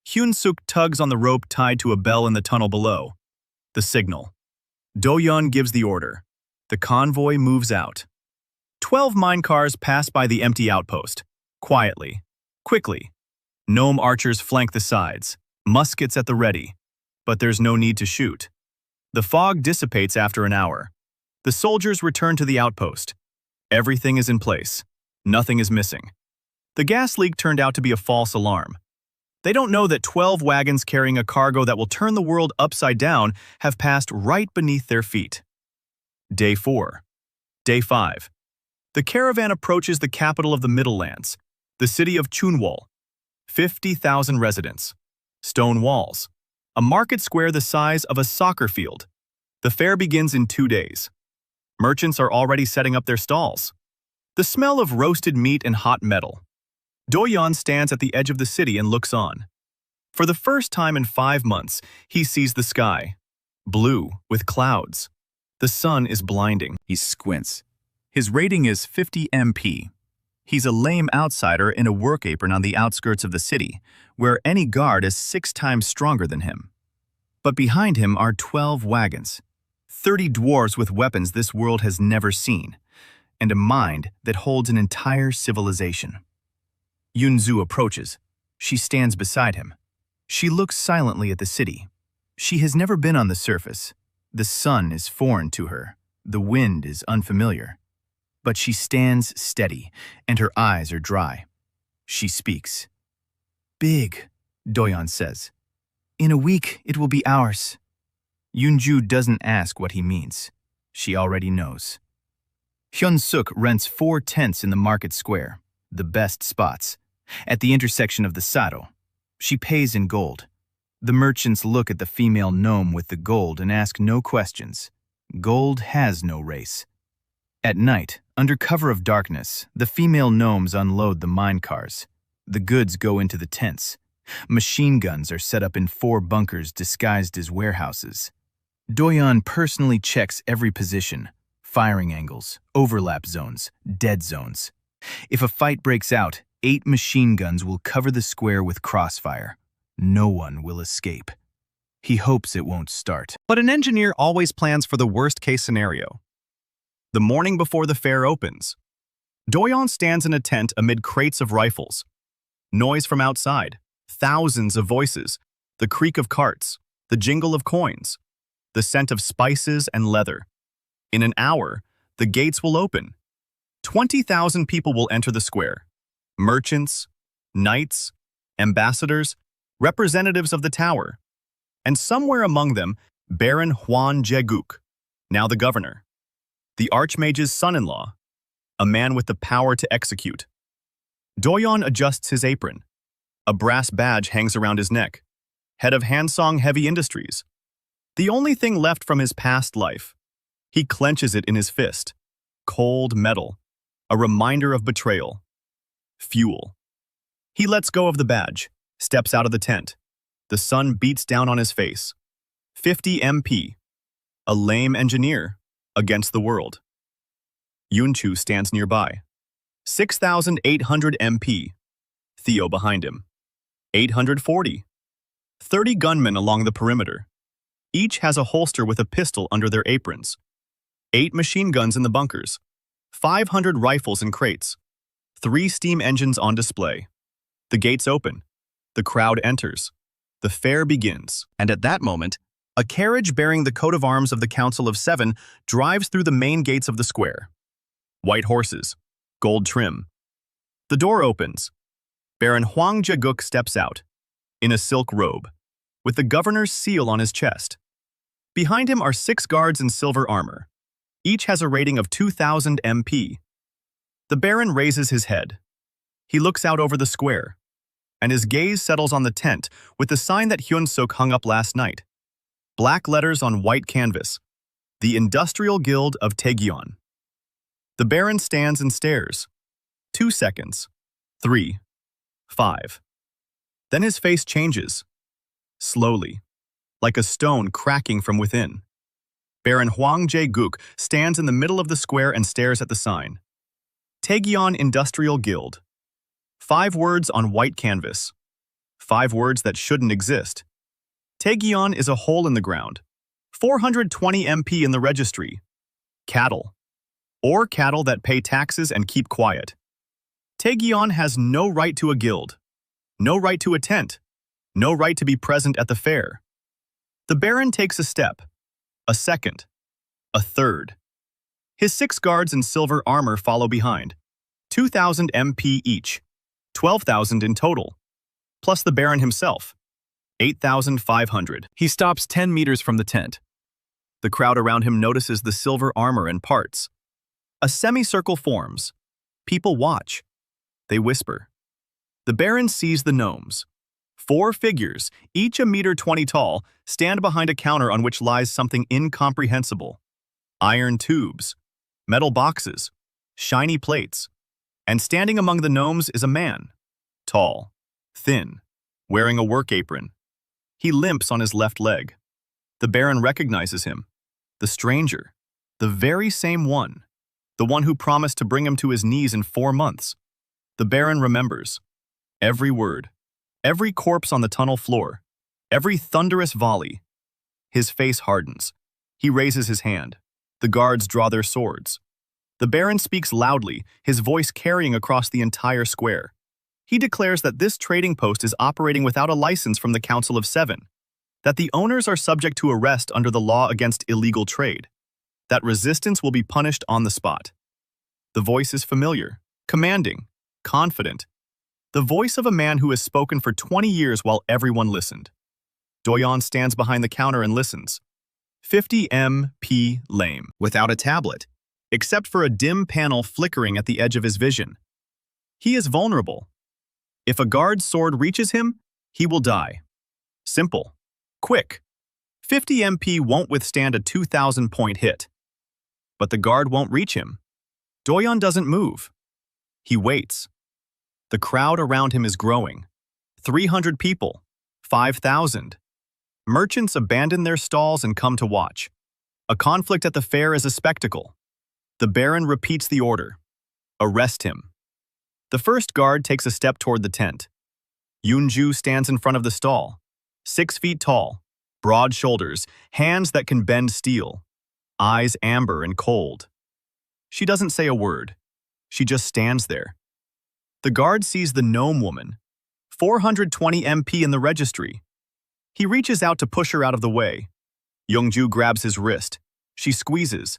Hyun-suk tugs on the rope tied to a bell in the tunnel below. The signal. Doyeon gives the order. The convoy moves out. 12 minecars pass by the empty outpost. Quietly. Quickly. Gnome archers flank the sides. Muskets at the ready. But there's no need to shoot. The fog dissipates after an hour. The soldiers return to the outpost. Everything is in place. Nothing is missing. The gas leak turned out to be a false alarm. They don't know that 12 wagons carrying a cargo that will turn the world upside down have passed right beneath their feet. Day 4. Day 5. The caravan approaches the capital of the Middle Lands, the city of Chunwol. 50,000 residents. Stone walls. A market square the size of a soccer field. The fair begins in 2 days. Merchants are already setting up their stalls. The smell of roasted meat and hot metal. Doyeon stands at the edge of the city and looks on. For the first time in 5 months, he sees the sky. Blue, with clouds. The sun is blinding. He squints. His rating is 50 MP. He's a lame outsider in a work apron on the outskirts of the city, where any guard is 6 times stronger than him. But behind him are 12 wagons, 30 dwarves with weapons this world has never seen, and a mind that holds an entire civilization. Yunzu approaches. She stands beside him. She looks silently at the city. She has never been on the surface. The sun is foreign to her. The wind is unfamiliar. But she stands steady, and her eyes are dry. She speaks. "Big," Doyeon says. "In a week, it will be ours." Yunju doesn't ask what he means. She already knows. Hyun-suk rents 4 tents in the market square, the best spots, at the intersection of the Sado. She pays in gold. The merchants look at the female gnome with the gold and ask no questions. Gold has no race. At night, under cover of darkness, the female gnomes unload the mine cars. The goods go into the tents. Machine guns are set up in 4 bunkers disguised as warehouses. Doyeon personally checks every position: firing angles, overlap zones, dead zones. If a fight breaks out, 8 machine guns will cover the square with crossfire. No one will escape. He hopes it won't start. But an engineer always plans for the worst-case scenario. The morning before the fair opens, Doyeon stands in a tent amid crates of rifles. Noise from outside, thousands of voices, the creak of carts, the jingle of coins, the scent of spices and leather. In an hour, the gates will open. 20,000 people will enter the square. Merchants, knights, ambassadors, representatives of the tower, and somewhere among them, Baron Hwan Jae-guk, now the governor, the Archmage's son-in-law, a man with the power to execute. Doyeon adjusts his apron. A brass badge hangs around his neck, head of Hansong Heavy Industries. The only thing left from his past life. He clenches it in his fist. Cold metal, a reminder of betrayal. Fuel. He lets go of the badge, steps out of the tent. The sun beats down on his face. 50 MP, a lame engineer, against the world. Yunchu stands nearby. 6,800 MP. Theo behind him. 840. 30 gunmen along the perimeter. Each has a holster with a pistol under their aprons. 8 machine guns in the bunkers. 500 rifles in crates. 3 steam engines on display. The gates open. The crowd enters. The fair begins. And at that moment, a carriage bearing the coat of arms of the Council of 7 drives through the main gates of the square. White horses, gold trim. The door opens. Baron Hwang Jae-guk steps out, in a silk robe, with the governor's seal on his chest. Behind him are 6 guards in silver armor. Each has a rating of 2,000 MP. The Baron raises his head. He looks out over the square, and his gaze settles on the tent with the sign that Hyun-suk hung up last night. Black letters on white canvas. The Industrial Guild of Taegyeon. The Baron stands and stares. 2 seconds. 3. 5. Then his face changes. Slowly, like a stone cracking from within. Baron Hwang Jae-guk stands in the middle of the square and stares at the sign. Taegyeon Industrial Guild. 5 words on white canvas. 5 words that shouldn't exist. Taegyeon is a hole in the ground. 420 MP in the registry. Cattle. Or cattle that pay taxes and keep quiet. Taegyeon has no right to a guild. No right to a tent. No right to be present at the fair. The Baron takes a step. A second. A third. His 6 guards in silver armor follow behind. 2,000 MP each. 12,000 in total. Plus the Baron himself. 8,500. He stops 10 meters from the tent. The crowd around him notices the silver armor and parts. A semicircle forms. People watch. They whisper. The Baron sees the gnomes. 4 figures, each a meter 20 tall, stand behind a counter on which lies something incomprehensible. Iron tubes, metal boxes, shiny plates. And standing among the gnomes is a man. Tall, thin, wearing a work apron. He limps on his left leg. The Baron recognizes him. The stranger. The very same one. The one who promised to bring him to his knees in 4 months. The Baron remembers. Every word. Every corpse on the tunnel floor. Every thunderous volley. His face hardens. He raises his hand. The guards draw their swords. The Baron speaks loudly, his voice carrying across the entire square. He declares that this trading post is operating without a license from the Council of Seven, that the owners are subject to arrest under the law against illegal trade, that resistance will be punished on the spot. The voice is familiar, commanding, confident. The voice of a man who has spoken for 20 years while everyone listened. Doyeon stands behind the counter and listens. 50 MP lame, without a tablet, except for a dim panel flickering at the edge of his vision. He is vulnerable. If a guard's sword reaches him, he will die. Simple. Quick. 50 MP won't withstand a 2,000-point hit. But the guard won't reach him. Doyeon doesn't move. He waits. The crowd around him is growing. 300 people. 5,000. Merchants abandon their stalls and come to watch. A conflict at the fair is a spectacle. The Baron repeats the order. Arrest him. The first guard takes a step toward the tent. Yoonju stands in front of the stall. 6 feet tall, broad shoulders, hands that can bend steel, eyes amber and cold. She doesn't say a word. She just stands there. The guard sees the gnome woman, 420 MP in the registry. He reaches out to push her out of the way. Yoonju grabs his wrist. She squeezes.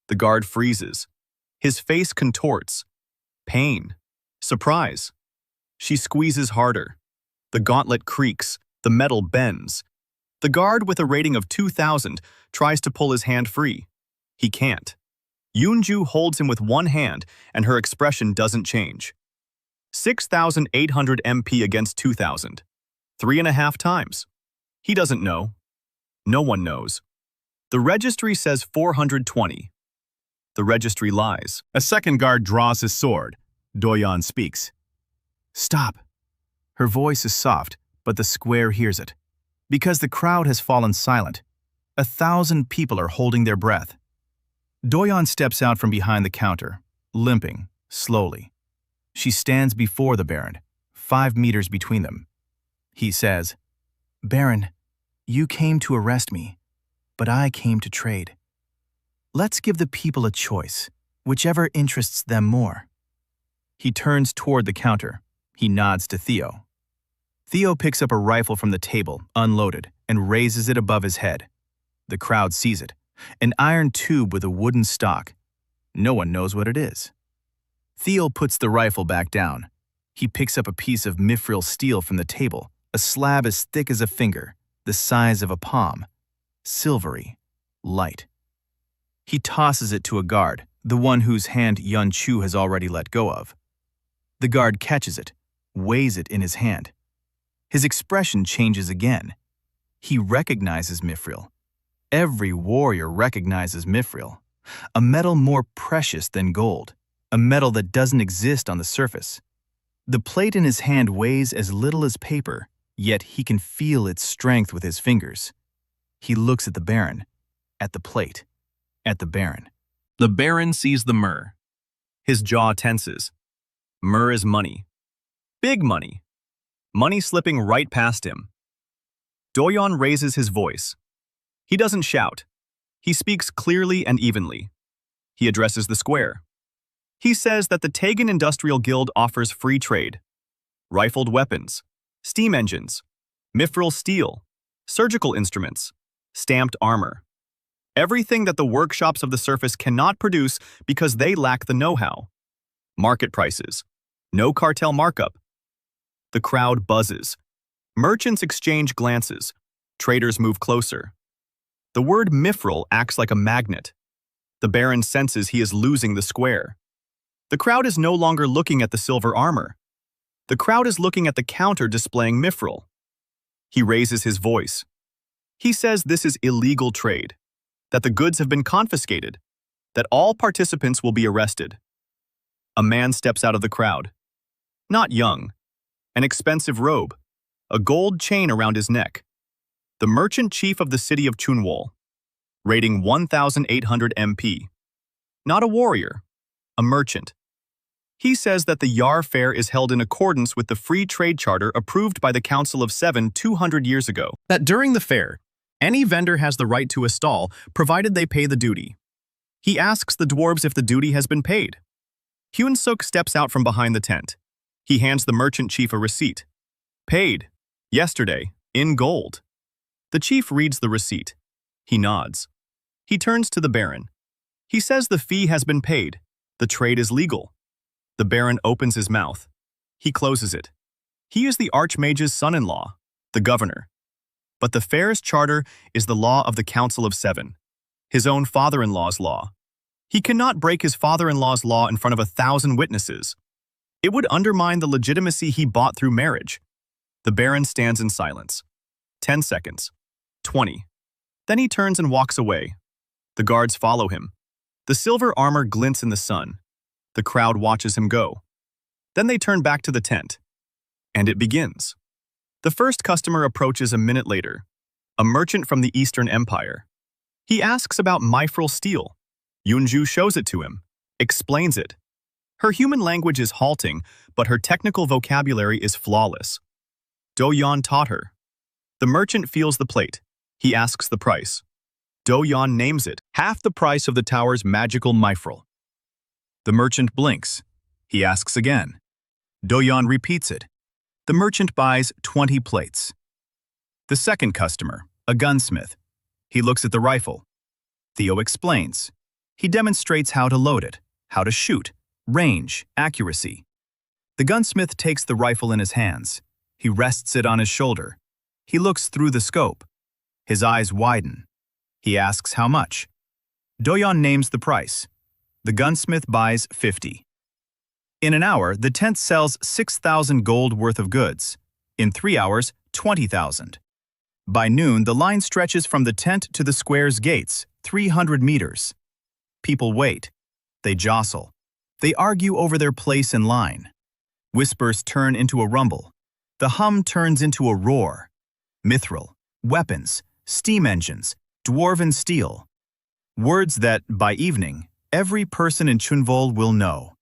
The guard freezes. His face contorts. Pain. Surprise. She squeezes harder. The gauntlet creaks. The metal bends. The guard, with a rating of 2,000, tries to pull his hand free. He can't. Yoonju holds him with one hand, and her expression doesn't change. 6,800 MP against 2,000. 3.5 times. He doesn't know. No one knows. The registry says 420. The registry lies. A second guard draws his sword. Doyeon speaks. Stop. Her voice is soft, but the square hears it. Because the crowd has fallen silent. 1,000 people are holding their breath. Doyeon steps out from behind the counter, limping, slowly. She stands before the Baron, 5 meters between them. He says, Baron, you came to arrest me, but I came to trade. Let's give the people a choice, whichever interests them more. He turns toward the counter. He nods to Theo. Theo picks up a rifle from the table, unloaded, and raises it above his head. The crowd sees it, an iron tube with a wooden stock. No one knows what it is. Theo puts the rifle back down. He picks up a piece of mithril steel from the table, a slab as thick as a finger, the size of a palm, silvery, light. He tosses it to a guard, the one whose hand Yun Chu has already let go of. The guard catches it, weighs it in his hand. His expression changes again. He recognizes mithril. Every warrior recognizes mithril, a metal more precious than gold, a metal that doesn't exist on the surface. The plate in his hand weighs as little as paper, yet he can feel its strength with his fingers. He looks at the Baron, at the plate, at the Baron. The Baron sees the myrrh. His jaw tenses. Myrrh is money. Big money. Money slipping right past him. Doyeon raises his voice. He doesn't shout. He speaks clearly and evenly. He addresses the square. He says that the Tagan Industrial Guild offers free trade. Rifled weapons, steam engines, mithril steel, surgical instruments, stamped armor. Everything that the workshops of the surface cannot produce because they lack the know-how. Market prices. No cartel markup. The crowd buzzes. Merchants exchange glances. Traders move closer. The word mithril acts like a magnet. The Baron senses he is losing the square. The crowd is no longer looking at the silver armor. The crowd is looking at the counter displaying mithril. He raises his voice. He says this is illegal trade, that the goods have been confiscated, that all participants will be arrested. A man steps out of the crowd. Not young. An expensive robe. A gold chain around his neck. The merchant chief of the city of Chunwol. Rating 1,800 MP. Not a warrior. A merchant. He says that the Yar Fair is held in accordance with the Free Trade Charter approved by the Council of Seven 200 years ago. That during the fair, any vendor has the right to a stall, provided they pay the duty. He asks the dwarves if the duty has been paid. Hyun-suk steps out from behind the tent. He hands the merchant chief a receipt. Paid. Yesterday. In gold. The chief reads the receipt. He nods. He turns to the baron. He says the fee has been paid. The trade is legal. The baron opens his mouth. He closes it. He is the archmage's son-in-law, the governor. But the fair's charter is the law of the Council of Seven, his own father-in-law's law. He cannot break his father-in-law's law in front of 1,000 witnesses. It would undermine the legitimacy he bought through marriage. The baron stands in silence. 10 seconds. 20. Then he turns and walks away. The guards follow him. The silver armor glints in the sun. The crowd watches him go. Then they turn back to the tent. And it begins. The first customer approaches a minute later. A merchant from the Eastern Empire. He asks about mithril steel. Yunju shows it to him, explains it. Her human language is halting, but her technical vocabulary is flawless. Doyeon taught her. The merchant feels the plate. He asks the price. Doyeon names it, half the price of the tower's magical mithril. The merchant blinks. He asks again. Doyeon repeats it. The merchant buys 20 plates. The second customer, a gunsmith. He looks at the rifle. Theo explains. He demonstrates how to load it, how to shoot, range, accuracy. The gunsmith takes the rifle in his hands. He rests it on his shoulder. He looks through the scope. His eyes widen. He asks how much. Doyeon names the price. The gunsmith buys 50. In an hour, the tent sells 6,000 gold worth of goods. In 3 hours, 20,000. By noon, the line stretches from the tent to the square's gates, 300 meters. People wait. They jostle. They argue over their place in line. Whispers turn into a rumble. The hum turns into a roar. Mithril, weapons, steam engines, dwarven steel. Words that, by evening, every person in Chunvol will know.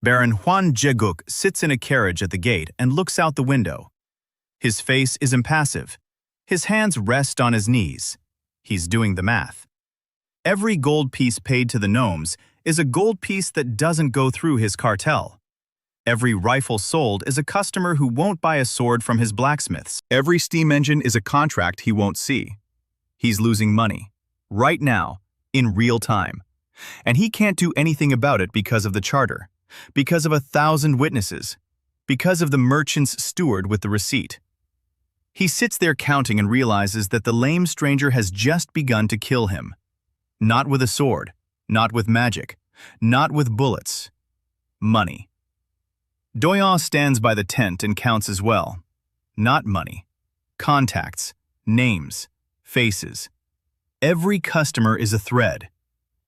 Baron Hwan Jeguk sits in a carriage at the gate and looks out the window. His face is impassive. His hands rest on his knees. He's doing the math. Every gold piece paid to the gnomes is a gold piece that doesn't go through his cartel. Every rifle sold is a customer who won't buy a sword from his blacksmiths. Every steam engine is a contract he won't see. He's losing money, right now, in real time. And he can't do anything about it because of the charter, because of 1,000 witnesses, because of the merchant's steward with the receipt. He sits there counting and realizes that the lame stranger has just begun to kill him. Not with a sword, not with magic, not with bullets. Money. Doyeon stands by the tent and counts as well. Not money. Contacts, names, faces. Every customer is a thread.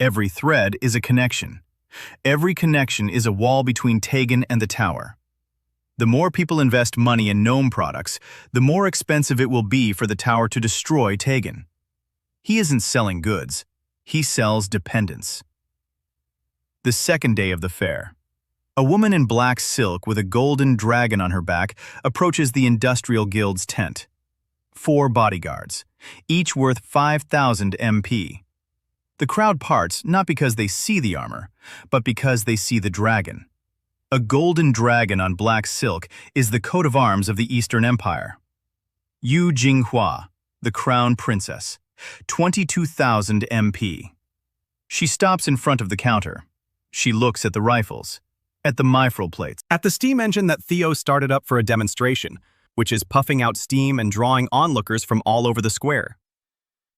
Every thread is a connection. Every connection is a wall between Tegan and the tower. The more people invest money in gnome products, the more expensive it will be for the tower to destroy Tegan. He isn't selling goods. He sells dependence. The second day of the fair. A woman in black silk with a golden dragon on her back approaches the Industrial Guild's tent. 4 bodyguards, each worth 5,000 MP. The crowd parts not because they see the armor, but because they see the dragon. A golden dragon on black silk is the coat of arms of the Eastern Empire. Yu Jinghua, the crown princess, 22,000 MP. She stops in front of the counter. She looks at the rifles, at the mithril plates, at the steam engine that Theo started up for a demonstration, which is puffing out steam and drawing onlookers from all over the square.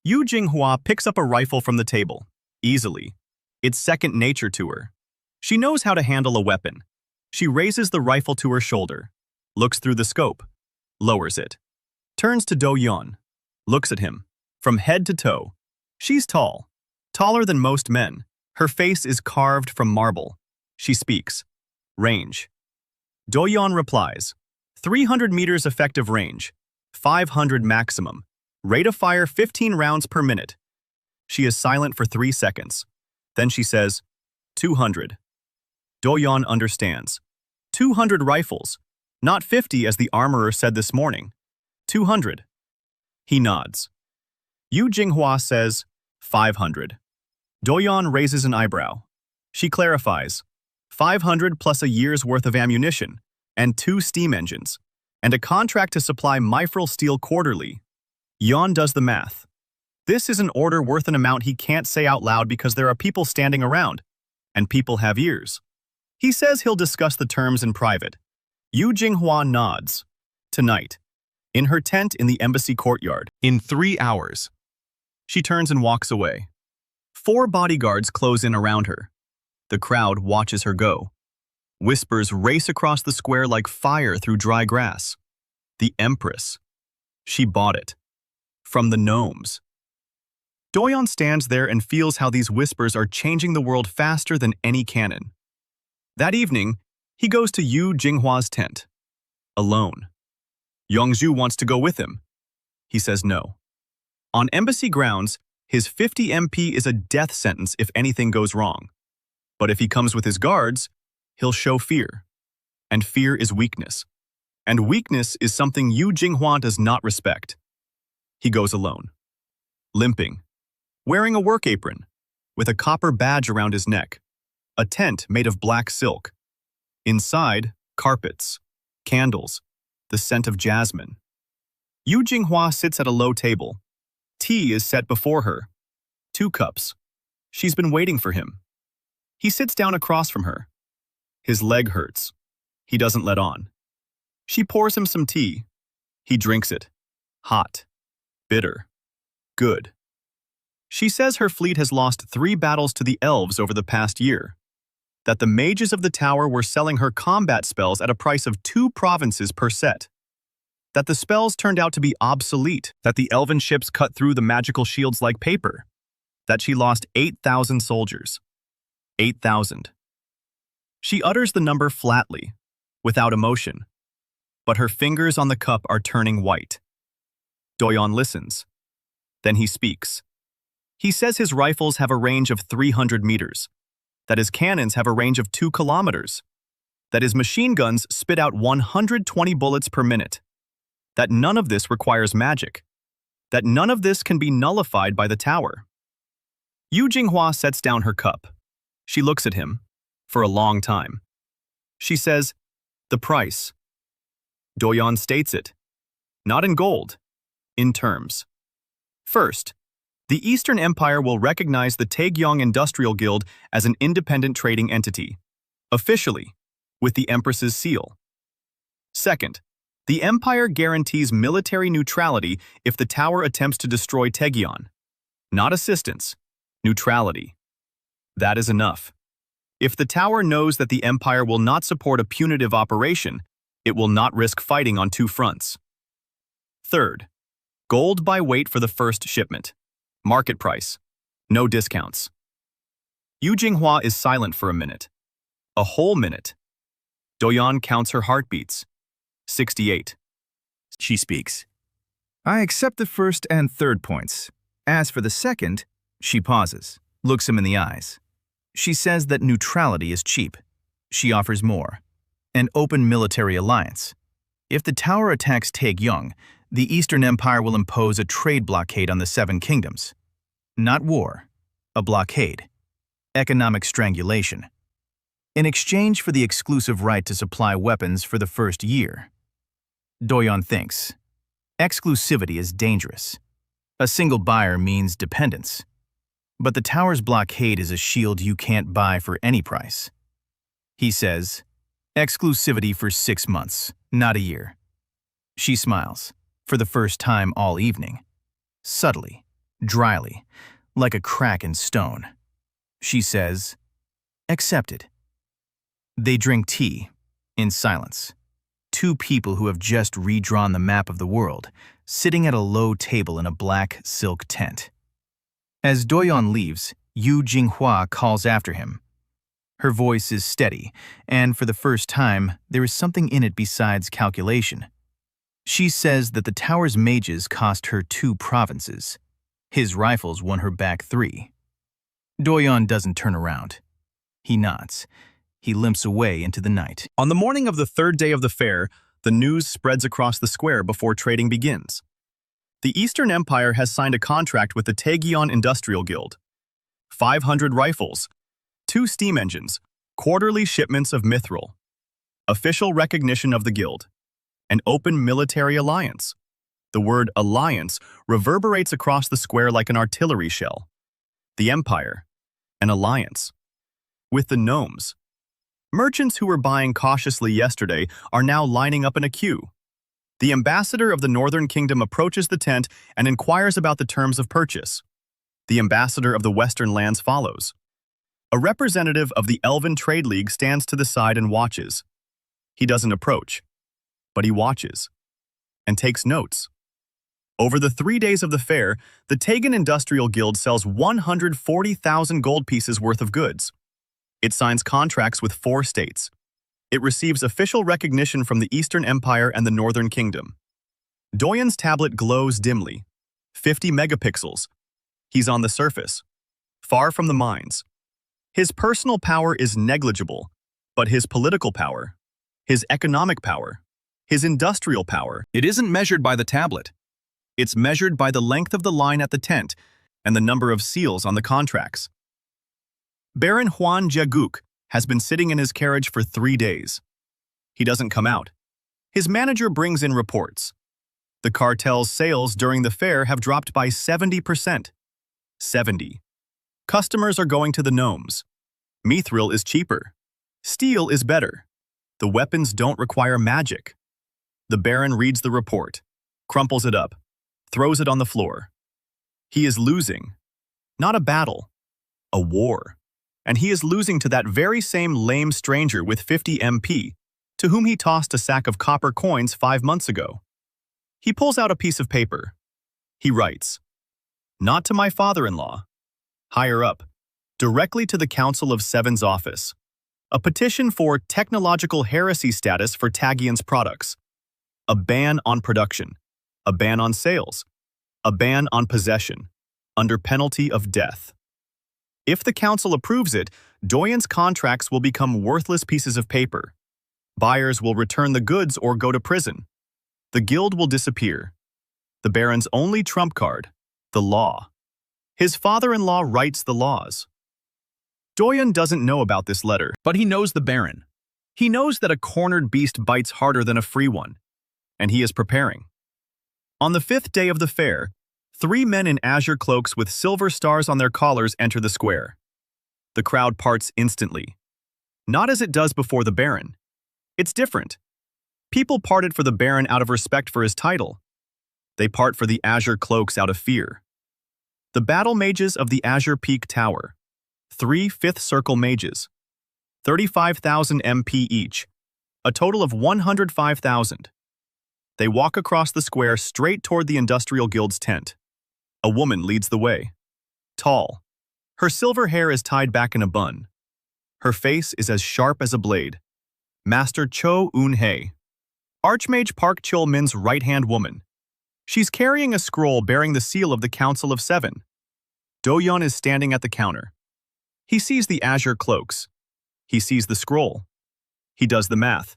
Yu Jinghua picks up a rifle from the table, easily. It's second nature to her. She knows how to handle a weapon. She raises the rifle to her shoulder, looks through the scope, lowers it, turns to Doyeon, looks at him, from head to toe. She's tall, taller than most men. Her face is carved from marble. She speaks. Range. Doyeon replies. 300 meters effective range, 500 maximum. Rate of fire 15 rounds per minute. She is silent for 3 seconds. Then she says, 200. Doyeon understands. 200 rifles. Not 50 as the armorer said this morning. 200. He nods. Yu Jinghua says, 500. Doyeon raises an eyebrow. She clarifies, 500 plus a year's worth of ammunition, and 2 steam engines, and a contract to supply mithril steel quarterly. Yeon does the math. This is an order worth an amount he can't say out loud because there are people standing around, and people have ears. He says he'll discuss the terms in private. Yu Jinghua nods. Tonight, in her tent in the embassy courtyard. In 3 hours. She turns and walks away. 4 bodyguards close in around her. The crowd watches her go. Whispers race across the square like fire through dry grass. The Empress. She bought it. From the gnomes. Doyeon stands there and feels how these whispers are changing the world faster than any cannon. That evening, he goes to Yu Jinghua's tent. Alone. Yongzhu wants to go with him. He says no. On embassy grounds, his 50 MP is a death sentence if anything goes wrong. But if he comes with his guards, he'll show fear. And fear is weakness. And weakness is something Yu Jinghua does not respect. He goes alone. Limping. Wearing a work apron. With a copper badge around his neck. A tent made of black silk. Inside, carpets. Candles. The scent of jasmine. Yu Jinghua sits at a low table. Tea is set before her. 2 cups. She's been waiting for him. He sits down across from her. His leg hurts. He doesn't let on. She pours him some tea. He drinks it. Hot. Bitter. Good. She says her fleet has lost 3 battles to the elves over the past year. That the mages of the tower were selling her combat spells at a price of 2 provinces per set. That the spells turned out to be obsolete. That the elven ships cut through the magical shields like paper. That she lost 8,000 soldiers. 8,000. She utters the number flatly, without emotion. But her fingers on the cup are turning white. Doyeon listens. Then he speaks. He says his rifles have a range of 300 meters. That his cannons have a range of 2 kilometers. That his machine guns spit out 120 bullets per minute. That none of this requires magic. That none of this can be nullified by the tower. Yu Jinghua sets down her cup. She looks at him, for a long time. She says, the price. Doyeon states it. Not in gold, in terms. First, the Eastern Empire will recognize the Taegyong Industrial Guild as an independent trading entity, officially, with the Empress's seal. Second, the Empire guarantees military neutrality if the tower attempts to destroy Taegyeon. Not assistance, neutrality. That is enough. If the tower knows that the Empire will not support a punitive operation, it will not risk fighting on 2 fronts. Third, gold by weight for the first shipment. Market price. No discounts. Yu Jinghua is silent for a minute. A whole minute. Doyeon counts her heartbeats. 68. She speaks. I accept the first and third points. As for the second, she pauses, looks him in the eyes. She says that neutrality is cheap. She offers more. An open military alliance. If the tower attacks Taegyong, the Eastern Empire will impose a trade blockade on the 7 kingdoms. Not war, a blockade. Economic strangulation. In exchange for the exclusive right to supply weapons for the first year. Doyeon thinks. Exclusivity is dangerous. A single buyer means dependence. But the tower's blockade is a shield you can't buy for any price. He says, exclusivity for 6 months, not a year. She smiles. For the first time all evening. Subtly, dryly, like a crack in stone. She says, accepted. They drink tea, in silence. 2 people who have just redrawn the map of the world, sitting at a low table in a black silk tent. As Doyeon leaves, Yu Jinghua calls after him. Her voice is steady, and for the first time, there is something in it besides calculation. She says that the tower's mages cost her 2 provinces. His rifles won her back 3. Doyeon doesn't turn around. He nods. He limps away into the night. On the morning of the third day of the fair, the news spreads across the square before trading begins. The Eastern Empire has signed a contract with the Taegyeon Industrial Guild. 500 rifles, 2 steam engines, quarterly shipments of mithril, official recognition of the guild, an open military alliance. The word alliance reverberates across the square like an artillery shell. The Empire, an alliance. With the gnomes. Merchants who were buying cautiously yesterday are now lining up in a queue. The ambassador of the Northern Kingdom approaches the tent and inquires about the terms of purchase. The ambassador of the Western lands follows. A representative of the Elven Trade League stands to the side and watches. He doesn't approach, but he watches and takes notes. Over the 3 days of the fair, the Taegyeon Industrial Guild sells 140,000 gold pieces worth of goods. It signs contracts with 4 states. It receives official recognition from the Eastern Empire and the Northern Kingdom. Doyeon's tablet glows dimly. 50 megapixels. He's on the surface, far from the mines. His personal power is negligible, but his political power, his economic power, his industrial power, It isn't measured by the tablet. it's measured by the length of the line at the tent and the number of seals on the contracts. Baron Huan Jaguk has been sitting in his carriage for 3 days. He doesn't come out. His manager brings in reports. The cartel's sales during the fair have dropped by 70%. 70. Customers are going to the gnomes. Mithril is cheaper. Steel is better. The weapons don't require magic. The Baron reads the report, crumples it up, throws it on the floor. He is losing. Not a battle. A war. And he is losing to that very same lame stranger with 50 MP, to whom he tossed a sack of copper coins 5 months ago. He pulls out a piece of paper. He writes, "Not to my father-in-law. Higher up, directly to the Council of Seven's office. A petition for technological heresy status for Taegyeon's products. A ban on production. A ban on sales. A ban on possession, under penalty of death. If the council approves it, Doyeon's contracts will become worthless pieces of paper. Buyers will return the goods or go to prison. The guild will disappear. The Baron's only trump card, the law. His father-in-law writes the laws." Doyeon doesn't know about this letter, But he knows the Baron. he knows that a cornered beast bites harder than a free one, and he is preparing. On the 5th day of the fair, 3 men in azure cloaks with silver stars on their collars enter the square. The crowd parts instantly. Not as it does before the Baron. It's different. People parted for the Baron out of respect for his title. They part for the azure cloaks out of fear. The battle mages of the Azure Peak Tower. 3 fifth circle mages. 35,000 MP each. A total of 105,000. They walk across the square straight toward the Industrial Guild's tent. A woman leads the way. Tall. Her silver hair is tied back in a bun. Her face is as sharp as a blade. Master Cho Eun-hae. Archmage Park Chul-min's right-hand woman. She's carrying a scroll bearing the seal of the Council of Seven. Doyeon is standing at the counter. He sees the azure cloaks. He sees the scroll. He does the math.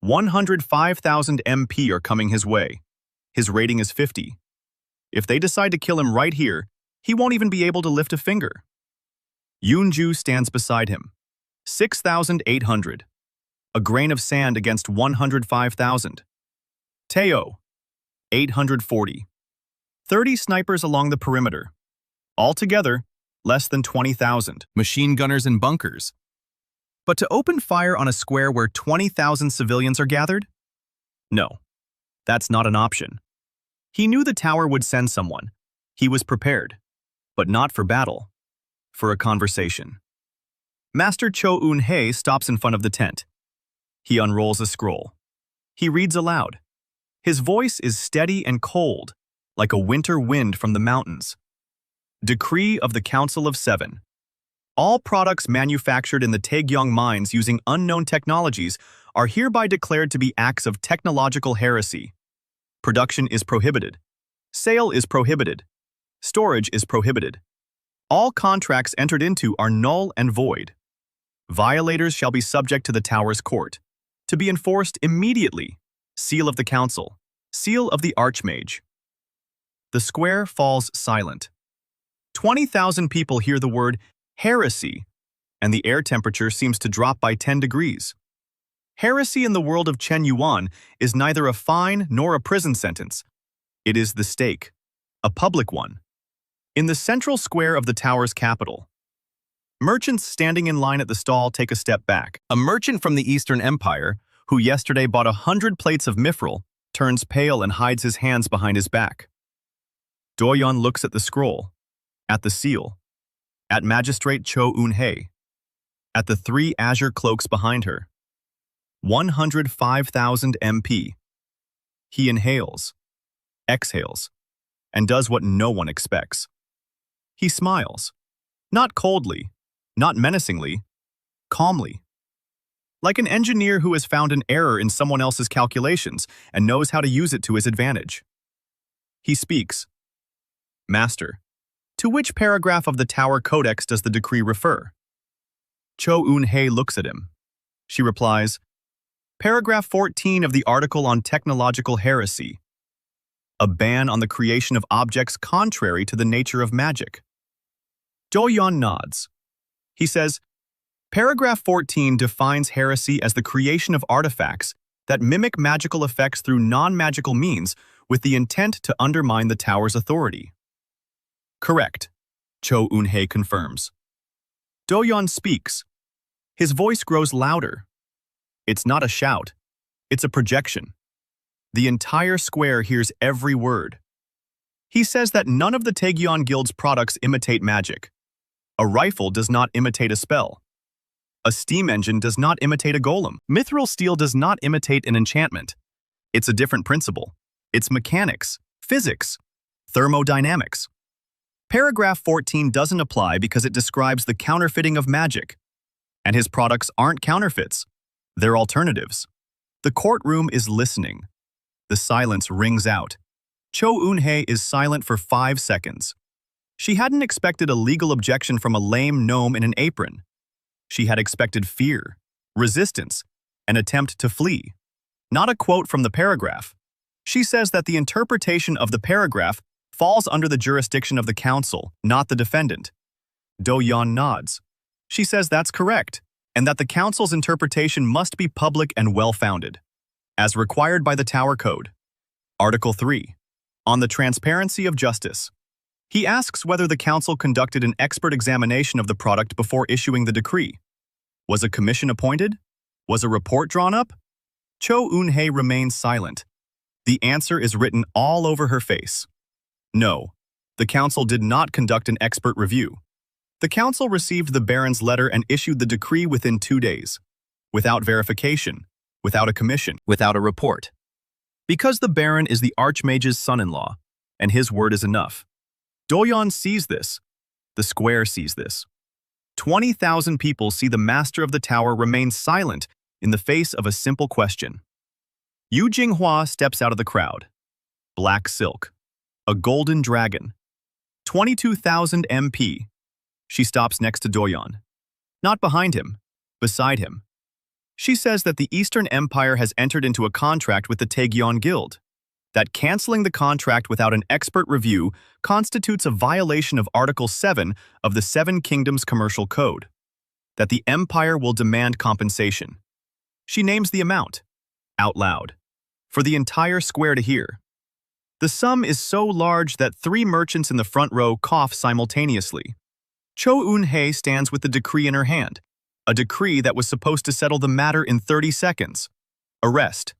105,000 MP are coming his way. His rating is 50. If they decide to kill him right here, he won't even be able to lift a finger. Yoonju stands beside him. 6,800. A grain of sand against 105,000. Teo. 840. 30 snipers along the perimeter. Altogether, less than 20,000. Machine gunners and bunkers. But to open fire on a square where 20,000 civilians are gathered? No, that's not an option. He knew the tower would send someone. He was prepared. But not for battle. For a conversation. Master Cho Eun-hae stops in front of the tent. He unrolls a scroll. He reads aloud. His voice is steady and cold, like a winter wind from the mountains. Decree of the Council of Seven. All products manufactured in the Taegyeon mines using unknown technologies are hereby declared to be acts of technological heresy. Production is prohibited. Sale is prohibited. Storage is prohibited. All contracts entered into are null and void. Violators shall be subject to the tower's court, to be enforced immediately. Seal of the council. Seal of the Archmage. The square falls silent. 20,000 people hear the word heresy, and the air temperature seems to drop by 10 degrees. Heresy in the world of Chen Yuan is neither a fine nor a prison sentence. It is the stake, a public one. In the central square of the tower's capital, merchants standing in line at the stall take a step back. A merchant from the Eastern Empire, who yesterday bought 100 plates of mithril, turns pale and hides his hands behind his back. Doyeon looks at the scroll, at the seal, at Magistrate Choi Doyeon, at the 3 azure cloaks behind her. 105,000 MP. He inhales, exhales, and does what no one expects. He smiles, not coldly, not menacingly, calmly. Like an engineer who has found an error in someone else's calculations and knows how to use it to his advantage. He speaks. Master, to which paragraph of the Tower Codex does the decree refer? Choi Doyeon looks at him. She replies, Paragraph 14 of the article on technological heresy. A ban on the creation of objects contrary to the nature of magic. Doyeon nods. He says, Paragraph 14 defines heresy as the creation of artifacts that mimic magical effects through non-magical means with the intent to undermine the tower's authority. Correct, Choi Doyeon confirms. Doyeon speaks. His voice grows louder. It's not a shout. It's a projection. The entire square hears every word. He says that none of the Taegyeon Guild's products imitate magic. A rifle does not imitate a spell. A steam engine does not imitate a golem. Mithril steel does not imitate an enchantment. It's a different principle. It's mechanics, physics, thermodynamics. Paragraph 14 doesn't apply because it describes the counterfeiting of magic. And his products aren't counterfeits. They're alternatives. The courtroom is listening. The silence rings out. Choi Doyeon is silent for 5 seconds. She hadn't expected a legal objection from a lame gnome in an apron. She had expected fear, resistance, an attempt to flee. Not a quote from the paragraph. She says that the interpretation of the paragraph falls under the jurisdiction of the council, not the defendant. Doyeon nods. She says that's correct, and that the council's interpretation must be public and well-founded, as required by the Tower Code. Article 3. On the transparency of justice. He asks whether the council conducted an expert examination of the product before issuing the decree. Was a commission appointed? Was a report drawn up? Choi Doyeon remains silent. The answer is written all over her face. No, the council did not conduct an expert review. The council received the Baron's letter and issued the decree within 2 days, without verification, without a commission, without a report. Because the Baron is the Archmage's son-in-law, and his word is enough. Doyeon sees this. The square sees this. 20,000 people see the master of the tower remain silent in the face of a simple question. Yu Jinghua steps out of the crowd. Black silk. A golden dragon. 22,000 MP. She stops next to Doyeon. Not behind him, beside him. She says that the Eastern Empire has entered into a contract with the Taegyeon Guild, that canceling the contract without an expert review constitutes a violation of Article 7 of the Seven Kingdoms Commercial Code, that the Empire will demand compensation. She names the amount, out loud, for the entire square to hear. The sum is so large that 3 merchants in the front row cough simultaneously. Choi Doyeon stands with the decree in her hand, a decree that was supposed to settle the matter in 30 seconds. Arrest,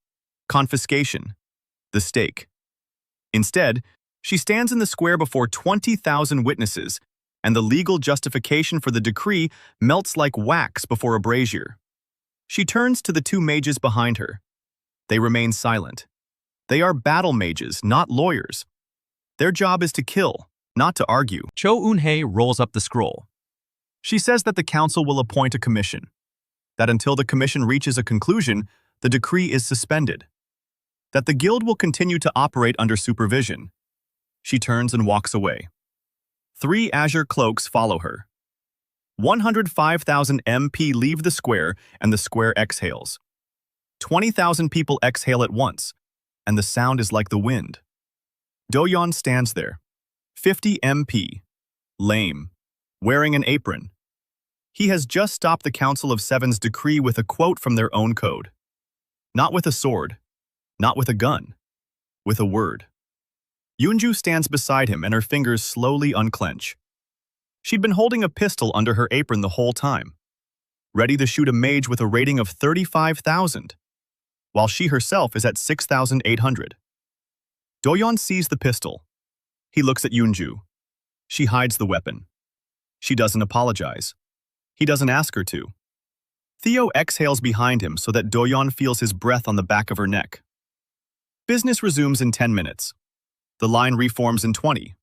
confiscation, the stake. Instead, she stands in the square before 20,000 witnesses, and the legal justification for the decree melts like wax before a brazier. She turns to the 2 mages behind her. They remain silent. They are battle mages, not lawyers. Their job is to kill, not to argue. Choi Doyeon rolls up the scroll. She says that the council will appoint a commission, that until the commission reaches a conclusion, the decree is suspended, that the guild will continue to operate under supervision. She turns and walks away. 3 azure cloaks follow her. 105,000 MP leave the square and the square exhales. 20,000 people exhale at once, and the sound is like the wind. Doyeon stands there, 50 MP, lame, wearing an apron. He has just stopped the Council of Seven's decree with a quote from their own code. Not with a sword, not with a gun, with a word. Yoonju stands beside him and her fingers slowly unclench. She'd been holding a pistol under her apron the whole time, ready to shoot a mage with a rating of 35,000, while she herself is at 6,800. Doyeon sees the pistol. He looks at Yoonju. She hides the weapon. She doesn't apologize. He doesn't ask her to. Theo exhales behind him so that Doyeon feels his breath on the back of her neck. Business resumes in 10 minutes. The line reforms in 20.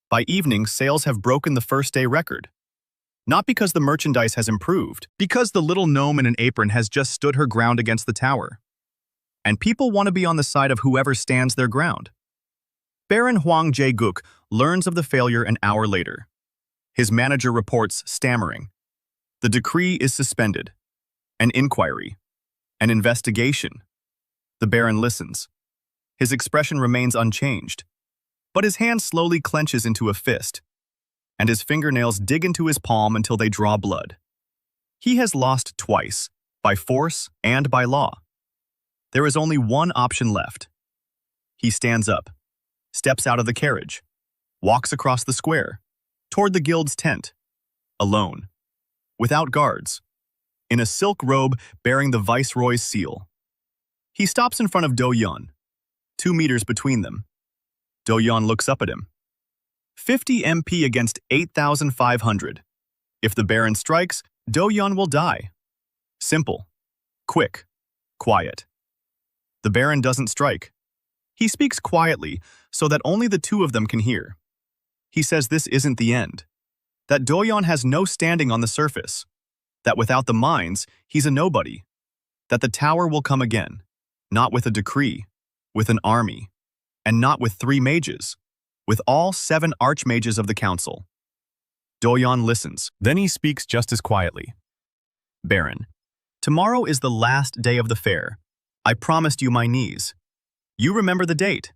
By evening, sales have broken the first-day record. Not because the merchandise has improved, Because the little gnome in an apron has just stood her ground against the tower. and people want to be on the side of whoever stands their ground. Baron Hwang Jae-guk learns of the failure an hour later. His manager reports, stammering. The decree is suspended. An inquiry. An investigation. The Baron listens. His expression remains unchanged, but his hand slowly clenches into a fist, and his fingernails dig into his palm until they draw blood. He has lost twice, by force and by law. There is only one option left. He stands up, steps out of the carriage, walks across the square, toward the guild's tent, alone, without guards, in a silk robe bearing the viceroy's seal. He stops in front of Doyeon, 2 meters between them. Doyeon looks up at him. 50 MP against 8,500. If the Baron strikes, Doyeon will die. Simple. Quick. Quiet. The Baron doesn't strike. He speaks quietly so that only the two of them can hear. He says this isn't the end. That Doyeon has no standing on the surface. That without the mines, he's a nobody. That the tower will come again. Not with a decree, with an army. And not with 3 mages, with all 7 archmages of the council. Doyeon listens. Then he speaks just as quietly. Baron, tomorrow is the last day of the fair. I promised you my knees. You remember the date.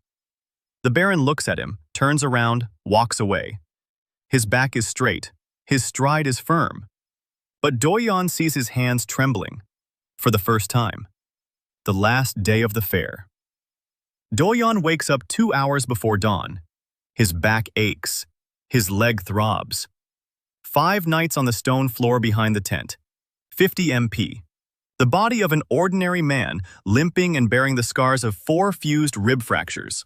The Baron looks at him, turns around, walks away. His back is straight, his stride is firm. But Doyeon sees his hands trembling, for the first time. The last day of the fair. Doyeon wakes up 2 hours before dawn. His back aches. His leg throbs. 5 nights on the stone floor behind the tent. 50 MP. The body of an ordinary man, limping and bearing the scars of 4 fused rib fractures.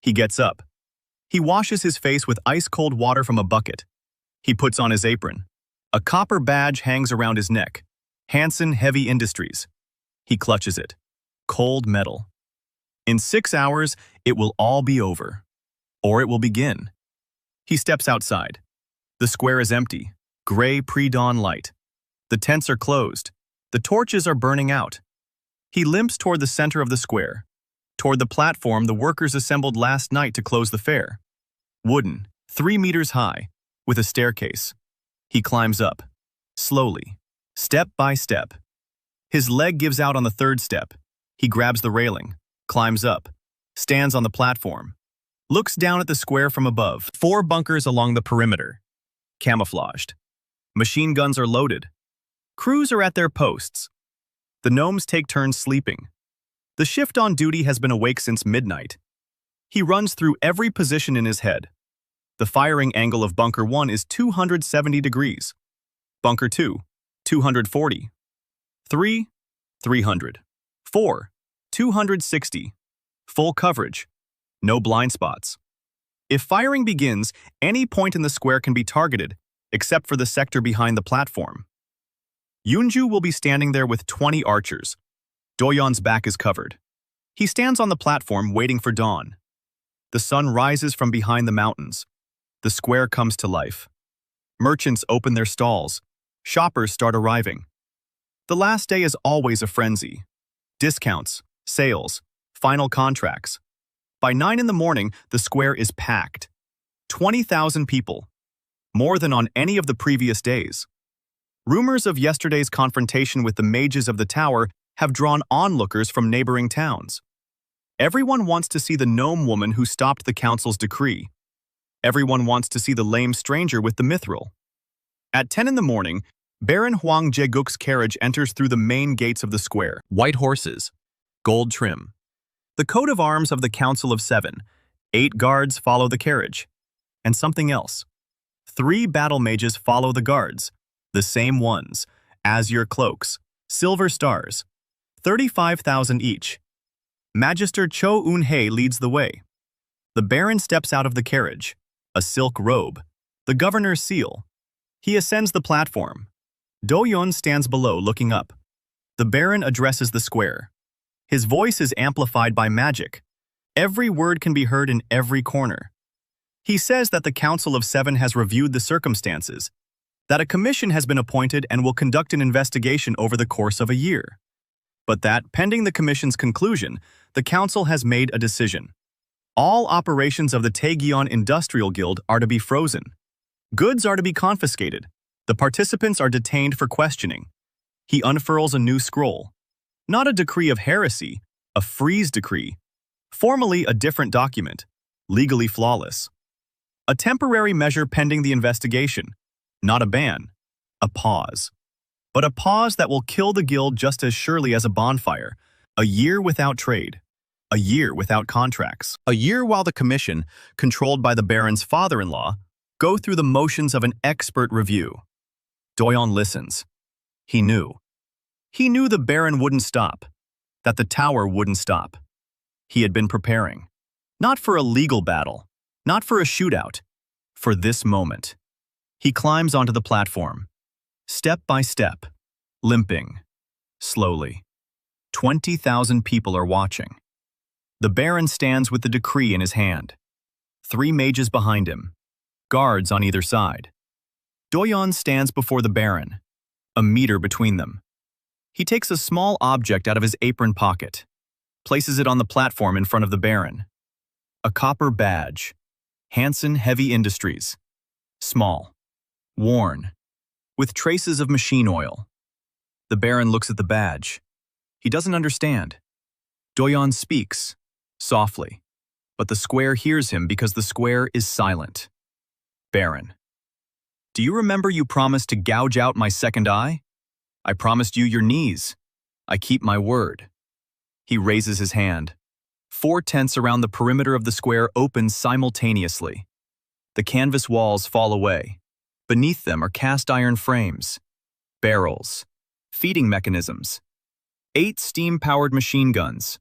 He gets up. He washes his face with ice-cold water from a bucket. He puts on his apron. A copper badge hangs around his neck. Hanson Heavy Industries. He clutches it. Cold metal. In 6 hours, it will all be over. Or it will begin. He steps outside. The square is empty, gray pre-dawn light. The tents are closed. The torches are burning out. He limps toward the center of the square, toward the platform the workers assembled last night to close the fair. Wooden, 3 meters high, with a staircase. He climbs up, slowly, step by step. His leg gives out on the 3rd step. He grabs the railing, climbs up, stands on the platform, looks down at the square from above. 4 bunkers along the perimeter, camouflaged. Machine guns are loaded. Crews are at their posts. The gnomes take turns sleeping. The shift on duty has been awake since midnight. He runs through every position in his head. The firing angle of Bunker 1 is 270 degrees. Bunker 2, 240. 3, 300. 4, 260. Full coverage. No blind spots. If firing begins, any point in the square can be targeted, except for the sector behind the platform. Yoonju will be standing there with 20 archers. Doyeon's back is covered. He stands on the platform waiting for dawn. The sun rises from behind the mountains. The square comes to life. Merchants open their stalls. Shoppers start arriving. The last day is always a frenzy. Discounts, sales, final contracts. By 9 in the morning, the square is packed. 20,000 people. More than on any of the previous days. Rumors of yesterday's confrontation with the mages of the tower have drawn onlookers from neighboring towns. Everyone wants to see the gnome woman who stopped the council's decree. Everyone wants to see the lame stranger with the mithril. At 10 in the morning, Baron Huang Jeguk's carriage enters through the main gates of the square. White horses, gold trim. The coat of arms of the Council of Seven. 8 guards follow the carriage. And something else. 3 battle mages follow the guards. The same ones. Azure cloaks. Silver stars. 35,000 each. Magister Cho Eun-hae leads the way. The Baron steps out of the carriage. A silk robe. The governor's seal. He ascends the platform. Doyeon stands below, looking up. The Baron addresses the square. His voice is amplified by magic. Every word can be heard in every corner. He says that the Council of Seven has reviewed the circumstances, that a commission has been appointed and will conduct an investigation over the course of a year. But that, pending the commission's conclusion, the council has made a decision. All operations of the Taegyeon Industrial Guild are to be frozen. Goods are to be confiscated. The participants are detained for questioning. He unfurls a new scroll. Not a decree of heresy, a freeze decree. Formally a different document, legally flawless. A temporary measure pending the investigation. Not a ban, a pause. But a pause that will kill the guild just as surely as a bonfire. A year without trade. A year without contracts. A year while the commission, controlled by the Baron's father-in-law, go through the motions of an expert review. Doyeon listens. He knew. He knew the Baron wouldn't stop, that the tower wouldn't stop. He had been preparing. Not for a legal battle, not for a shootout, for this moment. He climbs onto the platform, step by step, limping, slowly. 20,000 people are watching. The Baron stands with the decree in his hand. 3 mages behind him, guards on either side. Doyeon stands before the Baron, a meter between them. He takes a small object out of his apron pocket, places it on the platform in front of the Baron. A copper badge. Hansen Heavy Industries. Small. Worn. With traces of machine oil. The Baron looks at the badge. He doesn't understand. Doyeon speaks, softly, but the square hears him because the square is silent. Baron. Do you remember you promised to gouge out my second eye? I promised you your knees. I keep my word. He raises his hand. 4 tents around the perimeter of the square open simultaneously. The canvas walls fall away. Beneath them are cast iron frames, barrels, feeding mechanisms, 8 steam-powered machine guns,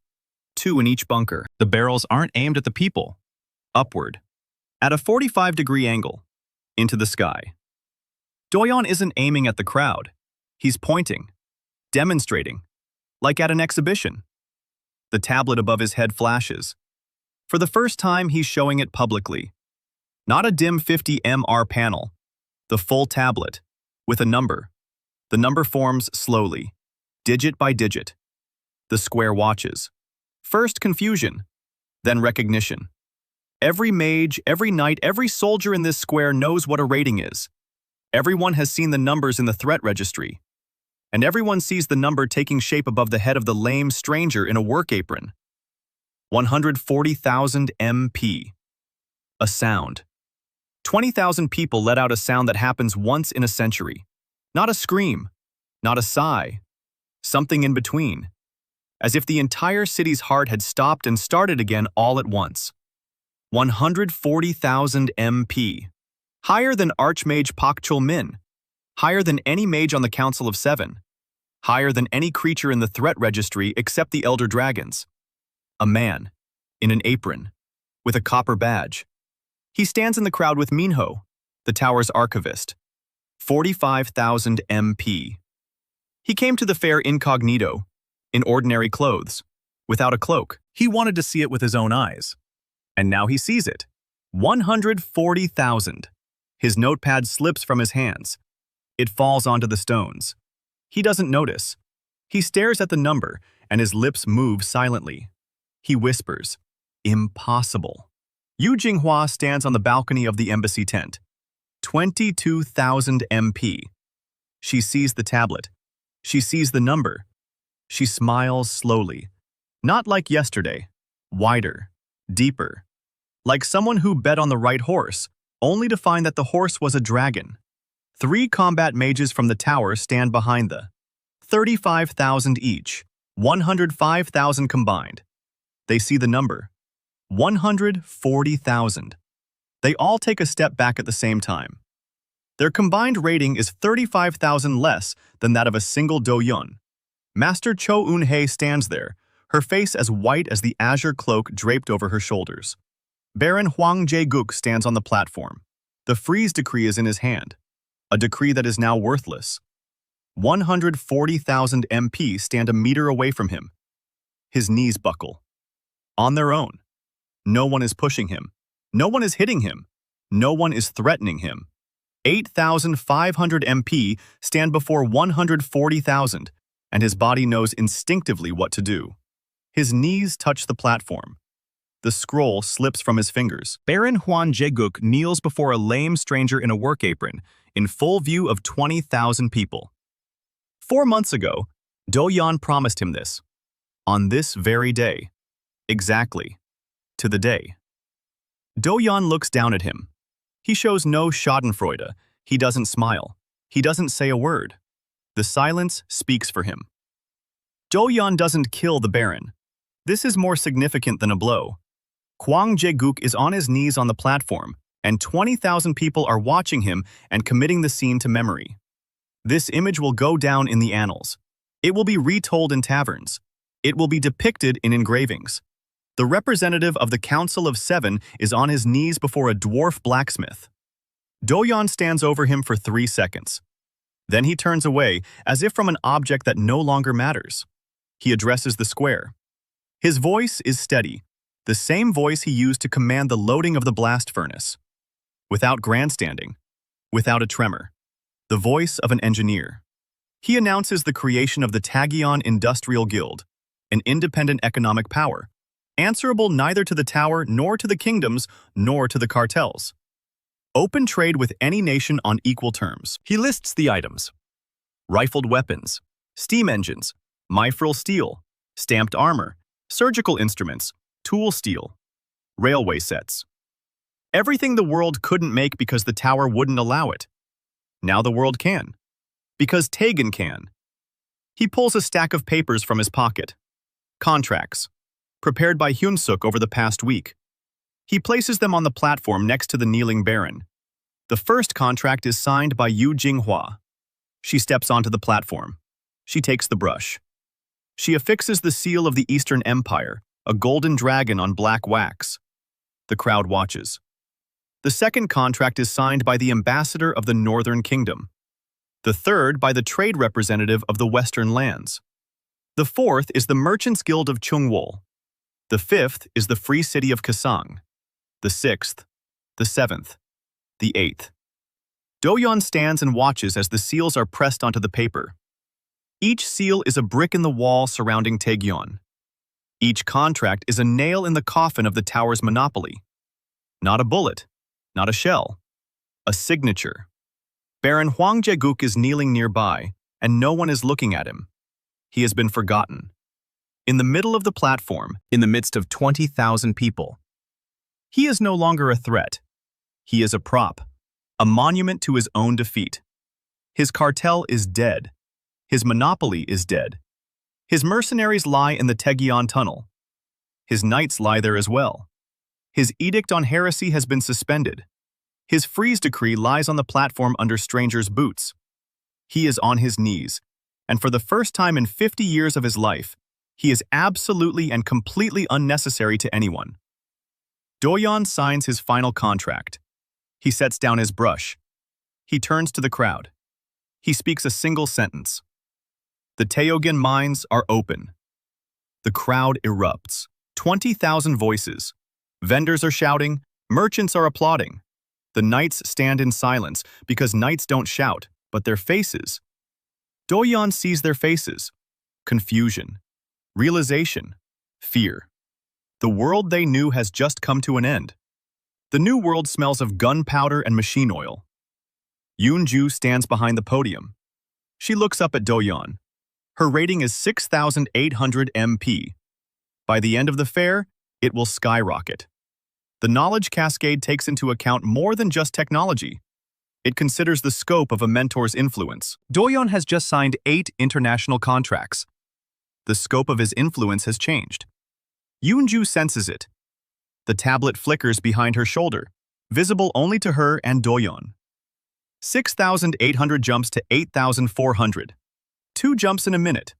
2 in each bunker. The barrels aren't aimed at the people. Upward, at a 45-degree angle, into the sky. Doyeon isn't aiming at the crowd. He's pointing, demonstrating, like at an exhibition. The tablet above his head flashes. For the first time, he's showing it publicly. Not a dim 50 mR panel, the full tablet, with a number. The number forms slowly, digit by digit. The square watches. First confusion, then recognition. Every mage, every knight, every soldier in this square knows what a rating is. Everyone has seen the numbers in the threat registry. And everyone sees the number taking shape above the head of the lame stranger in a work apron. 140,000 MP. A sound. 20,000 people let out a sound that happens once in a century. Not a scream, not a sigh, something in between. As if the entire city's heart had stopped and started again all at once. 140,000 MP. Higher than Archmage Pak Chul-min. Higher than any mage on the Council of Seven. Higher than any creature in the threat registry except the Elder Dragons. A man, in an apron, with a copper badge. He stands in the crowd with Minho, the tower's archivist. 45,000 MP. He came to the fair incognito, in ordinary clothes, without a cloak. He wanted to see it with his own eyes. And now he sees it. 140,000. His notepad slips from his hands. It falls onto the stones. He doesn't notice. He stares at the number, and his lips move silently. He whispers, "Impossible." Yu Jinghua stands on the balcony of the embassy tent. 22,000 MP. She sees the tablet. She sees the number. She smiles slowly. Not like yesterday. Wider. Deeper. Like someone who bet on the right horse, only to find that the horse was a dragon. 3 combat mages from the tower stand behind the 35,000 each, 105,000 combined. They see the number. 140,000. They all take a step back at the same time. Their combined rating is 35,000 less than that of a single Doyeon. Master Cho Eun-hae stands there, her face as white as the azure cloak draped over her shoulders. Baron Hwang Jae-guk stands on the platform. The freeze decree is in his hand, a decree that is now worthless. 140,000 MP stand a meter away from him. His knees buckle. On their own. No one is pushing him. No one is hitting him. No one is threatening him. 8,500 MP stand before 140,000, and his body knows instinctively what to do. His knees touch the platform. The scroll slips from his fingers. Baron Hwang Jae-guk kneels before a lame stranger in a work apron, in full view of 20,000 people. 4 months ago, Doyeon promised him this. On this very day. Exactly. To the day. Doyeon looks down at him. He shows no schadenfreude. He doesn't smile. He doesn't say a word. The silence speaks for him. Doyeon doesn't kill the Baron. This is more significant than a blow. Hwang Jae-guk is on his knees on the platform, and 20,000 people are watching him and committing the scene to memory. This image will go down in the annals. It will be retold in taverns. It will be depicted in engravings. The representative of the Council of Seven is on his knees before a dwarf blacksmith. Doyeon stands over him for 3 seconds. Then he turns away, as if from an object that no longer matters. He addresses the square. His voice is steady, the same voice he used to command the loading of the blast furnace. Without grandstanding, without a tremor. The voice of an engineer. He announces the creation of the Taegyeon Industrial Guild, an independent economic power, answerable neither to the tower nor to the kingdoms nor to the cartels. Open trade with any nation on equal terms. He lists the items. Rifled weapons, steam engines, mithril steel, stamped armor, surgical instruments, tool steel, railway sets. Everything the world couldn't make because the tower wouldn't allow it. Now the world can. Because Taegan can. He pulls a stack of papers from his pocket. Contracts. Prepared by Hyun-suk over the past week. He places them on the platform next to the kneeling Baron. The first contract is signed by Yu Jinghua. She steps onto the platform. She takes the brush. She affixes the seal of the Eastern Empire, a golden dragon on black wax. The crowd watches. The second contract is signed by the ambassador of the Northern Kingdom. The third by the trade representative of the Western lands. The fourth is the Merchants Guild of Chungwol. The fifth is the Free City of Kasang. The sixth, the seventh, the eighth. Doyeon stands and watches as the seals are pressed onto the paper. Each seal is a brick in the wall surrounding Taegyeon. Each contract is a nail in the coffin of the tower's monopoly. Not a bullet, not a shell, a signature. Baron Hwang Jae-guk is kneeling nearby, and no one is looking at him. He has been forgotten. In the middle of the platform, In the midst of 20,000 people. he is no longer a threat. He is a prop, a monument to his own defeat. His cartel is dead. His monopoly is dead. His mercenaries lie in the Taegyeon tunnel. His knights lie there as well. His edict on heresy has been suspended. His freeze decree lies on the platform under strangers' boots. He is on his knees, and for the first time in 50 years of his life, he is absolutely and completely unnecessary to anyone. Doyeon signs his final contract. He sets down his brush. He turns to the crowd. He speaks a single sentence. The Taeyogan mines are open. The crowd erupts. 20,000 voices. Vendors are shouting. Merchants are applauding. The knights stand in silence because knights don't shout, but their faces. Doyeon sees their faces. Confusion. Realization. Fear. The world they knew has just come to an end. The new world smells of gunpowder and machine oil. Yoon-ju stands behind the podium. She looks up at Doyeon. Her rating is 6,800 MP. By the end of the fair, it will skyrocket. The knowledge cascade takes into account more than just technology. It considers the scope of a mentor's influence. Doyeon has just signed 8 international contracts. The scope of his influence has changed. Yoonju senses it. The tablet flickers behind her shoulder, visible only to her and Doyeon. 6,800 jumps to 8,400. 2 jumps in a minute.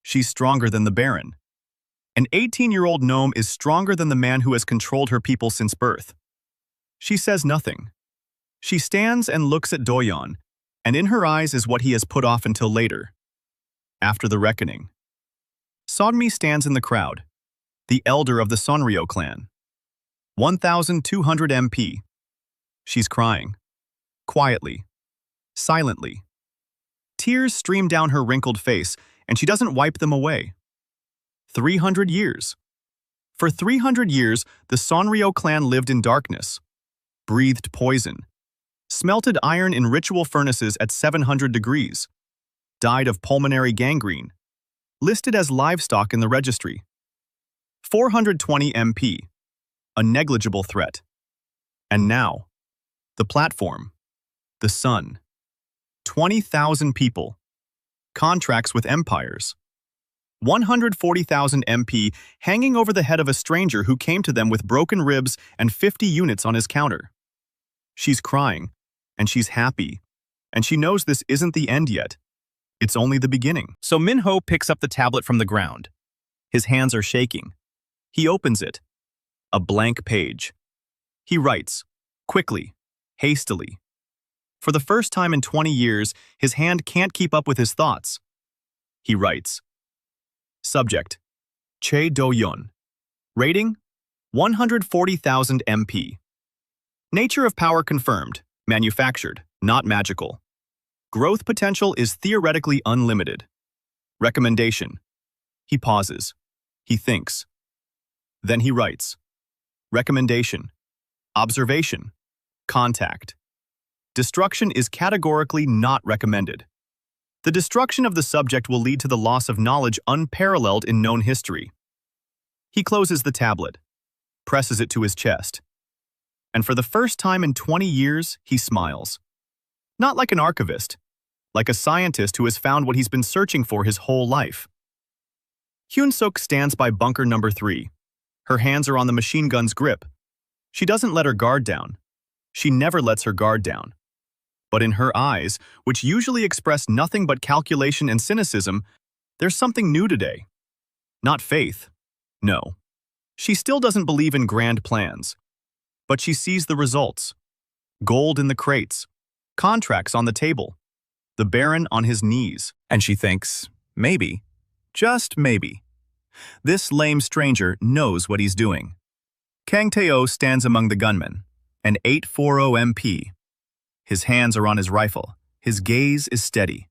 She's stronger than the Baron. An 18-year-old gnome is stronger than the man who has controlled her people since birth. She says nothing. She stands and looks at Doyeon, and in her eyes is what he has put off until later. After the reckoning. Sonmi stands in the crowd, the elder of the Sonryo clan. 1,200 MP. She's crying. Quietly. Silently. Tears stream down her wrinkled face, and she doesn't wipe them away. 300 years. For 300 years, the Sonryo clan lived in darkness, breathed poison, smelted iron in ritual furnaces at 700 degrees, died of pulmonary gangrene, listed as livestock in the registry. 420 MP, a negligible threat. And now, the platform, the sun. 20,000 people. Contracts with empires. 140,000 MP hanging over the head of a stranger who came to them with broken ribs and 50 units on his counter. She's crying, and she's happy, and she knows this isn't the end yet. It's only the beginning. So Minho picks up the tablet from the ground. His hands are shaking. He opens it. A blank page. He writes, quickly, hastily. For the first time in 20 years, his hand can't keep up with his thoughts. He writes, Subject, Choi Doyeon. Rating, 140,000 MP. Nature of power confirmed, manufactured, not magical. Growth potential is theoretically unlimited. Recommendation. He pauses. He thinks. Then he writes, Recommendation. Observation. Contact. Destruction is categorically not recommended. The destruction of the subject will lead to the loss of knowledge unparalleled in known history. He closes the tablet, presses it to his chest, and for the first time in 20 years, he smiles. Not like an archivist, like a scientist who has found what he's been searching for his whole life. Hyun-suk stands by bunker number 3. Her hands are on the machine gun's grip. She doesn't let her guard down. She never lets her guard down. But in her eyes, which usually express nothing but calculation and cynicism, there's something new today. Not faith. No. She still doesn't believe in grand plans. But she sees the results. Gold in the crates. Contracts on the table. The Baron on his knees. And she thinks, maybe, just maybe, this lame stranger knows what he's doing. Kang Tae-oh stands among the gunmen, an 840 MP. His hands are on his rifle. His gaze is steady.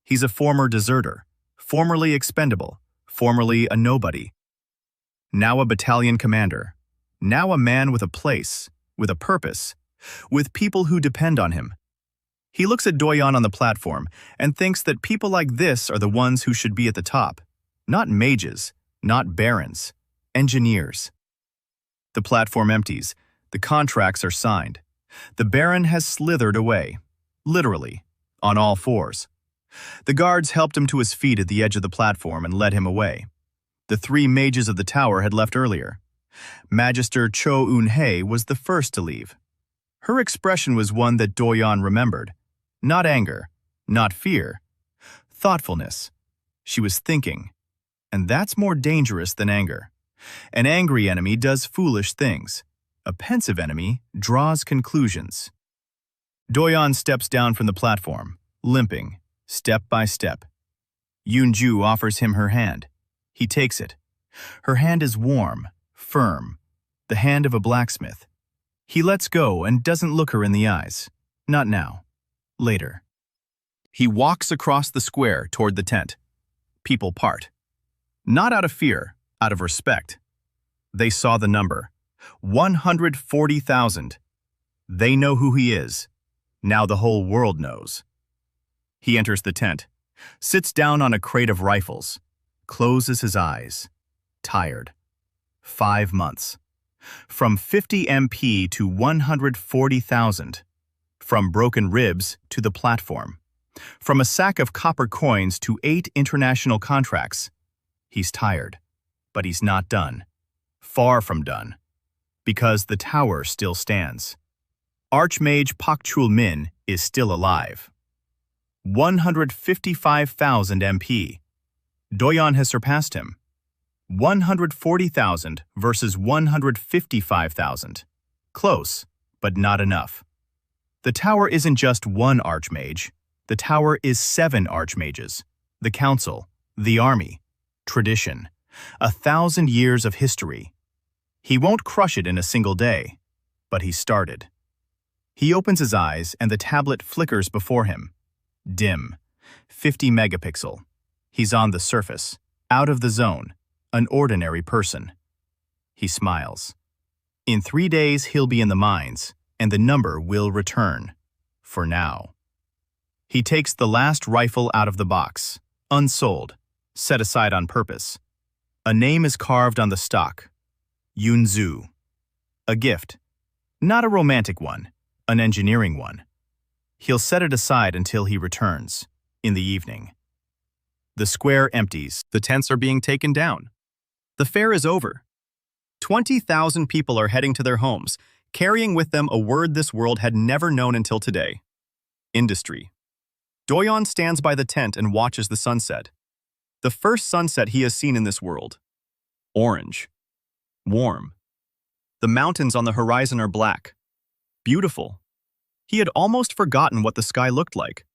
He's a former deserter, formerly expendable, formerly a nobody. Now a battalion commander. Now a man with a place, with a purpose, with people who depend on him. He looks at Doyeon on the platform and thinks that people like this are the ones who should be at the top. Not mages, not barons, engineers. The platform empties. The contracts are signed. The Baron has slithered away, literally, on all fours. The guards helped him to his feet at the edge of the platform and led him away. The 3 mages of the tower had left earlier. Magister Cho Eun-hae was the first to leave. Her expression was one that Doyeon remembered. Not anger, not fear. Thoughtfulness. She was thinking. And that's more dangerous than anger. An angry enemy does foolish things. A pensive enemy draws conclusions. Doyeon steps down from the platform, limping, step by step. Yoonju offers him her hand. He takes it. Her hand is warm, firm, the hand of a blacksmith. He lets go and doesn't look her in the eyes. Not now. Later. He walks across the square toward the tent. People part. Not out of fear, out of respect. They saw the number. 140,000. They know who he is. Now the whole world knows. He enters the tent, sits down on a crate of rifles, closes his eyes, tired. 5 months. From 50 MP to 140,000. From broken ribs to the platform. From a sack of copper coins to 8 international contracts. He's tired, but he's not done. Far from done. Because the tower still stands. Archmage Pak Chul-min is still alive. 155,000 MP. Doyeon has surpassed him. 140,000 versus 155,000. Close, but not enough. The tower isn't just one archmage. The tower is 7 archmages. The council, the army, tradition, 1,000 years of history. He won't crush it in a single day, but he started. He opens his eyes and the tablet flickers before him. Dim, 50 megapixel. He's on the surface, out of the zone, an ordinary person. He smiles. In 3 days he'll be in the mines, and the number will return. For now. He takes the last rifle out of the box, unsold, set aside on purpose. A name is carved on the stock. Yunzu. A gift. Not a romantic one, an engineering one. He'll set it aside until he returns, in the evening. The square empties. The tents are being taken down. The fair is over. 20,000 people are heading to their homes, carrying with them a word this world had never known until today. Industry. Doyeon stands by the tent and watches the sunset. The first sunset he has seen in this world. Orange. Warm. The mountains on the horizon are black. Beautiful. He had almost forgotten what the sky looked like.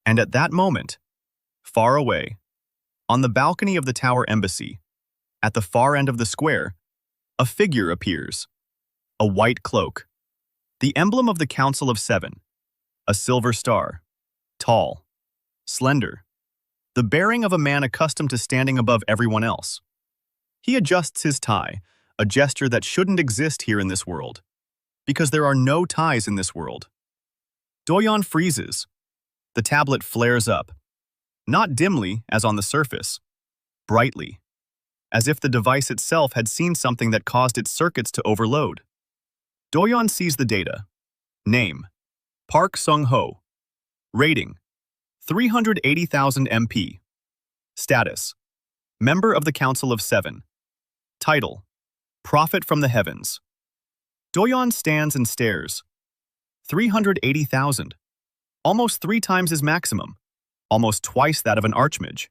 And at that moment, far away, on the balcony of the Tower Embassy, at the far end of the square, a figure appears. A white cloak. The emblem of the Council of 7. A silver star. Tall. Slender. The bearing of a man accustomed to standing above everyone else. He adjusts his tie, a gesture that shouldn't exist here in this world. Because there are no ties in this world. Doyeon freezes. The tablet flares up. Not dimly, as on the surface. Brightly. As if the device itself had seen something that caused its circuits to overload. Doyeon sees the data. Name. Park Sung-ho. Rating. 380,000 MP. Status. Member of the Council of 7. Title. Prophet from the Heavens. Doyeon stands and stares. 380,000. Almost 3 times his maximum. Almost twice that of an archmage.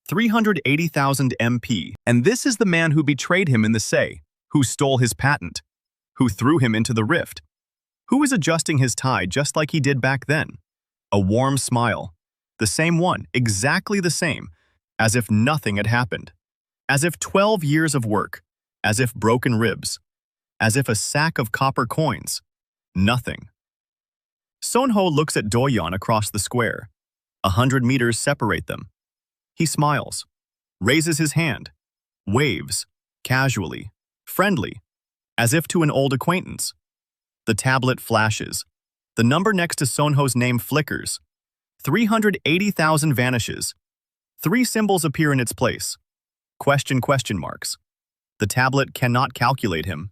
380,000 MP. And this is the man who betrayed him in the Say, who stole his patent, who threw him into the rift, who is adjusting his tie just like he did back then. A warm smile. The same one, exactly the same, as if nothing had happened. As if 12 years of work, as if broken ribs, as if a sack of copper coins. Nothing. Sonho looks at Doyeon across the square. 100 meters separate them. He smiles, raises his hand, waves, casually, friendly, as if to an old acquaintance. The tablet flashes. The number next to Sonho's name flickers. 380,000 vanishes. 3 symbols appear in its place. Question marks. The tablet cannot calculate him.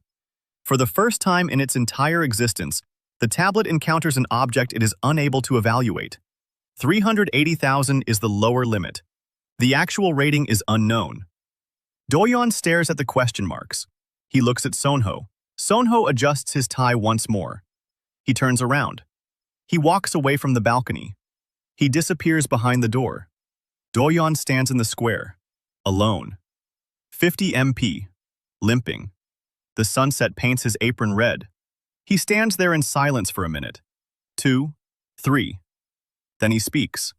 For the first time in its entire existence, the tablet encounters an object it is unable to evaluate. 380,000 is the lower limit. The actual rating is unknown. Doyeon stares at the question marks. He looks at Sonho. Sonho adjusts his tie once more. He turns around. He walks away from the balcony. He disappears behind the door. Doyeon stands in the square, alone. 50 MP, limping. The sunset paints his apron red. He stands there in silence for a minute. 2, 3. Then he speaks.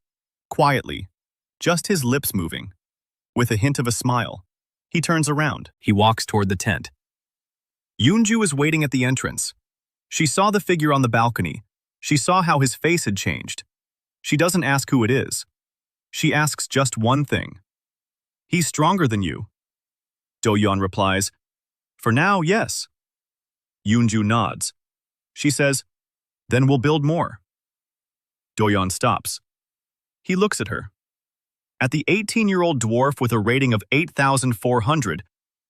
Quietly. Just his lips moving. With a hint of a smile. He turns around. He walks toward the tent. Yoonju is waiting at the entrance. She saw the figure on the balcony. She saw how his face had changed. She doesn't ask who it is. She asks just one thing. He's stronger than you. Doyeon replies, For now, yes. Yoonju nods. She says, Then we'll build more. Doyeon stops. He looks at her. At the 18-year-old dwarf with a rating of 8,400,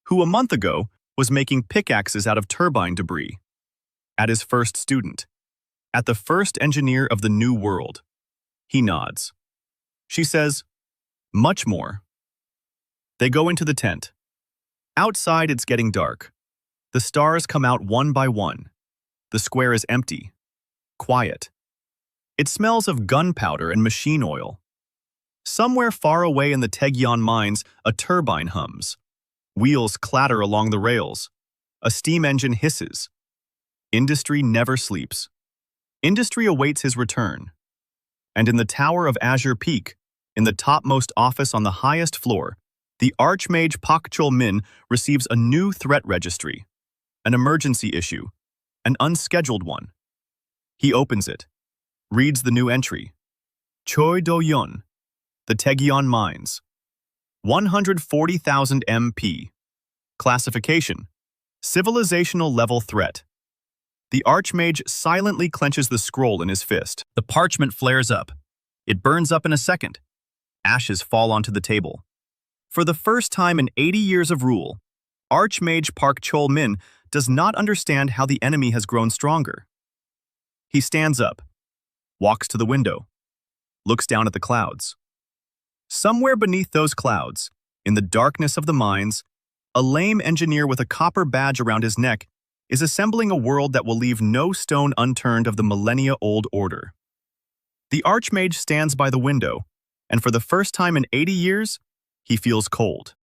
who a month ago was making pickaxes out of turbine debris. At his first student. At the first engineer of the new world. He nods. She says, "Much more." They go into the tent. Outside, it's getting dark. The stars come out one by one. The square is empty. Quiet. It smells of gunpowder and machine oil. Somewhere far away in the Taegyeon mines, a turbine hums. Wheels clatter along the rails. A steam engine hisses. Industry never sleeps. Industry awaits his return. And in the tower of Azure Peak, in the topmost office on the highest floor, the Archmage Pak Chol-min receives a new threat registry, an emergency issue, an unscheduled one. He opens it, reads the new entry. Choi Doyeon, the Taegyeon Mines. 140,000 MP. Classification: Civilizational level threat. The Archmage silently clenches the scroll in his fist. The parchment flares up. It burns up in a second. Ashes fall onto the table. For the first time in 80 years of rule, Archmage Park Chol-min does not understand how the enemy has grown stronger. He stands up, walks to the window, looks down at the clouds. Somewhere beneath those clouds, in the darkness of the mines, a lame engineer with a copper badge around his neck is assembling a world that will leave no stone unturned of the millennia-old order. The Archmage stands by the window, and for the first time in 80 years, he feels cold.